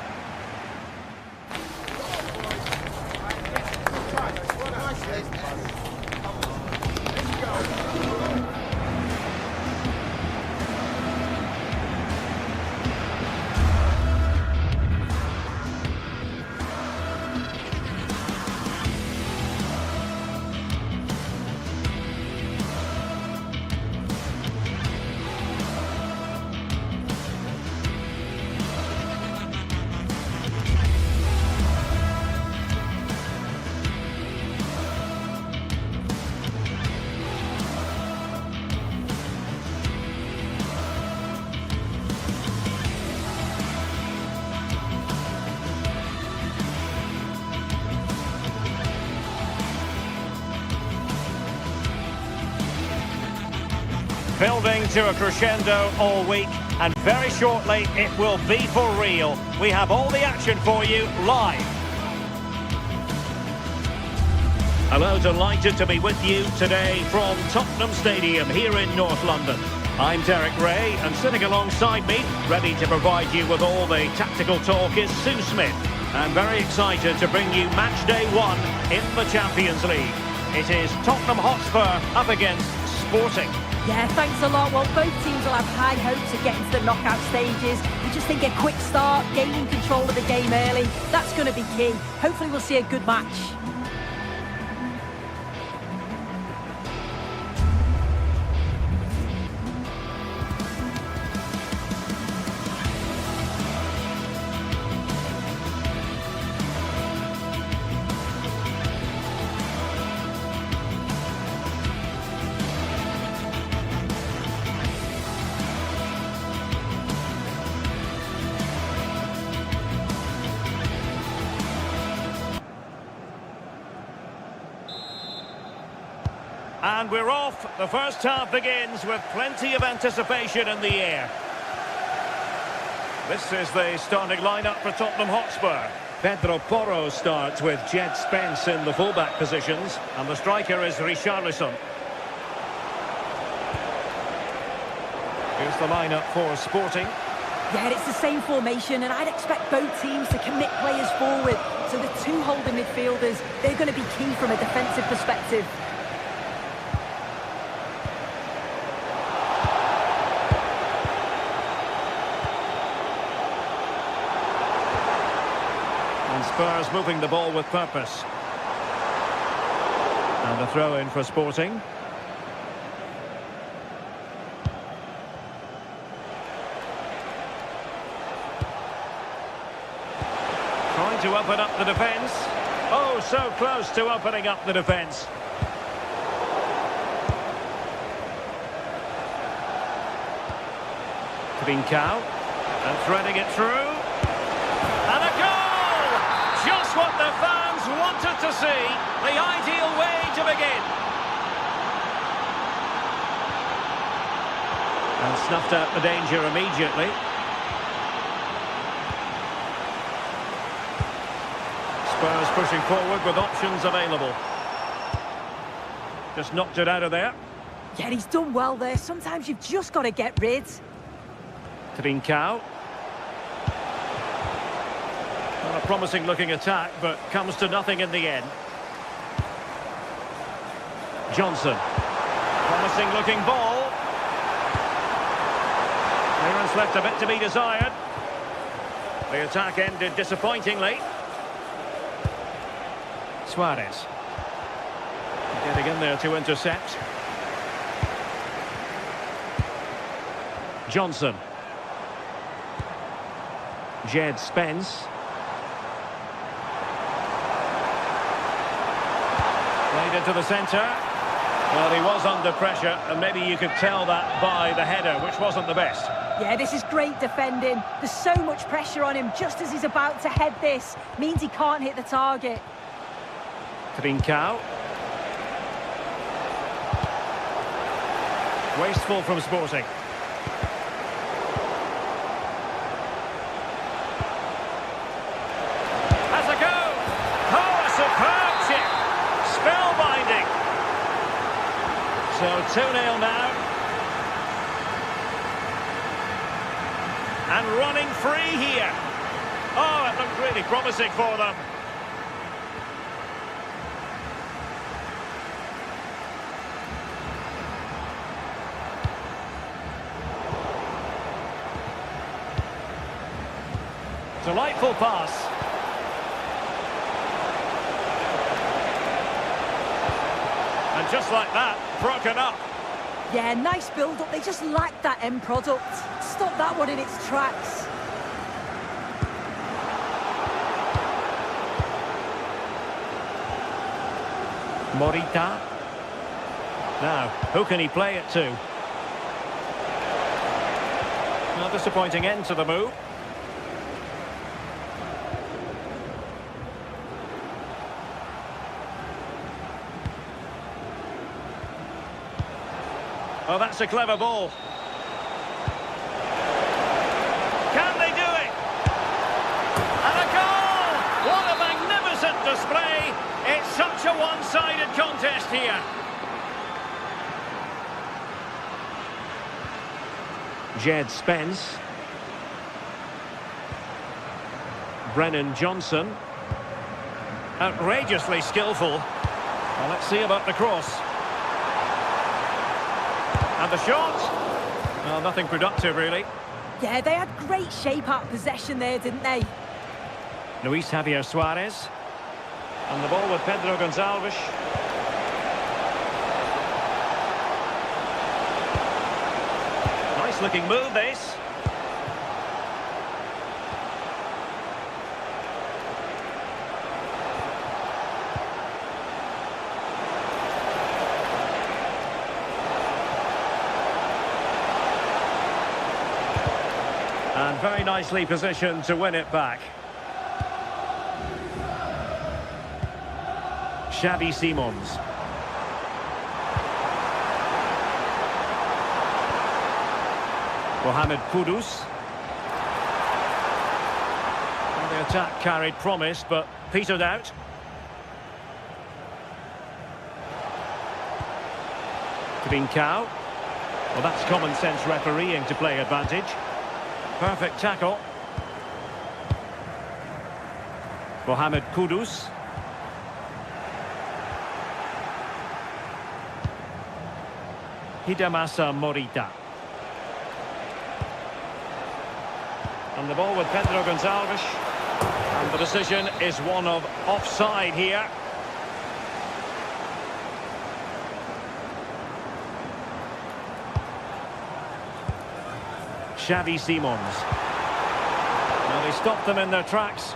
Building to a crescendo all week, and very shortly it will be for real. We have all the action for you live. Hello, delighted to be with you today from Tottenham Stadium here in North London. I'm Derek Ray, and sitting alongside me, ready to provide you with all the tactical talk, is Sue Smith. I'm very excited to bring you match day 1 in the Champions League. It is Tottenham Hotspur up against Sporting. Yeah, thanks a lot. Well, both teams will have high hopes of getting to the knockout stages. I just think a quick start, gaining control of the game early, that's going to be key. Hopefully we'll see a good match. And we're off. The first half begins with plenty of anticipation in the air. This is the starting lineup for Tottenham Hotspur. Pedro Porro starts with Jed Spence in the fullback positions. And the striker is Richarlison. Here's the lineup for Sporting. Yeah, it's the same formation, and I'd expect both teams to commit players forward. So the two holding midfielders, they're going to be key from a defensive perspective. And Spurs moving the ball with purpose. And a throw-in for Sporting. Trying to open up the defence. Oh, so close to opening up the defence. Trincao. And threading it through. And a goal! Just what the fans wanted to see. The ideal way to begin. And snuffed out the danger immediately. Spurs pushing forward with options available. Just knocked it out of there. Yeah, he's done well there. Sometimes you've just got to get rid. Trincao. Well, a promising looking attack, but comes to nothing in the end. Johnson. Promising looking ball. Clearance left a bit to be desired. The attack ended disappointingly. Suarez. Getting in there to intercept. Johnson. Jed Spence. Played into the centre. Well, he was under pressure, and maybe you could tell that by the header, which wasn't the best. Yeah, this is great defending. There's so much pressure on him just as he's about to head this. Means he can't hit the target. Trincao. Wasteful from Sporting. Has a go! Oh, a superb chip! Spellbinding! So 2-0 now. And running free here. Oh, it looked really promising for them. Delightful pass. And just like that, broken up. Yeah, nice build-up. They just lacked that end product. Stop that one in its tracks. Morita. Now, who can he play it to? Well, disappointing end to the move. Oh, that's a clever ball. Can they do it? And a goal! What a magnificent display! It's such a one-sided contest here. Jed Spence. Brennan Johnson. Outrageously skillful. Well, let's see about the cross. And the shot. Well, nothing productive, really. Yeah, they had great shape out possession there, didn't they? Luis Javier Suarez. And the ball with Pedro Gonçalves. Nice looking move, this. And very nicely positioned to win it back. Xavi Simons. Mohamed Kudus. Well, the attack carried promise, but petered out. Trincao. Well, that's common sense refereeing to play advantage. Perfect tackle. Mohamed Kudus. Hidemasa Morita. And the ball with Pedro Gonçalves. And the decision is one of offside here. Xavi Simons. Now they stopped them in their tracks.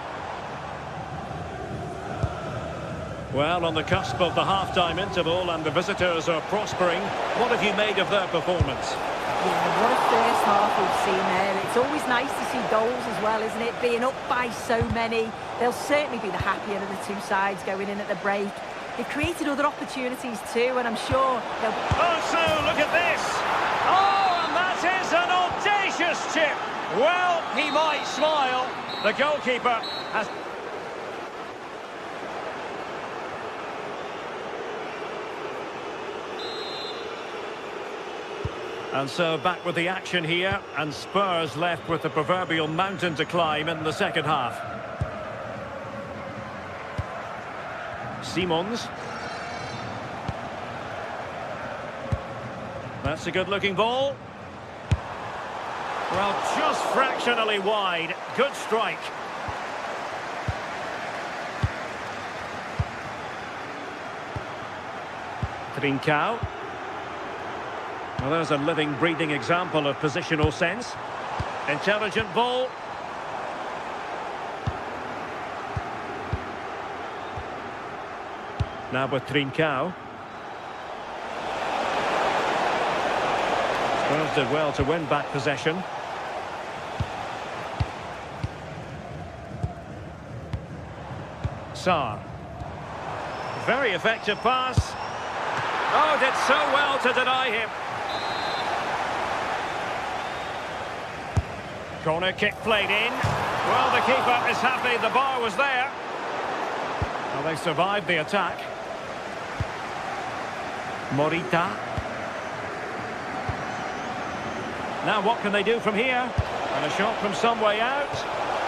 Well, on the cusp of the half-time interval, and the visitors are prospering. What have you made of their performance? Yeah, what a first half we've seen there. It's always nice to see goals as well, isn't it? Being up by so many. They'll certainly be the happier of the two sides going in at the break. They've created other opportunities too, and I'm sure they'll... Oh, so look at this! Oh, and that is an audacious chip! Well, he might smile. The goalkeeper has... And so back with the action here, and Spurs left with the proverbial mountain to climb in the second half. Simons. That's a good-looking ball. Well, just fractionally wide. Good strike. Trincao. Well, there's a living, breathing example of positional sense. Intelligent ball. Now with Trincao. Spurs did well to win back possession. Sarr. Very effective pass. Oh, did so well to deny him. Corner kick played in. Well, the keeper is happy the bar was there. Well, they survived the attack. Morita. Now what can they do from here? And a shot from some way out.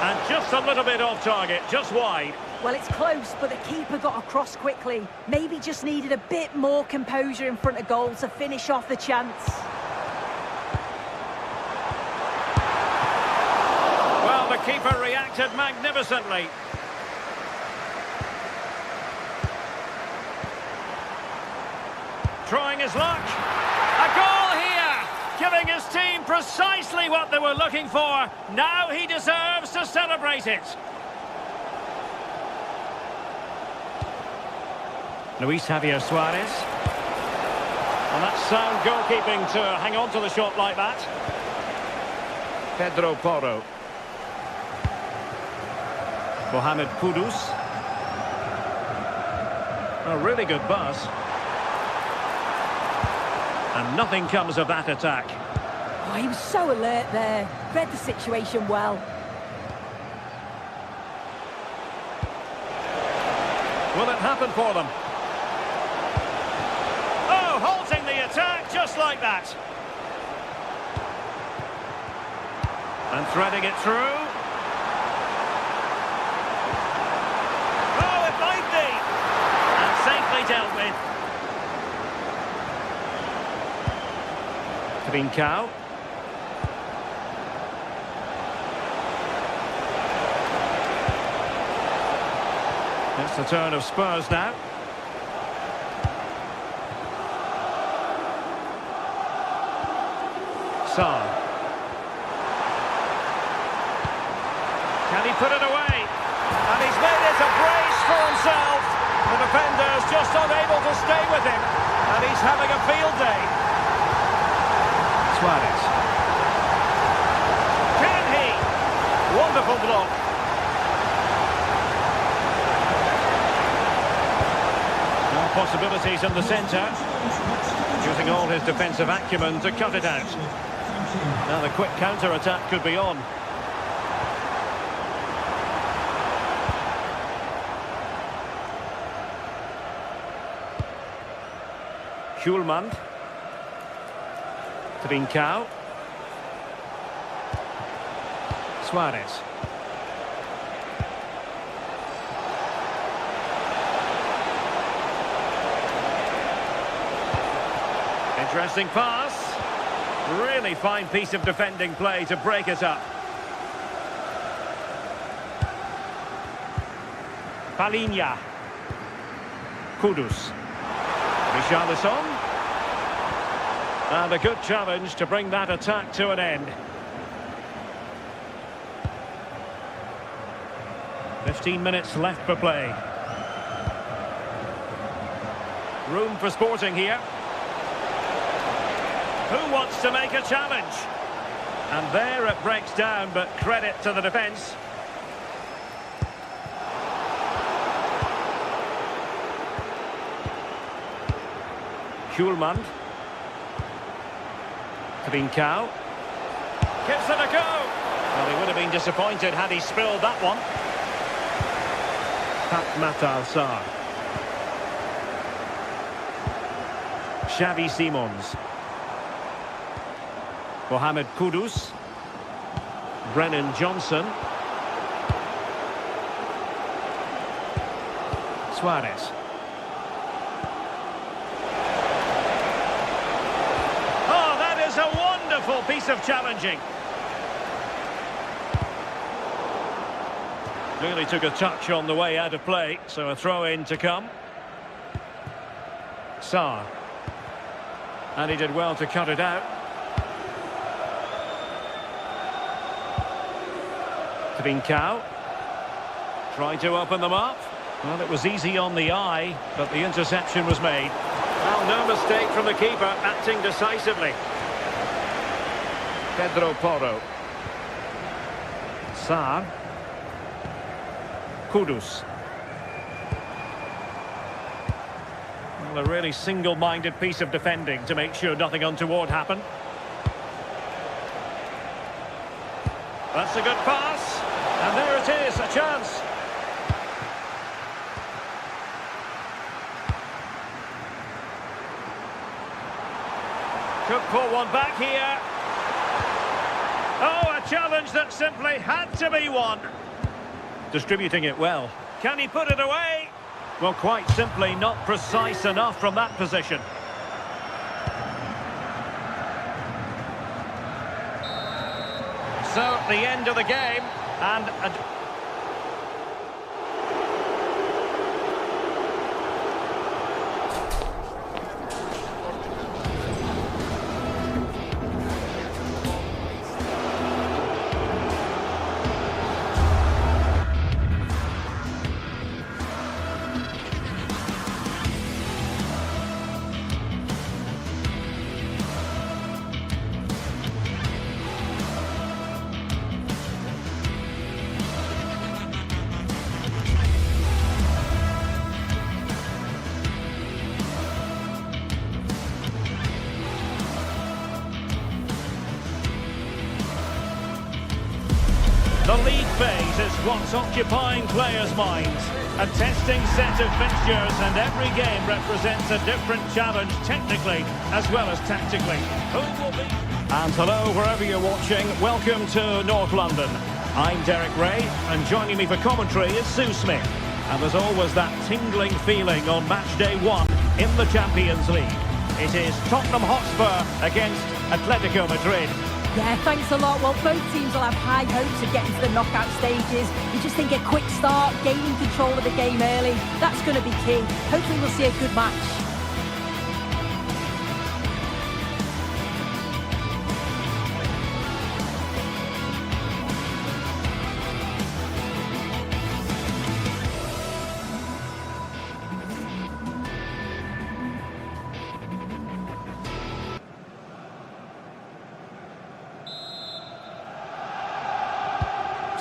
And just a little bit off target, just wide. Well, it's close, but the keeper got across quickly. Maybe just needed a bit more composure in front of goal to finish off the chance. Well, the keeper reacted magnificently. Trying his luck. A goal here, giving his team precisely what they were looking for. Now he deserves to celebrate it. Luis Javier Suarez. And that's sound goalkeeping to hang on to the shot like that. Pedro Porro. Mohamed Kudus. A really good pass. And nothing comes of that attack. Oh, he was so alert there. Read the situation well. Will it happen for them? Oh, halting the attack just like that. And threading it through. Oh, it might be. And safely dealt with. Trincao. It's the turn of Spurs now. Sarr. Can he put it away? And he's made it a brace for himself. The defender's just unable to stay with him. And he's having a field day. Suarez. Can he? Wonderful block. No possibilities in the centre. Using all his defensive acumen to cut it out. team. Now the quick counter-attack could be on. Schulman. Trincao. Suarez. Interesting pass. Really fine piece of defending play to break it up. Palinha. Kudus. Richarlison. And a good challenge to bring that attack to an end. 15 minutes left for play. Room for Sporting here. Who wants to make a challenge? And there it breaks down, but credit to the defence. Schulman. Trincao. Gives it a go. Well, he would have been disappointed had he spilled that one. Matar Sarr. Xavi Simons. Mohamed Kudus. Brennan Johnson. Suarez. Oh, that is a wonderful piece of challenging. Clearly took a touch on the way out of play, so a throw-in to come. Sarr. And he did well to cut it out. Trincao. Tried to open them up. Well, it was easy on the eye, but the interception was made. Well, no mistake from the keeper, acting decisively. Pedro Porro. Sarr. Kudus. Well, a really single-minded piece of defending to make sure nothing untoward happened. That's a good pass. And there it is, a chance. Could pull one back here. Oh, a challenge that simply had to be won. Distributing it well. Can he put it away? Well, quite simply not precise enough from that position. So, the end of the game, and the league phase is what's occupying players' minds. A testing set of fixtures, and every game represents a different challenge technically as well as tactically. Who will be? And hello, wherever you're watching, welcome to North London. I'm Derek Ray, and joining me for commentary is Sue Smith. And there's always that tingling feeling on match day 1 in the Champions League. It is Tottenham Hotspur against Atletico Madrid. Yeah, thanks a lot. Well, both teams will have high hopes of getting to the knockout stages. You just think a quick start, gaining control of the game early, that's going to be key. Hopefully we'll see a good match.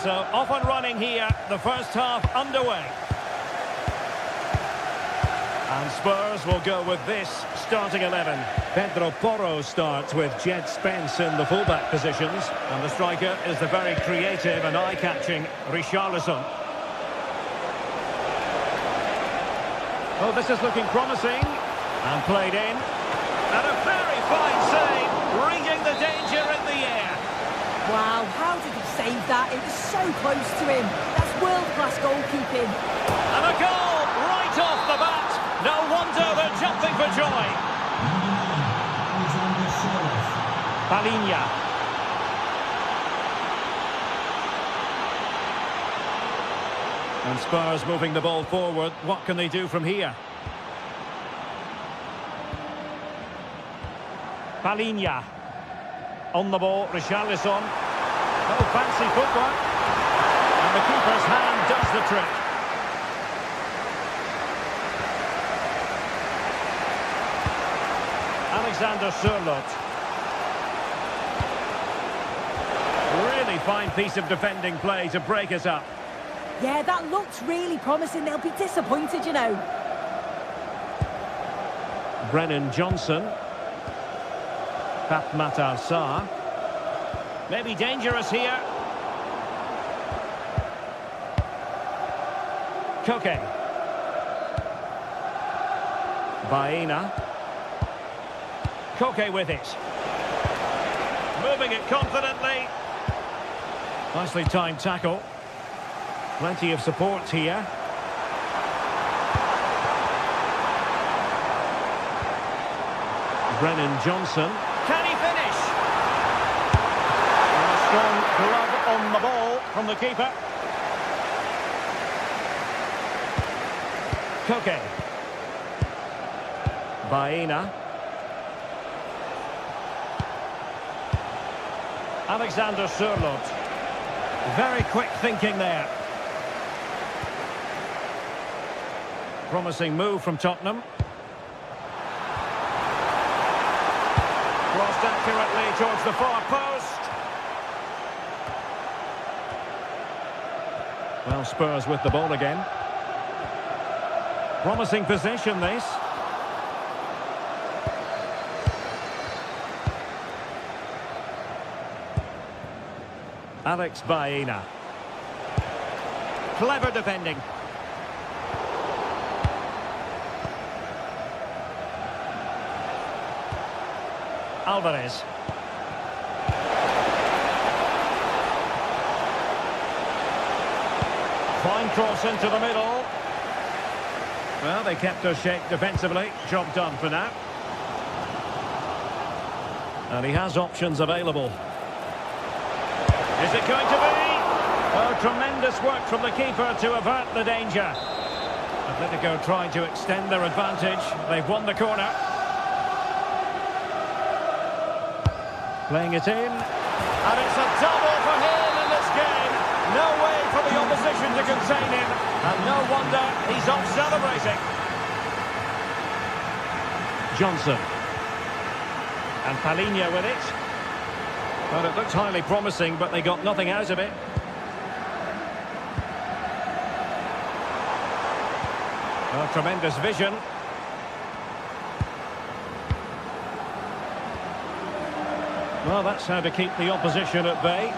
So off and running here, the first half underway. And Spurs will go with this starting 11. Pedro Porro starts with Jed Spence in the fullback positions. And the striker is the very creative and eye-catching Richarlison. Oh, this is looking promising. And played in. And a very fine save, reading the danger in the air. Wow, how did he save that? It was so close to him. That's world-class goalkeeping. And a goal right off the bat. No wonder they're jumping for joy. Palinha. And Spurs moving the ball forward. What can they do from here? Palinha. On the ball, Richarlison. Oh, fancy footwork. And the keeper's hand does the trick. Alexander Sørloth. Really fine piece of defending play to break us up. Yeah, that looks really promising. They'll be disappointed, you know. Brennan Johnson. Fatmatar Sarr. Maybe dangerous here. Koke. Baena. Koke with it. Moving it confidently. Nicely timed tackle. Plenty of support here. Brennan Johnson. Can he finish? And a strong glove on the ball from the keeper. Koke. Baena. Alexander Sørloth. Very quick thinking there. Promising move from Tottenham. Crossed accurately towards the far post. Well, Spurs with the ball again. Promising possession, this. Alex Baena. Clever defending. Alvarez. Fine cross into the middle. Well, they kept us shape defensively. Job done for now. And he has options available. Is it going to be? Oh, tremendous work from the keeper to avert the danger. Atletico trying to extend their advantage. They've won the corner. Playing it in. And it's a double for him in this game. No way for the opposition to contain him. And no wonder he's off celebrating. Johnson. And Palinha with it. Well, it looked highly promising, but they got nothing out of it. Oh, tremendous vision. Well, that's how to keep the opposition at bay.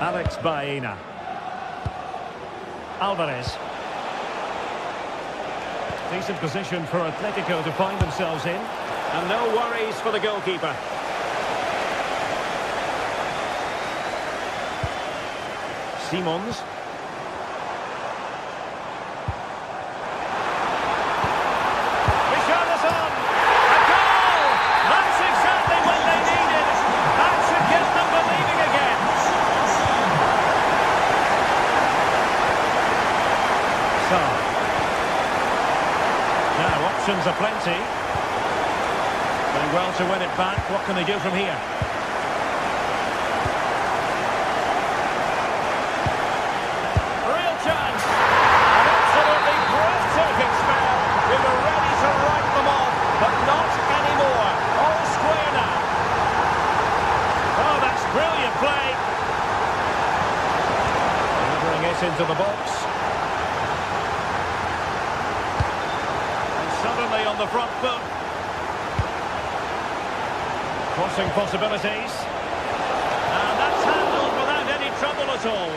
Alex Baena. Alvarez. Decent position for Atletico to find themselves in. And no worries for the goalkeeper. Simons. Richarlison. A goal! That's exactly what they needed. That should get them believing again. So. Now, options are plenty. Doing well to win it back. What can they do from here? Real chance. An absolutely breathtaking spell. We were ready to write them off, but not anymore. All square now. Oh, that's brilliant play. Delivering it into the box. And so on the front foot. Crossing possibilities. And that's handled without any trouble at all.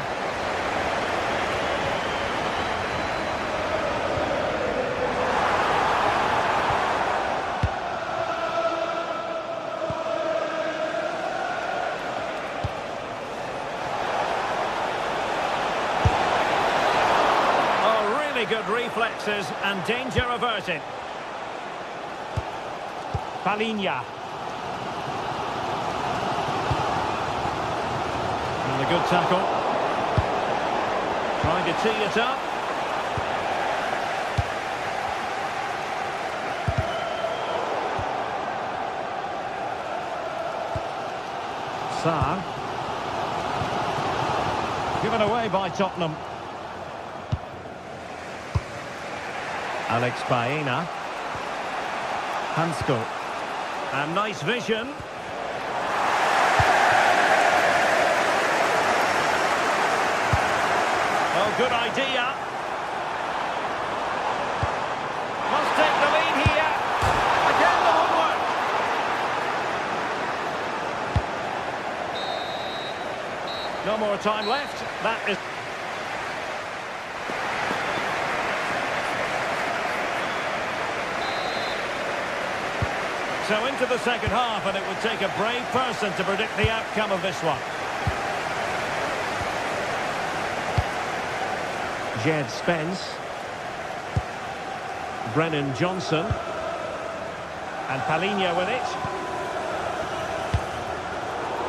Good reflexes and danger averted. Palinha. And a good tackle. Trying to tee it up. Sarr. Given away by Tottenham. Alex Baena. Hansko. And nice vision. Oh, good idea. Must take the lead here. Again, the homework. No more time left. That is... So into the second half, and it would take a brave person to predict the outcome of this one. Jed Spence. Brennan Johnson. And Palinha with it.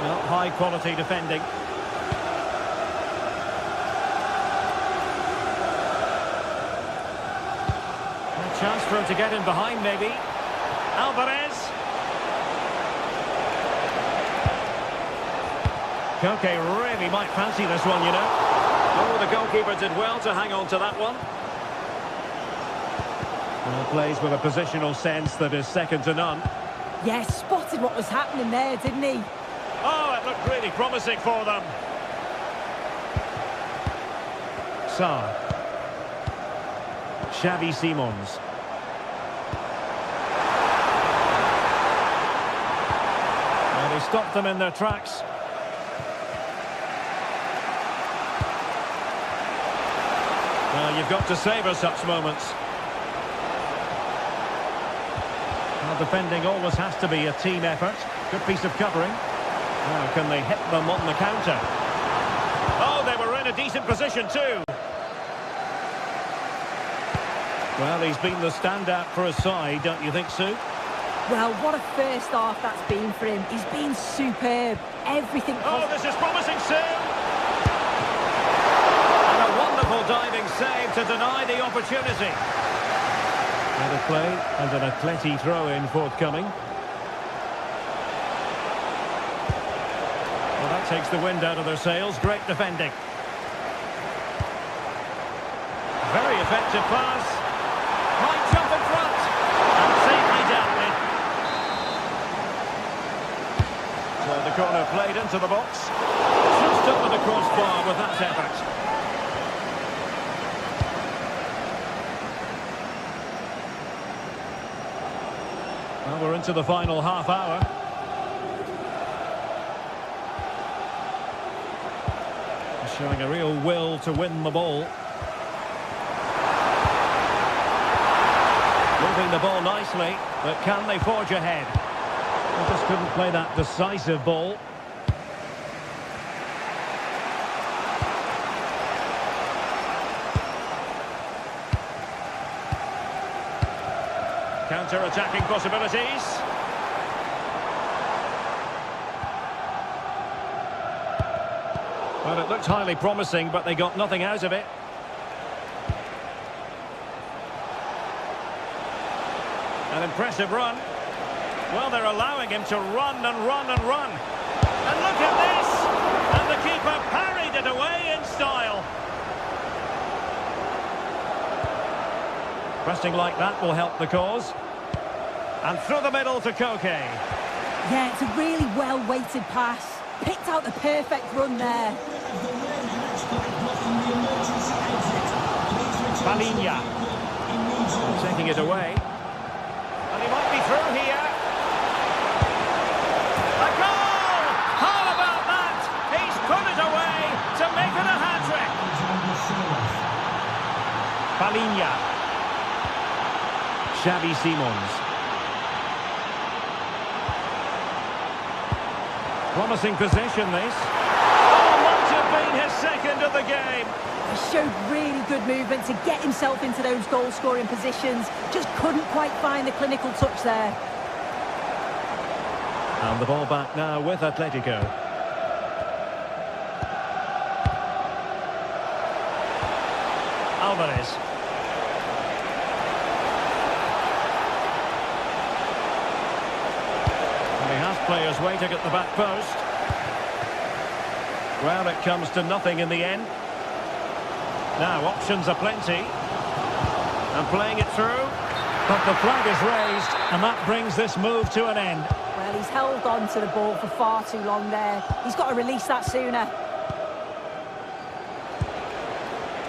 Well, high quality defending. A chance for him to get in behind maybe. Alvarez. Koke really might fancy this one, you know. Oh, the goalkeeper did well to hang on to that one. Well, plays with a positional sense that is second to none. Yes, spotted what was happening there, didn't he? Oh, it looked really promising for them. Sarr. Xavi Simons. Well, they stopped them in their tracks. Well, you've got to savour such moments. Well, defending always has to be a team effort. Good piece of covering. Now, can they hit them on the counter? Oh, they were in a decent position too. Well, he's been the standout for his side, don't you think, Sue? Well, what a first half that's been for him. He's been superb. Everything... Oh, this is promising, Sue! And a wonderful diving save to deny the opportunity. Better play and an Atleti throw-in forthcoming. Well, that takes the wind out of their sails. Great defending. Very effective pass. Might jump in front. And safely dealt with. So the corner played into the box. Just up with the crossbar with that effort. Well, we're into the final half hour. Showing a real will to win the ball. Moving the ball nicely, but can they forge ahead? They just couldn't play that decisive ball. Counter-attacking possibilities. Well, it looked highly promising, but they got nothing out of it. An impressive run. Well, they're allowing him to run and run and run. And look at this! And the keeper parried it away in style. Pressing like that will help the cause. And through the middle to Koke. Yeah, it's a really well-weighted pass. Picked out the perfect run there. Palinha. Taking it away. And he might be through here. A goal! How about that? He's put it away to make it a hat-trick. Palinha. Xavi Simons. Promising possession, this. Oh, might have been his second of the game. He showed really good movement to get himself into those goal-scoring positions. Just couldn't quite find the clinical touch there. And the ball back now with Atletico. Alvarez. And he has players waiting at the back post. Well, it comes to nothing in the end. Now, options are plenty. And playing it through. But the flag is raised, and that brings this move to an end. Well, he's held on to the ball for far too long there. He's got to release that sooner.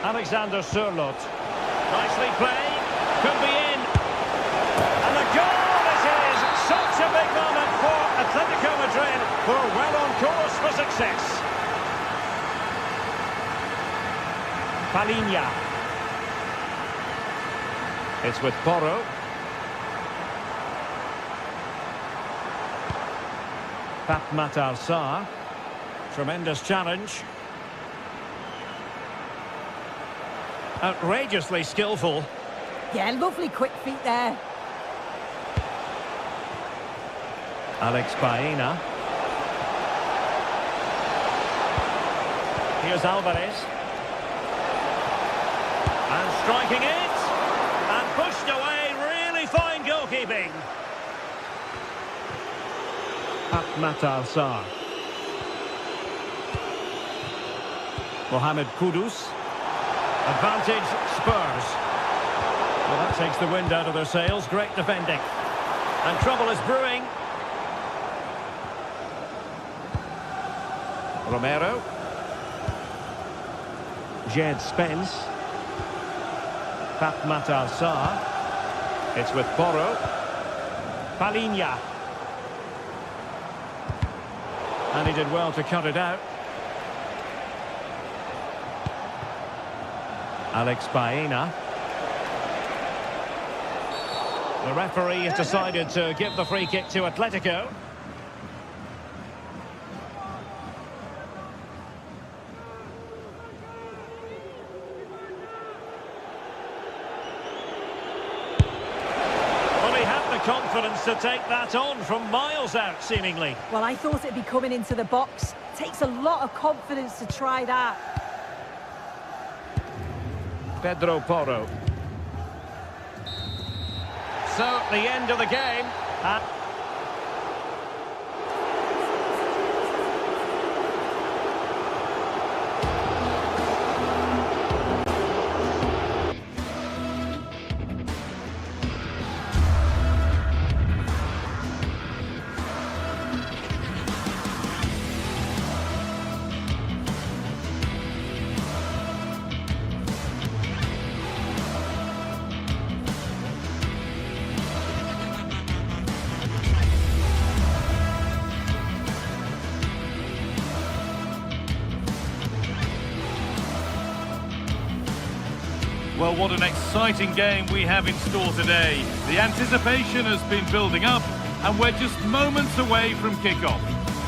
Alexander Sørloth. Nicely played. Could be in. And the goal it is. Such a big moment for Atletico Madrid, who are well on course for success. Palinha. It's with Porro. Matar Sarr. Tremendous challenge. Outrageously skillful. Yeah, lovely quick feet there. Alex Baena. Here's Alvarez. And striking it. And pushed away. Really fine goalkeeping. Matar Sarr. Mohamed Kudus. Advantage Spurs. Well, that takes the wind out of their sails. Great defending. And trouble is brewing. Romero. Jed Spence. Matar Sarr. It's with Porro. Palinha. And he did well to cut it out. Alex Baena. The referee has decided to give the free kick to Atletico. Well, he had the confidence to take that on from miles out, seemingly. Well, I thought it'd be coming into the box. Takes a lot of confidence to try that. Pedro Porro. So, the end of the game. Well, what an exciting game we have in store today. The anticipation has been building up, and we're just moments away from kickoff.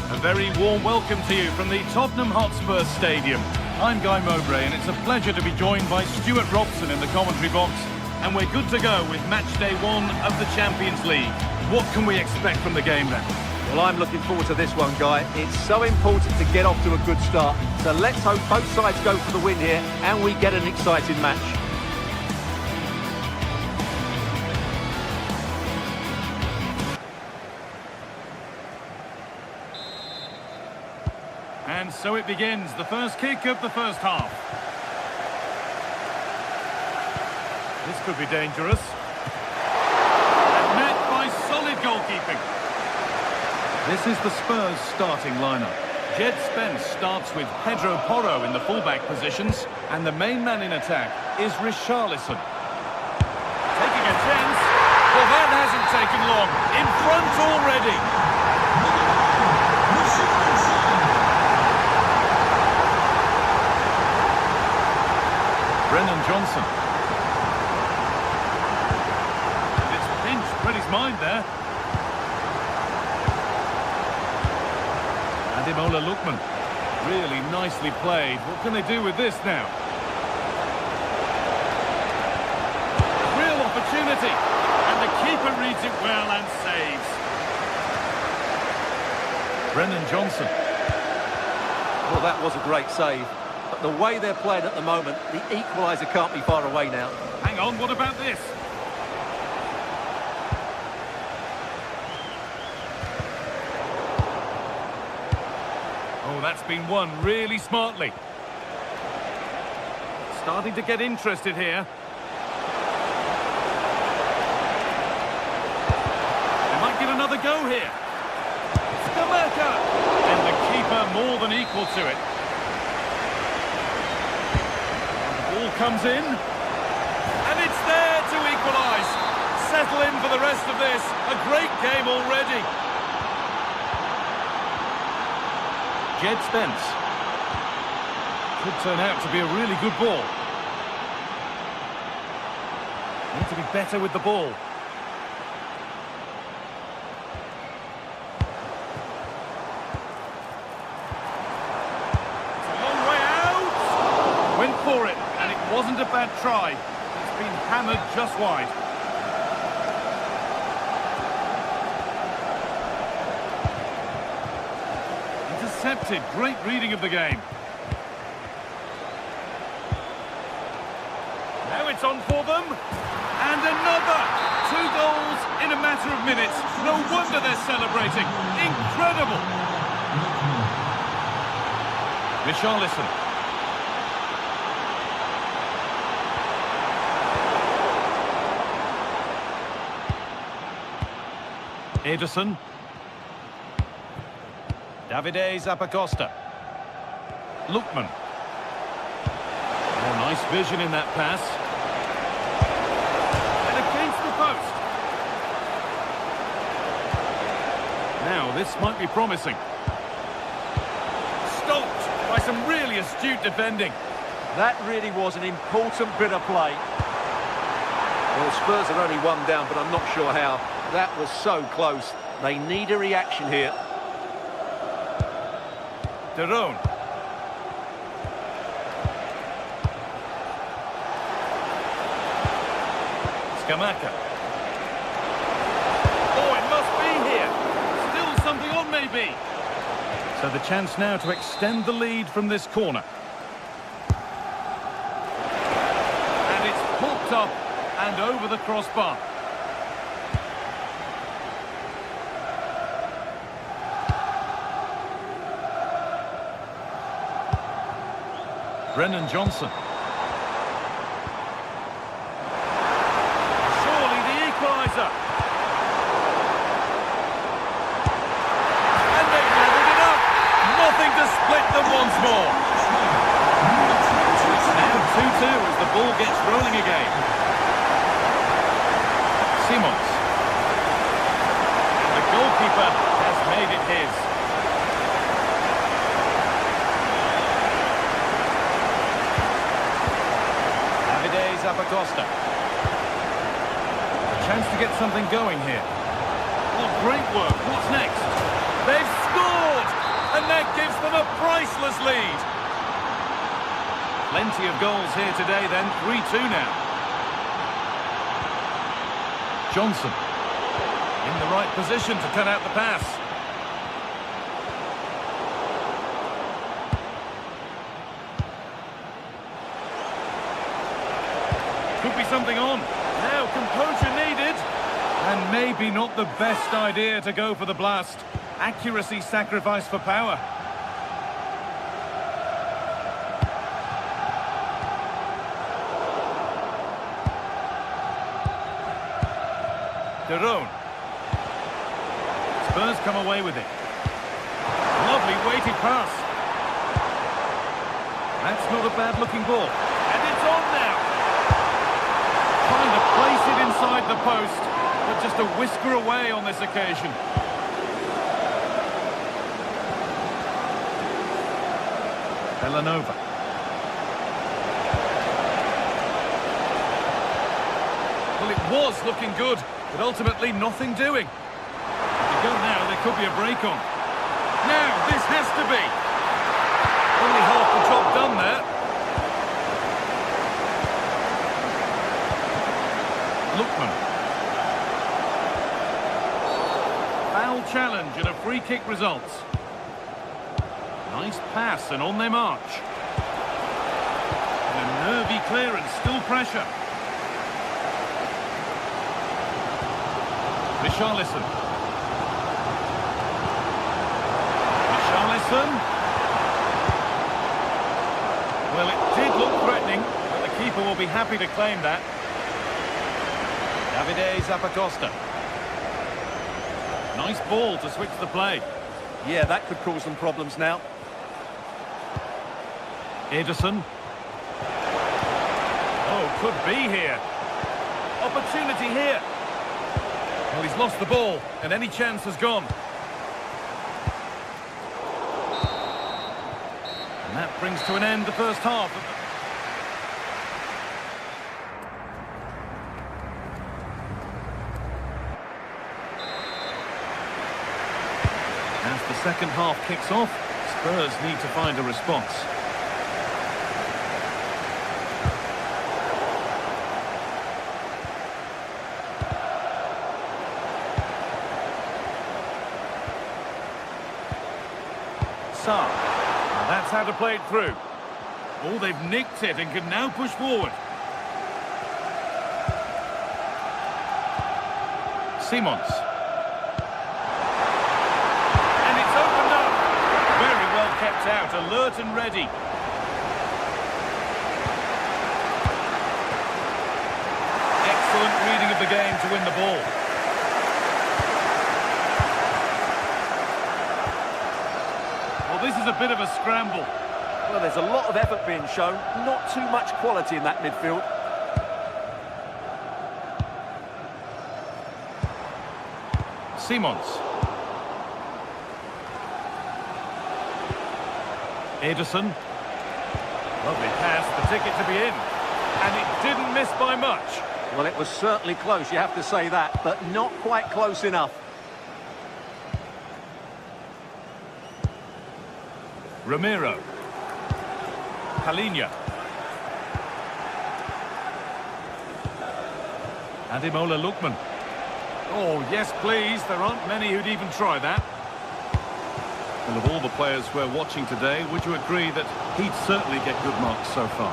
A very warm welcome to you from the Tottenham Hotspur Stadium. I'm Guy Mowbray, and it's a pleasure to be joined by Stuart Robson in the commentary box. And we're good to go with match day 1 of the Champions League. What can we expect from the game then? Well, I'm looking forward to this one, Guy. It's so important to get off to a good start. So let's hope both sides go for the win here and we get an exciting match. And so it begins, the first kick of the first half. This could be dangerous. And met by solid goalkeeping. This is the Spurs starting lineup. Jed Spence starts with Pedro Porro in the fullback positions, and the main man in attack is Richarlison. Taking a chance. Well, that hasn't taken long. In front already. Brennan Johnson. And it's pinched Freddie's mind there. And Imola Lookman. Really nicely played. What can they do with this now? Real opportunity. And the keeper reads it well and saves. Brennan Johnson. Well, that was a great save. But the way they're playing at the moment, the equaliser can't be far away now. Hang on, what about this? Oh, that's been won really smartly. Starting to get interested here. They might give another go here. Skamaka! And the keeper more than equal to it. Ball comes in, and it's there to equalise. Settle in for the rest of this. A great game already. Jed Spence. Could turn out to be a really good ball. Need to be better with the ball. It's a long way out. Went for it. Wasn't a bad try. It's been hammered just wide. Intercepted. Great reading of the game. Now it's on for them. And another. 2 goals in a matter of minutes. No wonder they're celebrating. Incredible. Richarlison. Ederson. Davide Zappacosta. Lookman. Oh, nice vision in that pass. And against the post. Now, this might be promising. Stopped by some really astute defending. That really was an important bit of play. Well, Spurs are only one down, but I'm not sure how. That was so close. They need a reaction here. Derone. Skamaka. Oh, it must be here. Still something on, maybe. So the chance now to extend the lead from this corner. And it's popped up and over the crossbar. Brennan Johnson. Surely the equaliser. And they've leveled it up. Nothing to split them once more. It's now 2-2 as the ball gets rolling again. Simons. And the goalkeeper has made it his. Zappacosta. A chance to get something going here. Oh, great work. What's next? They've scored! And that gives them a priceless lead. Plenty of goals here today then. 3-2 now. Johnson. In the right position to cut out the pass. Could be something on. Now composure needed. And maybe not the best idea to go for the blast. Accuracy sacrificed for power. Derone. Spurs come away with it. Lovely weighted pass. That's not a bad looking ball. And it's on now. Trying to place it inside. inside the post, but just a whisker away on this occasion. Belanova. Well, it was looking good, but ultimately nothing doing. If they go now, there could be a break on. Now, this has to be. Only half the job done there. Lookman. Foul challenge and a free kick results. Nice pass and on they march. And a nervy clearance, still pressure. Richarlison. Richarlison. Well, it did look threatening, but the keeper will be happy to claim that. Davide Zappacosta. Nice ball to switch the play. Yeah, that could cause some problems now. Ederson. Oh, could be here. Opportunity here. Well, he's lost the ball, and any chance has gone. And that brings to an end the first half. As the second half kicks off, Spurs need to find a response. Now that's how to play it through. Oh, they've nicked it and can now push forward. Simons. And it's opened up. Very well kept out, alert and ready. Excellent reading of the game to win the ball. This is a bit of a scramble. Well, there's a lot of effort being shown, not too much quality in that midfield. Simons. Ederson. Lovely pass, the ticket to be in. And it didn't miss by much. Well, it was certainly close, you have to say that, but not quite close enough. Ramiro. Palhinha. Ademola Lookman. Oh, yes, please. There aren't many who'd even try that. And of all the players we're watching today, would you agree that he'd certainly get good marks so far?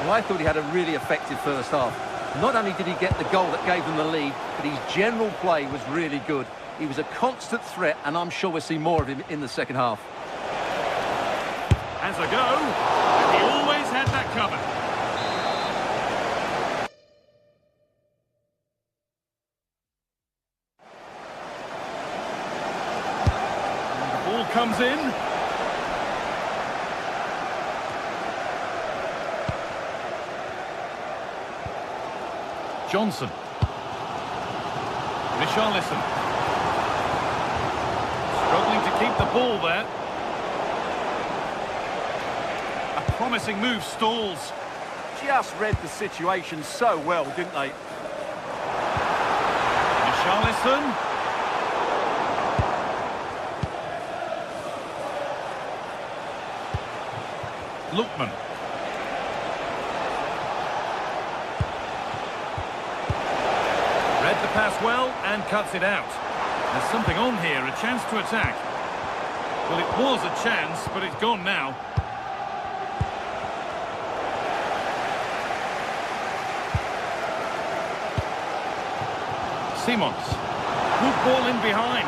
Well, I thought he had a really effective first half. Not only did he get the goal that gave them the lead, but his general play was really good. He was a constant threat, and I'm sure we'll see more of him in the second half. Has a go, and he always had that covered. And the ball comes in. Johnson. Richarlison. Struggling to keep the ball there. Promising move stalls. Just read the situation so well, didn't they? Richarlison. Lookman. Read the pass well and cuts it out. There's something on here, a chance to attack. Well, it was a chance, but it's gone now. Simons. Good ball in behind.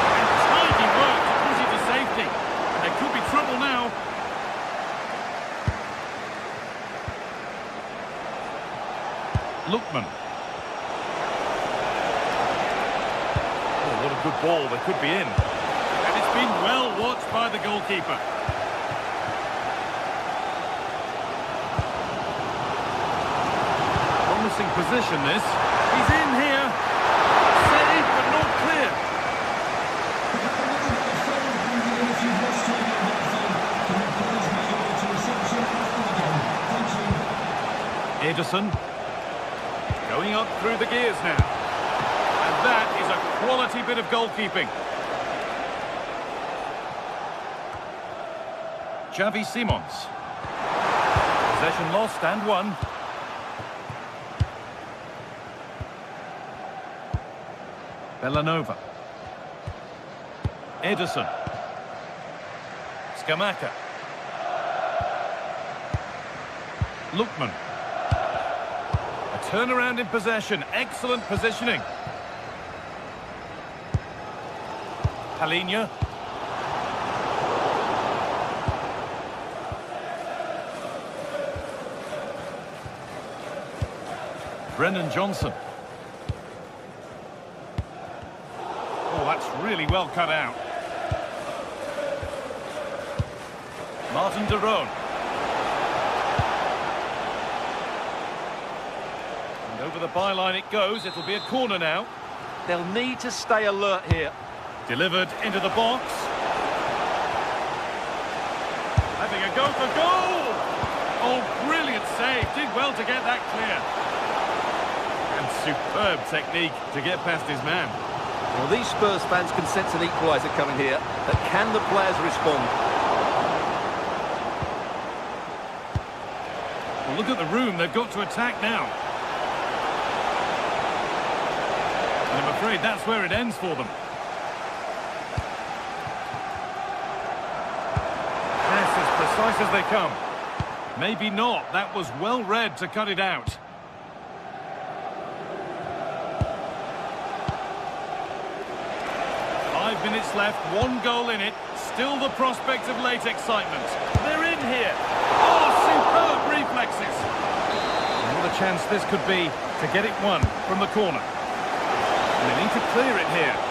And tidy work to push it to safety. And there could be trouble now. Lookman. Oh, what a good ball. There could be in. And it's been well watched by the goalkeeper. promising position, this. He's in here. Saved, but not clear. Ederson. Going up through the gears now. And that is a quality bit of goalkeeping. Xavi Simons. Possession lost and won. Bellanova. Ederson. Scamacca. Lookman. A turnaround in possession. Excellent positioning. Palinha. Brennan Johnson. Oh, that's really well cut out. Martin de Roon. And over the byline it goes. It'll be a corner now. They'll need to stay alert here. Delivered into the box. Having a go for goal! Oh, brilliant save. Did well to get that clear. And superb technique to get past his man. Well, these Spurs fans can sense an equaliser coming here, but can the players respond? Well, look at the room they've got to attack now. And I'm afraid that's where it ends for them. Pass as precise as they come. Maybe not. That was well read to cut it out. Minutes left, one goal in it, still the prospect of late excitement. They're in here. Oh, superb reflexes. And what a chance this could be to get it won from the corner. And they need to clear it here.